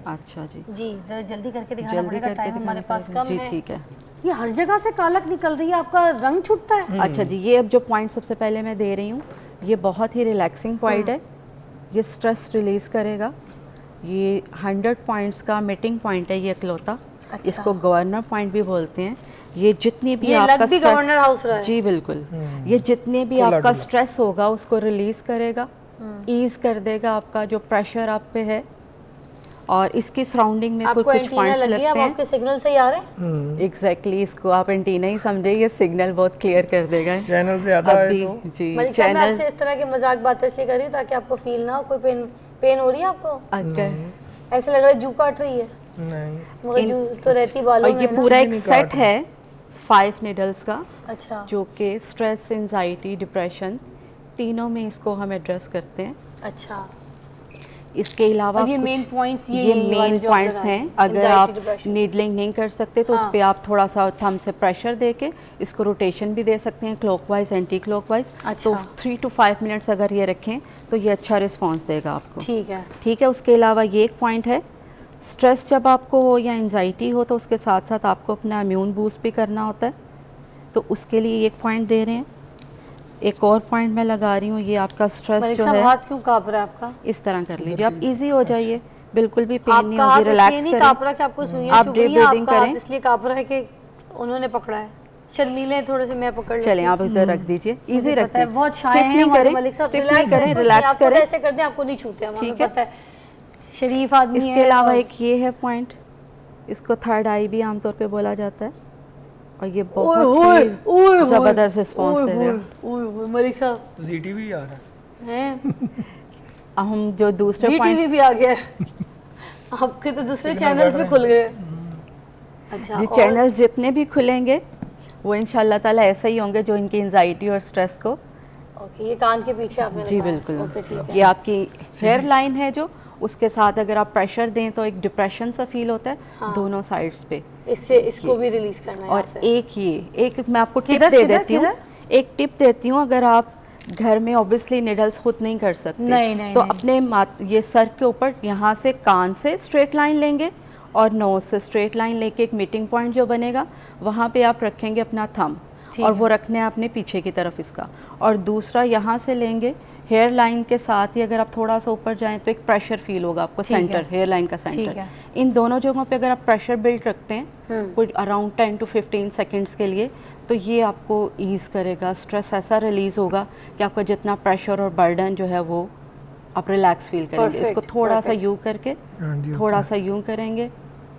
अच्छा जी, जी जरा जल्दी करके दिखाना जल्दी पड़ेगा, करके टाइम हमारे दिखाना पास पड़ेगा। कम जी है। ठीक है। ये हर जगह से कालक निकल रही है, आपका रंग छूटता है? अच्छा जी, ये अब जो पॉइंट सबसे पहले मैं दे रही हूँ, ये बहुत ही रिलैक्सिंग पॉइंट है, ये स्ट्रेस रिलीज़ करेगा। ये 100 पॉइंट्स का मीटिंग पॉइंट है ये इकलौता। अच्छा। इसको गवर्नर पॉइंट भी बोलते हैं। ये जितनी भी ये आपका लग भी गवर्नर हाउस रहा है। जी बिल्कुल, ये जितने भी आपका स्ट्रेस होगा उसको रिलीज़ करेगा, ईज कर देगा आपका जो प्रेशर आप पे है। और इसकी सराउंडिंग में आपको कुछ एंटीना पॉइंट्स लगी है, लगते अब हैं। आपके सिग्नल सही आ रहे हैं? एग्जैक्टली, इसको आप एंटीना ही समझे, ये सिग्नल बहुत क्लियर कर देगा। चैनल से आता है अभी तो जी मलिक साहब, मैं चैनल आपसे इस तरह की मजाक बातें इसलिए कर रही हूँ ताकि आपको फील ना हो। कोई पेन हो रही है आपको? अगर ऐसे लग रहा है जू काट रही है, नहीं, मगर जू तो रहती बालों और में ये है ना? पूरा एक नहीं सेट काट है 5 निडल्स का, अच्छा जो कि स्ट्रेस, एंजाइटी, डिप्रेशन तीनों में इसको हम एड्रेस करते हैं। अच्छा। इसके अलावा और ये कुछ- मेन पॉइंट्स ये मेन पॉइंट्स हैं। अगर आप नीडलिंग नहीं कर सकते तो उस हाँ। पर आप थोड़ा सा थंब से प्रेशर देके इसको रोटेशन भी दे सकते हैं, क्लॉकवाइज, एंटी क्लॉकवाइज। अच्छा। तो 3 to 5 मिनट्स अगर ये रखें तो ये अच्छा रिस्पॉन्स देगा आपको। ठीक है। ठीक है। उसके अलावा ये एक पॉइंट है, स्ट्रेस जब आपको हो या एंजाइटी हो तो उसके साथ साथ आपको अपना इम्यून बूस्ट भी करना होता है, तो उसके लिए एक पॉइंट दे रहे हैं। एक और पॉइंट मैं लगा रही हूँ, ये आपका स्ट्रेस मलिक जो साहब, है हाथ क्यों कांप रहा है आपका? इस तरह कर लीजिए, आप इजी हो जाइए, बिल्कुल भी पेन नहीं आपका हाथ होगी, इसलिए रिलैक्स नहीं कांप रहा करें। कि आपको सुइयां आप चुभ डीप रही हैं, ब्रीदिंग आपका हाथ करें। इसलिए कांप रहा है कि उन्होंने पकड़ा है। शर्मीले थोड़े से, मैं पकड़ लेती चलें हूँ। आप इधर रख दीजिए, इजी मुझे पता है, रखें, बहुत शाय स्टिफ हैं नहीं हमारे करें, मलिक साहब। स्टिफ नहीं रिलैक्स करें, रखें, रिलैक्स आप खुद करें। ऐसे कर दें, आपको नहीं छूते हम, हमें ठीक है। पता है। शरीफ आदमी है। इसके अलावा और- एक ये है पॉइंट, इसको थर्ड आई भी आमतौर पे बोला जाता है, और ये ओए बहुत ओए, ही ओए ओए, ज़बरदस्त रिस्पॉन्स ओए दे रहे हैं। ओए ओए, मलिक साहब तो ZTV आ रहा है। हैं, अब हम जो दूसरे जी पॉइंट टीवी भी आ गया है। आपके तो दूसरे चैनल्स भी खुल गए। अच्छा। जी और- चैनल जितने भी खुलेंगे वो इंशाल्लाह ताला ऐसे ही होंगे जो इनकी एंजाइटी और स्ट्रेस को। ओके, ये कान के पीछे आपने जी लगाया। बिल्कुल, ओके, ठीक है। ये आपकी हेयर लाइन है जो, उसके साथ अगर आप प्रेशर दें तो एक डिप्रेशन सा फील होता है हाँ। दोनों साइड्स पे। इससे इसको भी रिलीज करना है और यहाँ से। एक मैं आपको टिप किधर- दे किधर- देती हूँ, किधर? एक टिप देती हूँ। अगर आप घर में ऑब्वियसली निडल्स खुद नहीं कर सकते, नहीं, तो नहीं। अपने ये सर के ऊपर यहाँ से कान से स्ट्रेट लाइन लेंगे और नोज से स्ट्रेट लाइन लेके एक मीटिंग पॉइंट जो बनेगा वहाँ पे आप रखेंगे अपना थंब, और वो रखना है अपने पीछे की तरफ इसका। और दूसरा यहाँ से लेंगे हेयर लाइन के साथ ही, अगर आप थोड़ा सा ऊपर जाएं तो एक प्रेशर फील होगा आपको सेंटर, हेयर लाइन का ठीक सेंटर। है। इन दोनों जगहों पे अगर आप प्रेशर बिल्ड रखते हैं कुछ अराउंड 10 to 15 सेकेंड्स के लिए, तो ये आपको ईज़ करेगा, स्ट्रेस ऐसा रिलीज़ होगा कि आपका जितना प्रेशर और बर्डन जो है वो आप रिलैक्स फील करेंगे। Perfect, इसको थोड़ा सा perfect। यूँ करके हाँ जी, थोड़ा होता सा यूँ करेंगे,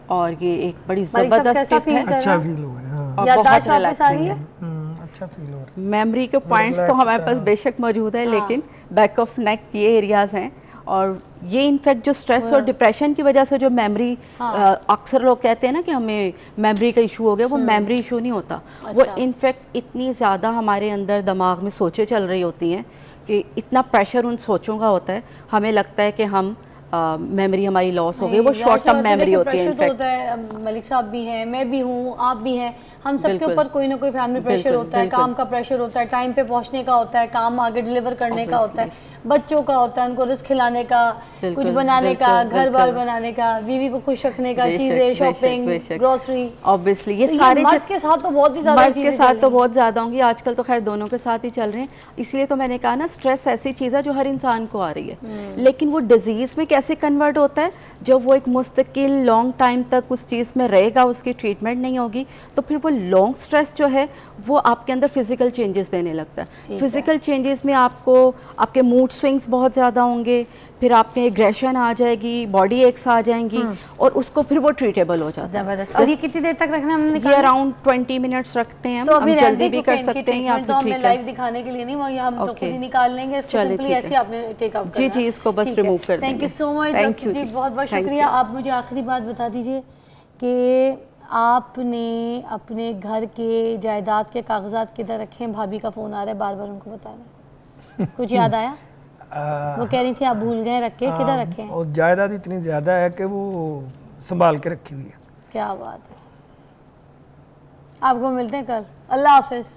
और ये एक बड़ी मलिक साहब, ज़बरदस्त कैसा टिप है। feel कर अच्छा रहा है? फील हुआ है। हाँ, और याददाश्त बहुत वापस आ रही रिलैक्सिंग है? है। अच्छा फील हो रहा है। मेमोरी के पॉइंट्स तो हमारे पास बेशक मौजूद है, लेकिन बैक ऑफ नेक ये एरियाज हैं, और ये इनफैक्ट जो स्ट्रेस और डिप्रेशन की वजह से जो मेमोरी, अक्सर लोग कहते हैं ना कि हमें मेमोरी का इशू हो गया, वो मेमोरी इशू नहीं होता। वो इनफैक्ट इतनी ज़्यादा हमारे अंदर दिमाग में सोचें चल रही होती हैं कि इतना प्रेशर उन सोचों का होता है, हमें लगता है कि हम मेमोरी हमारी लॉस हो गई। वो शॉर्ट टर्म मेमोरी होती है प्रेशर तो इनफैक्ट। होता है, मलिक साहब भी हैं, मैं भी हूँ, आप भी हैं, हम सबके बिल्कुल। ऊपर कोई ना कोई फैमिली प्रेशर बिल्कुल, होता है, बिल्कुल। काम का प्रेशर होता है, टाइम पे पहुंचने का होता है, काम आगे डिलीवर करने का होता है, बच्चों का होता है, उनको रिस्क खिलाने का, बिल्कुल, कुछ बनाने का, बिल्कुल, घर बार बिल्कुल। बनाने का, बीवी को खुश रखने का, बेशक, चीजें, बेशक, शॉपिंग, बेशक। ग्रोसरी। ऑब्वियसली ये तो सारे मर्द के साथ तो बहुत ही ज्यादा मर्द के चीजें साथ चल तो रही बहुत ज़्यादा होंगी, आजकल तो खैर दोनों के साथ ही चल रहे हैं। इसलिए तो मैंने कहा ना, स्ट्रेस ऐसी चीज़ है जो हर इंसान को आ रही है, लेकिन वो डिजीज़ में कैसे कन्वर्ट होता है, जब वो एक मुस्तकिल लॉन्ग टाइम तक उस चीज़ में रहेगा, उसकी ट्रीटमेंट नहीं होगी, तो फिर वो लॉन्ग स्ट्रेस जो है वो आपके अंदर फिजिकल चेंजेस देने लगता है। फिजिकल चेंजेस में आपको आपके मूड स्विंग्स बहुत ज़्यादा होंगे, फिर आपके एग्रेशन आ जाएगी, बॉडी एक्स आ जाएंगी, और उसको फिर वो ट्रीटेबल हो जाता है। जबरदस्त। और ये कितनी देर तक रखना हमने ये निकाला? अराउंड 20 मिनट्स रखते हैं तो हम अभी जल्दी भी कर सकते हैं, या तो फिर हमने ठीक लाइव है। दिखाने के लिए नहीं, वही हम तो खुद Okay. ही निकाल लेंगे इसको, चलिए, सिंपली ठीक ऐसे है। आपने टेक आउट जी, जी, इसको बस remove कर थैंक यू देंगे। So much Thank doctor you जी, जी। बहुत बहुत Thank शुक्रिया। you। आप मुझे आखिरी बात बता दीजिए कि आपने अपने घर के जायदाद के कागजात किधर रखे हैं? भाभी का फ़ोन आ रहा है, बार बार उनको बता रहे हैं। कुछ याद आया? वो कह रही थी आप भूल गए रख के, किधर रखे हैं? और जायदाद इतनी ज़्यादा है कि वो संभाल के रखी हुई है। क्या बात है। आपको मिलते हैं कल। अल्लाह हाफिज़।